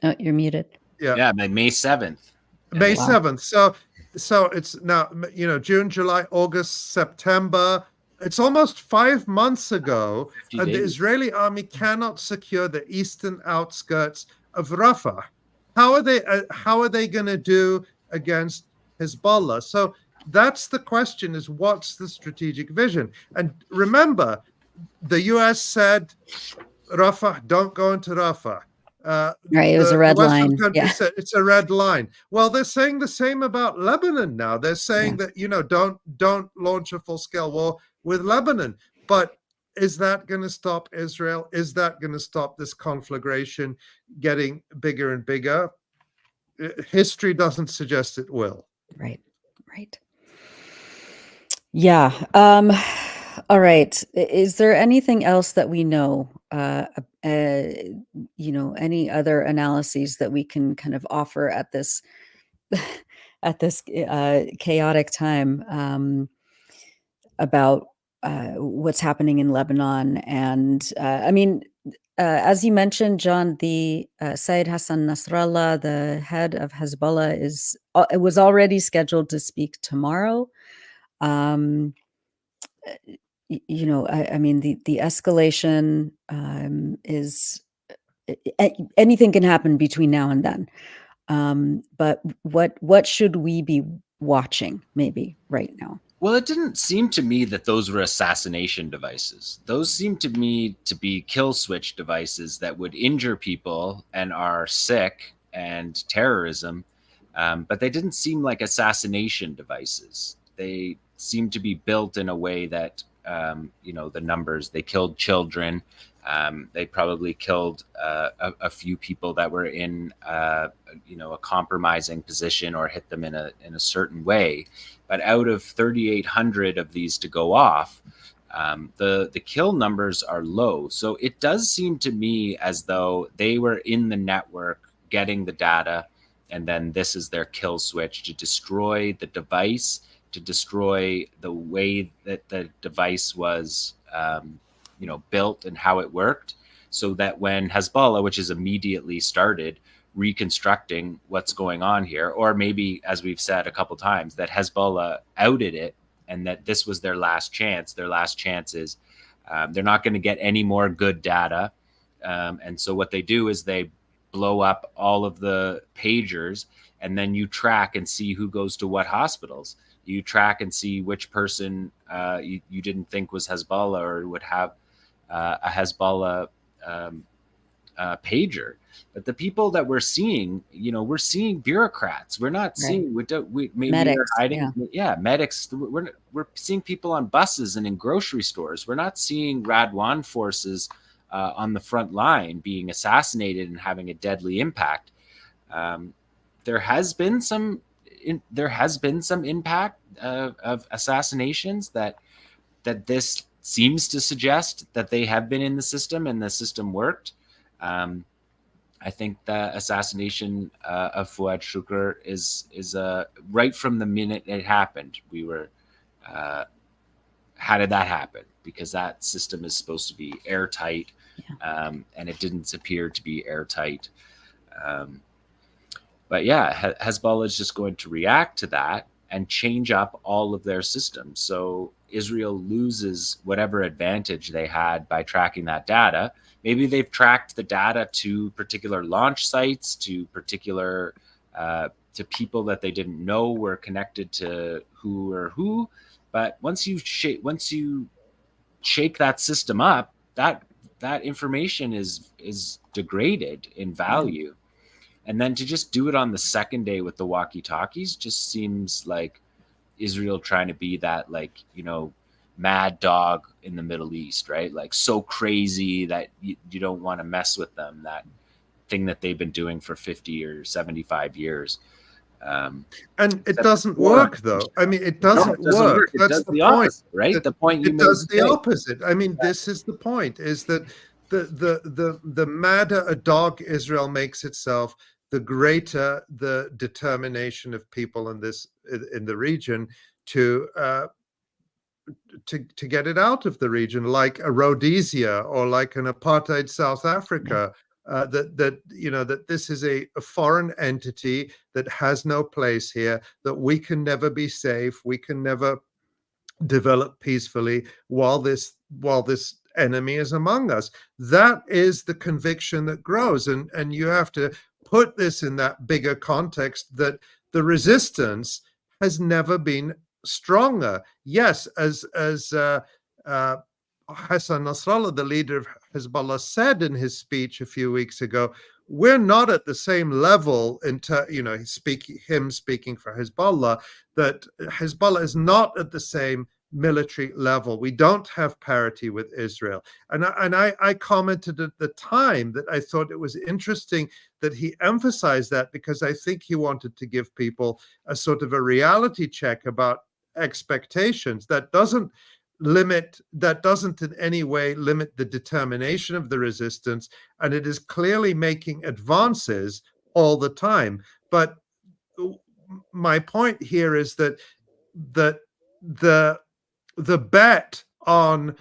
Oh, you're muted. Yeah, May 7th. May 7th. So it's now, June, July, August, September. It's almost 5 months ago, and the Israeli army cannot secure the eastern outskirts of Rafah. How are they going to do against Hezbollah? So that's the question: is what's the strategic vision? And remember, the U.S. said, Rafah, don't go into Rafah. Right, it was a red line. Yeah. Said it's a red line. Well, they're saying the same about Lebanon now. They're saying that don't launch a full-scale war with Lebanon. But is that going to stop Israel? Is that going to stop this conflagration getting bigger and bigger? History doesn't suggest it will. Right. Yeah. All right. Is there anything else that we know? Any other analyses that we can kind of offer at this chaotic time about what's happening in Lebanon? And as you mentioned, John, the Sayyid Hassan Nasrallah, the head of Hezbollah, was already scheduled to speak tomorrow. The escalation is anything can happen between now and then. But what should we be watching maybe right now? Well, it didn't seem to me that those were assassination devices. Those seemed to me to be kill switch devices that would injure people and are sick and terrorism. But they didn't seem like assassination devices. They seemed to be built in a way that, the numbers, they killed children. They probably killed a few people that were in, a compromising position or hit them in a certain way. But out of 3,800 of these to go off, the kill numbers are low. So it does seem to me as though they were in the network getting the data, and then this is their kill switch to destroy the device, to destroy the way that the device was built and how it worked, so that when Hezbollah, which is immediately started reconstructing what's going on here, or maybe, as we've said a couple times, that Hezbollah outed it and that this was their last chance. Their last chance is they're not going to get any more good data. And so what they do is they blow up all of the pagers, and then you track and see who goes to what hospitals. You track and see which person you didn't think was Hezbollah or would have a Hezbollah pager. But the people that we're seeing, we're seeing bureaucrats. We're not seeing maybe medics, they're hiding. Yeah, medics. We're seeing people on buses and in grocery stores. We're not seeing Radwan forces on the front line being assassinated and having a deadly impact. There has been some impact of assassinations that this seems to suggest that they have been in the system and the system worked. I think the assassination of Fouad Shukr is right from the minute it happened. We were, how did that happen? Because that system is supposed to be airtight, and it didn't appear to be airtight. But yeah, Hezbollah is just going to react to that and change up all of their systems. So Israel loses whatever advantage they had by tracking that data. Maybe they've tracked the data to particular launch sites, to particular to people that they didn't know were connected to who or who. But once you shake that system up, that information is degraded in value. And then to just do it on the second day with the walkie-talkies just seems like Israel trying to be that, like, mad dog in the Middle East, right? Like so crazy that you don't want to mess with them, that thing that they've been doing for 50 or 75 years. And it doesn't work, though. I mean, it doesn't work. That's the point, opposite, right? The point you it does the opposite. I mean, this is the point, is that the madder a dog Israel makes itself, the greater the determination of people in the region to get it out of the region, like a Rhodesia or like an apartheid South Africa. That this is a foreign entity that has no place here, that we can never be safe, we can never develop peacefully while this enemy is among us. That is the conviction that grows, and you have to put this in that bigger context, that the resistance has never been stronger. Yes, as Hassan Nasrallah, the leader of Hezbollah, said in his speech a few weeks ago, we're not at the same level him speaking for Hezbollah, that Hezbollah is not at the same military level. We don't have parity with Israel. And I commented at the time that I thought it was interesting that he emphasized that, because I think he wanted to give people a sort of a reality check about expectations. That doesn't in any way limit the determination of the resistance, and it is clearly making advances all the time. But my point here is that the bet on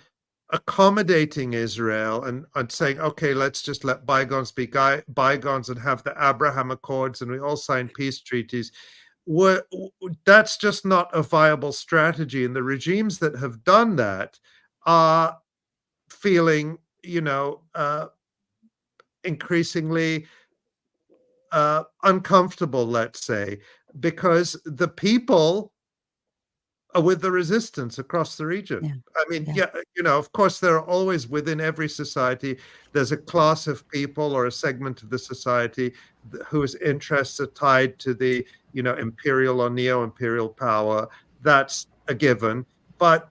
accommodating Israel and saying, okay, let's just let bygones be bygones and have the Abraham Accords and we all sign peace treaties, that's just not a viable strategy. And the regimes that have done that are feeling, increasingly uncomfortable, let's say, because the people are with the resistance across the region. I mean, of course, there are always, within every society, there's a class of people or a segment of the society whose interests are tied to the, imperial or neo-imperial power. That's a given. But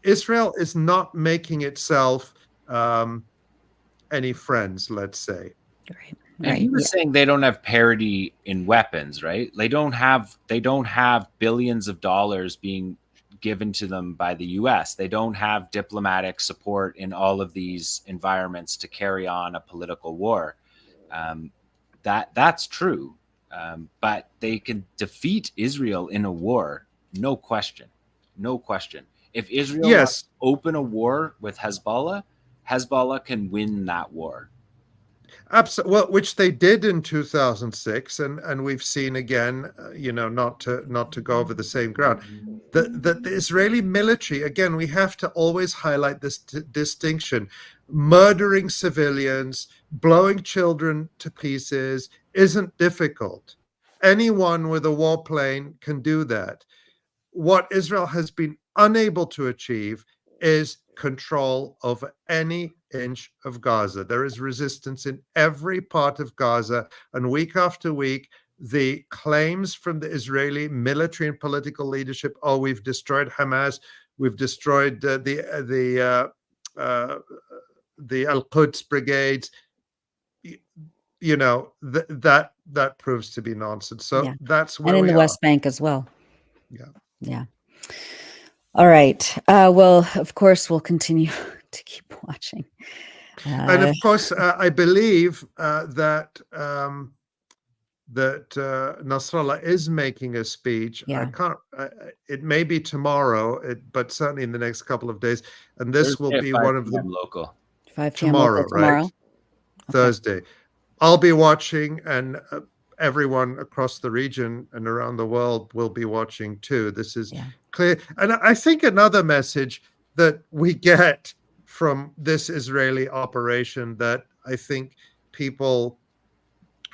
Israel is not making itself any friends, let's say. Right. And he was saying they don't have parity in weapons, right? They don't have billions of dollars being given to them by the US. They don't have diplomatic support in all of these environments to carry on a political war. That's true. But they can defeat Israel in a war, no question. No question. If Israel wants to open a war with Hezbollah, Hezbollah can win that war. Absolutely. Well, which they did in 2006, and we've seen again. Not to go over the same ground. The Israeli military, again, we have to always highlight this distinction: murdering civilians, blowing children to pieces isn't difficult. Anyone with a warplane can do that. What Israel has been unable to achieve is control over any inch of Gaza. There is resistance in every part of Gaza, and week after week, the claims from the Israeli military and political leadership, oh, we've destroyed Hamas, we've destroyed the Al-Quds brigades, you know, that proves to be nonsense. So that's where we are. And in the West Bank as well. Yeah. All right. Well, of course, we'll continue to keep watching. And of course, I believe that Nasrallah is making a speech. I can't. It may be tomorrow, but certainly in the next couple of days. And this will be one of the local 5 p.m. tomorrow, tomorrow. Right? Okay. Thursday. I'll be watching, and everyone across the region and around the world will be watching too. This is clear. And I think another message that we get from this Israeli operation that I think people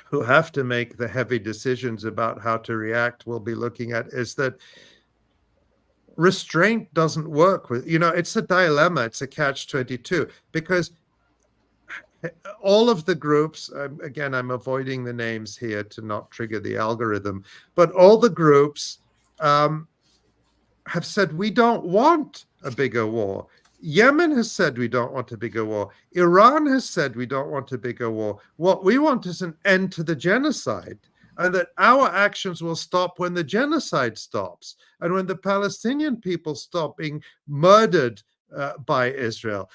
who have to make the heavy decisions about how to react will be looking at is that restraint doesn't work with, you know, it's a dilemma, it's a catch-22, because all of the groups, again, I'm avoiding the names here to not trigger the algorithm, but all the groups have said, we don't want a bigger war. Yemen has said we don't want a bigger war. Iran has said we don't want a bigger war. What we want is an end to the genocide, and that our actions will stop when the genocide stops and when the Palestinian people stop being murdered by Israel.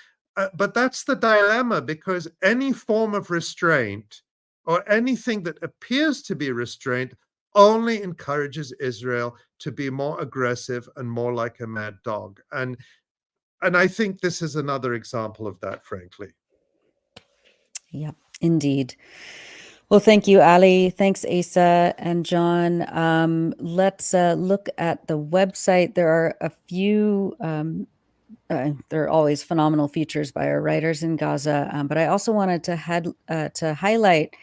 But that's the dilemma, because any form of restraint or anything that appears to be restraint only encourages Israel to be more aggressive and more like a mad dog. And I think this is another example of that, frankly. Yeah, indeed. Well, thank you, Ali. Thanks, Asa and John. Let's look at the website. There are a few, there are always phenomenal features by our writers in Gaza, but I also wanted to highlight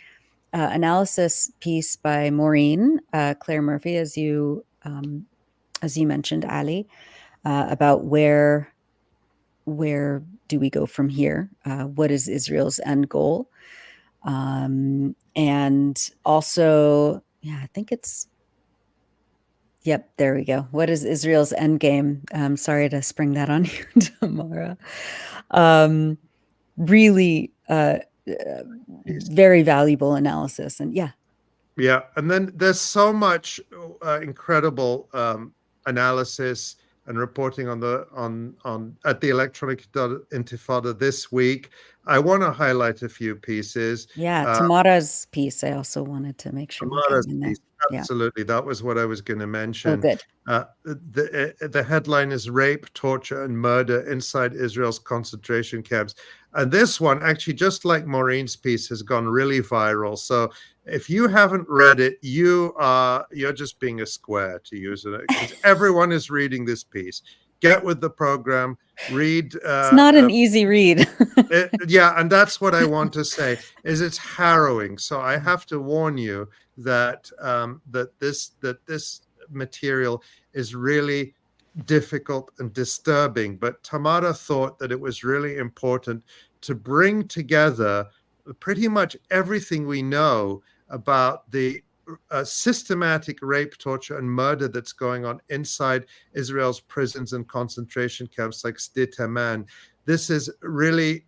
analysis piece by Maureen Claire Murphy, as you mentioned, Ali, about where do we go from here? What is Israel's end goal? And also, I think it's, yep, there we go. What is Israel's end game? Sorry to spring that on you, Tamara. Really very valuable analysis. And yeah. And then there's so much incredible analysis and reporting at the Electronic Intifada this week. I want to highlight a few pieces. Tamara's piece, I also wanted to make sure. Tamara's piece, absolutely. That was what I was going to mention. Oh, good. The headline is Rape, Torture, and Murder Inside Israel's Concentration Camps. And this one, actually, just like Maureen's piece, has gone really viral. So if you haven't read it, you're just being a square, to use it, because everyone is reading this piece. Get with the program, read. It's not an easy read. And that's what I want to say, is it's harrowing. So I have to warn you that this material is really difficult and disturbing. But Tamara thought that it was really important to bring together pretty much everything we know about the systematic rape, torture, and murder that's going on inside Israel's prisons and concentration camps like 𝐓𝐡𝐞 𝐄𝐥𝐞𝐿. This is really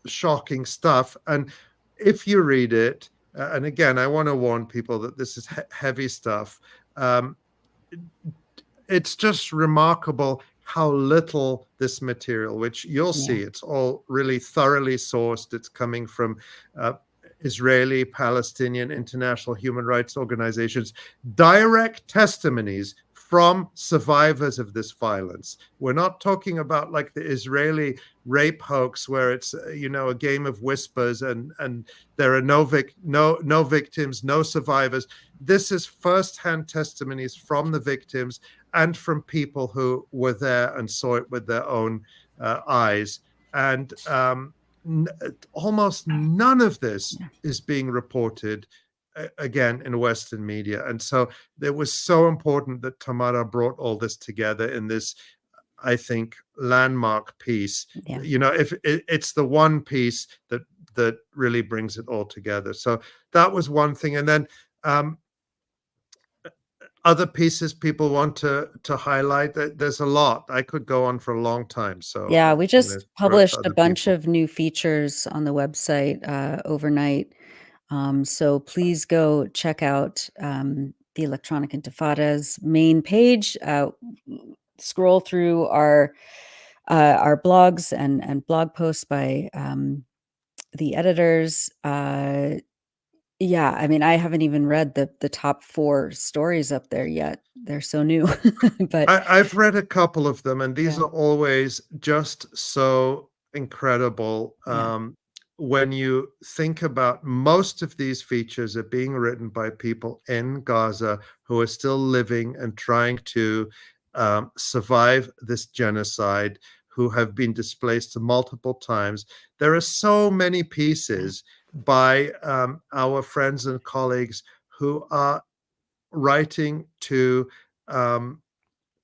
shocking stuff. And if you read it, and again, I want to warn people that this is heavy stuff. It's just remarkable how little this material, which you'll see, it's all really thoroughly sourced. It's coming from Israeli, Palestinian, international human rights organizations, direct testimonies from survivors of this violence. We're not talking about like the Israeli rape hoax where it's, a game of whispers and there are no victims, no survivors. This is firsthand testimonies from the victims and from people who were there and saw it with their own eyes. And almost none of this is being reported again in Western media. And so it was so important that Tamara brought all this together in this I think, landmark piece. Yeah. If it's the one piece that really brings it all together. So that was one thing. And then other pieces people want to highlight, there's a lot. I could go on for a long time. So yeah, we just published a bunch people. of new features on the website overnight. So please go check out the Electronic Intifada's main page. Scroll through our blogs and blog posts by the editors. Yeah, I mean, I haven't even read the top 4 stories up there yet. They're so new. But I've read a couple of them, and these Yeah. are always just so incredible. Yeah. When you think about most of these features are being written by people in Gaza who are still living and trying to survive this genocide, who have been displaced multiple times. There are so many pieces by our friends and colleagues who are writing to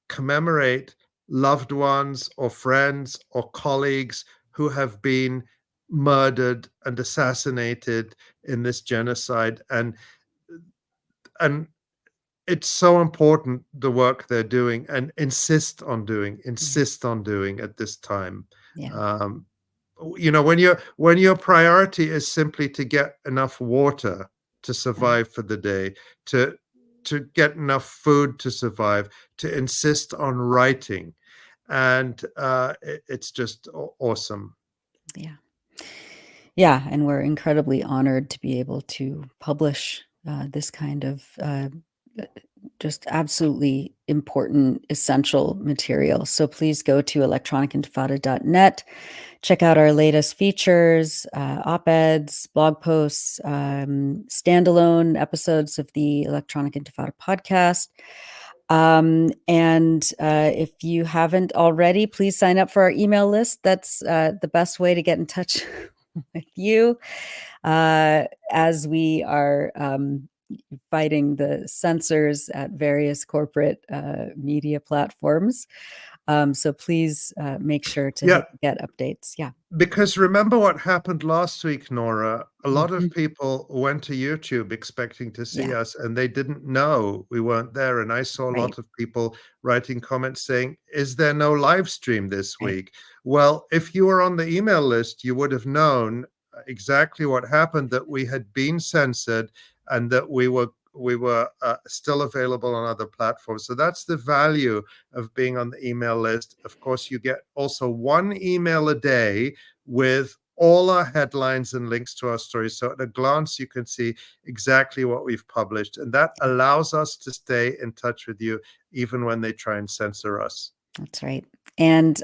commemorate loved ones or friends or colleagues who have been murdered and assassinated in this genocide. And it's so important, the work they're doing, and insist on doing at this time. Yeah. When your priority is simply to get enough water to survive for the day, to get enough food to survive, to insist on writing, and it's just awesome. Yeah, and we're incredibly honored to be able to publish this kind of just absolutely important, essential material. So please go to electronicintifada.net. Check out our latest features, op-eds, blog posts, standalone episodes of the Electronic Intifada podcast. And if you haven't already, please sign up for our email list. That's the best way to get in touch with you as we are fighting the censors at various corporate media platforms. So please make sure to get updates. Yeah. Because remember what happened last week, Nora? A lot of people went to YouTube expecting to see us, and they didn't know we weren't there. And I saw a lot of people writing comments saying, is there no live stream this week? Well, if you were on the email list, you would have known exactly what happened, that we had been censored and that we were still available on other platforms. So that's the value of being on the email list. Of course, you get also 1 email a day with all our headlines and links to our stories. So at a glance, you can see exactly what we've published. And that allows us to stay in touch with you, even when they try and censor us. That's right. And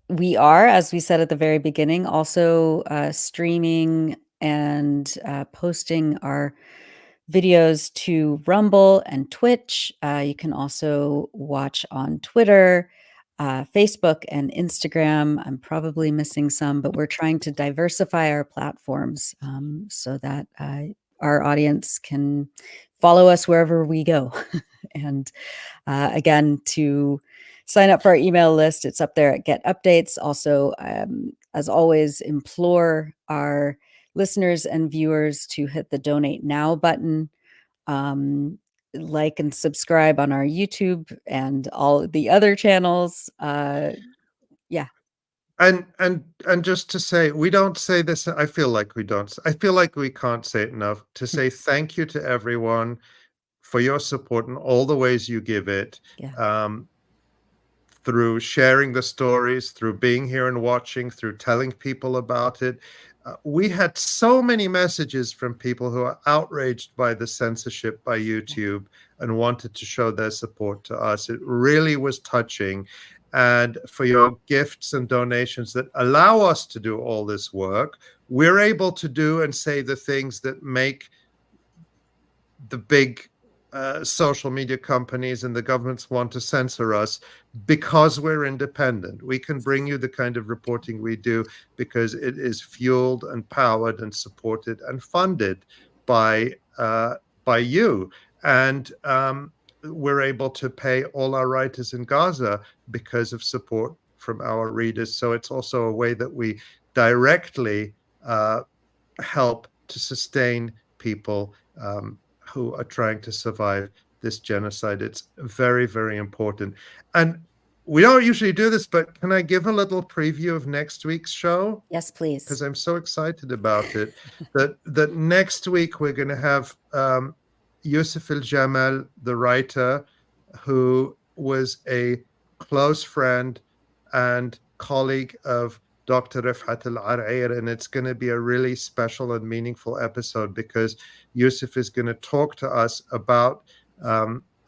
we are, as we said at the very beginning, also streaming and posting our videos to Rumble and Twitch. You can also watch on Twitter, Facebook, and Instagram. I'm probably missing some, but we're trying to diversify our platforms so that our audience can follow us wherever we go. And again, to sign up for our email list, it's up there at Get Updates. Also, as always, implore our listeners and viewers to hit the Donate Now button, like and subscribe on our YouTube and all the other channels. Yeah. And just to say, we don't say this, I feel like we can't say it enough, to say thank you to everyone for your support and all the ways you give it. Through sharing the stories, through being here and watching, through telling people about it. We had so many messages from people who are outraged by the censorship by YouTube and wanted to show their support to us. It really was touching. And for your gifts and donations that allow us to do all this work, we're able to do and say the things that make the big social media companies and the governments want to censor us, because we're independent. We can bring you the kind of reporting we do because it is fueled and powered and supported and funded by you. And we're able to pay all our writers in Gaza because of support from our readers. So it's also a way that we directly help to sustain people who are trying to survive this genocide. It's very, very important. And we don't usually do this, but can I give a little preview of next week's show? Yes, please. Because I'm so excited about it. that next week we're going to have 𝐓𝐡𝐞 𝐄𝐥𝐞𝐜, the writer, who was a close friend and colleague of Dr. 𝐓𝐡𝐞 𝐄𝐥𝐞𝐜, and it's going to be a really special and meaningful episode because Yusuf is going to talk to us about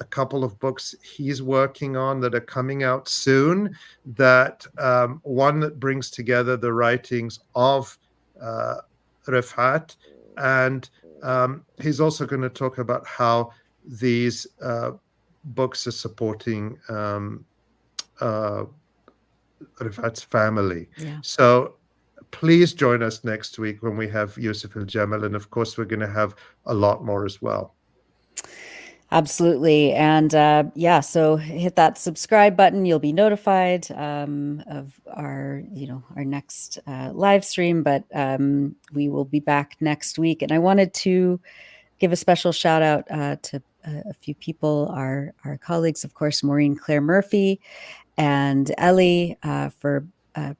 a couple of books he's working on that are coming out soon, that one that brings together the writings of 𝐓𝐡𝐞, and he's also going to talk about how these books are supporting 𝐓𝐡𝐞's family. Yeah. So please join us next week when we have Yusuf al-Jamal, and of course we're going to have a lot more as well. Absolutely. And yeah, so hit that subscribe button. You'll be notified of our, our next live stream, but we will be back next week. And I wanted to give a special shout out to a few people, our colleagues, of course, Maureen Claire Murphy and Ellie for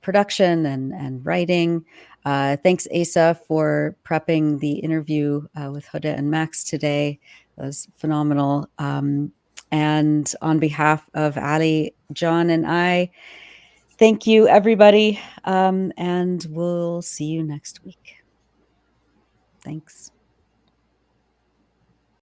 production and writing. Thanks, Asa, for prepping the interview with Huda and Max today. That was phenomenal. And on behalf of Ali, John, and I, thank you, everybody. And we'll see you next week. Thanks.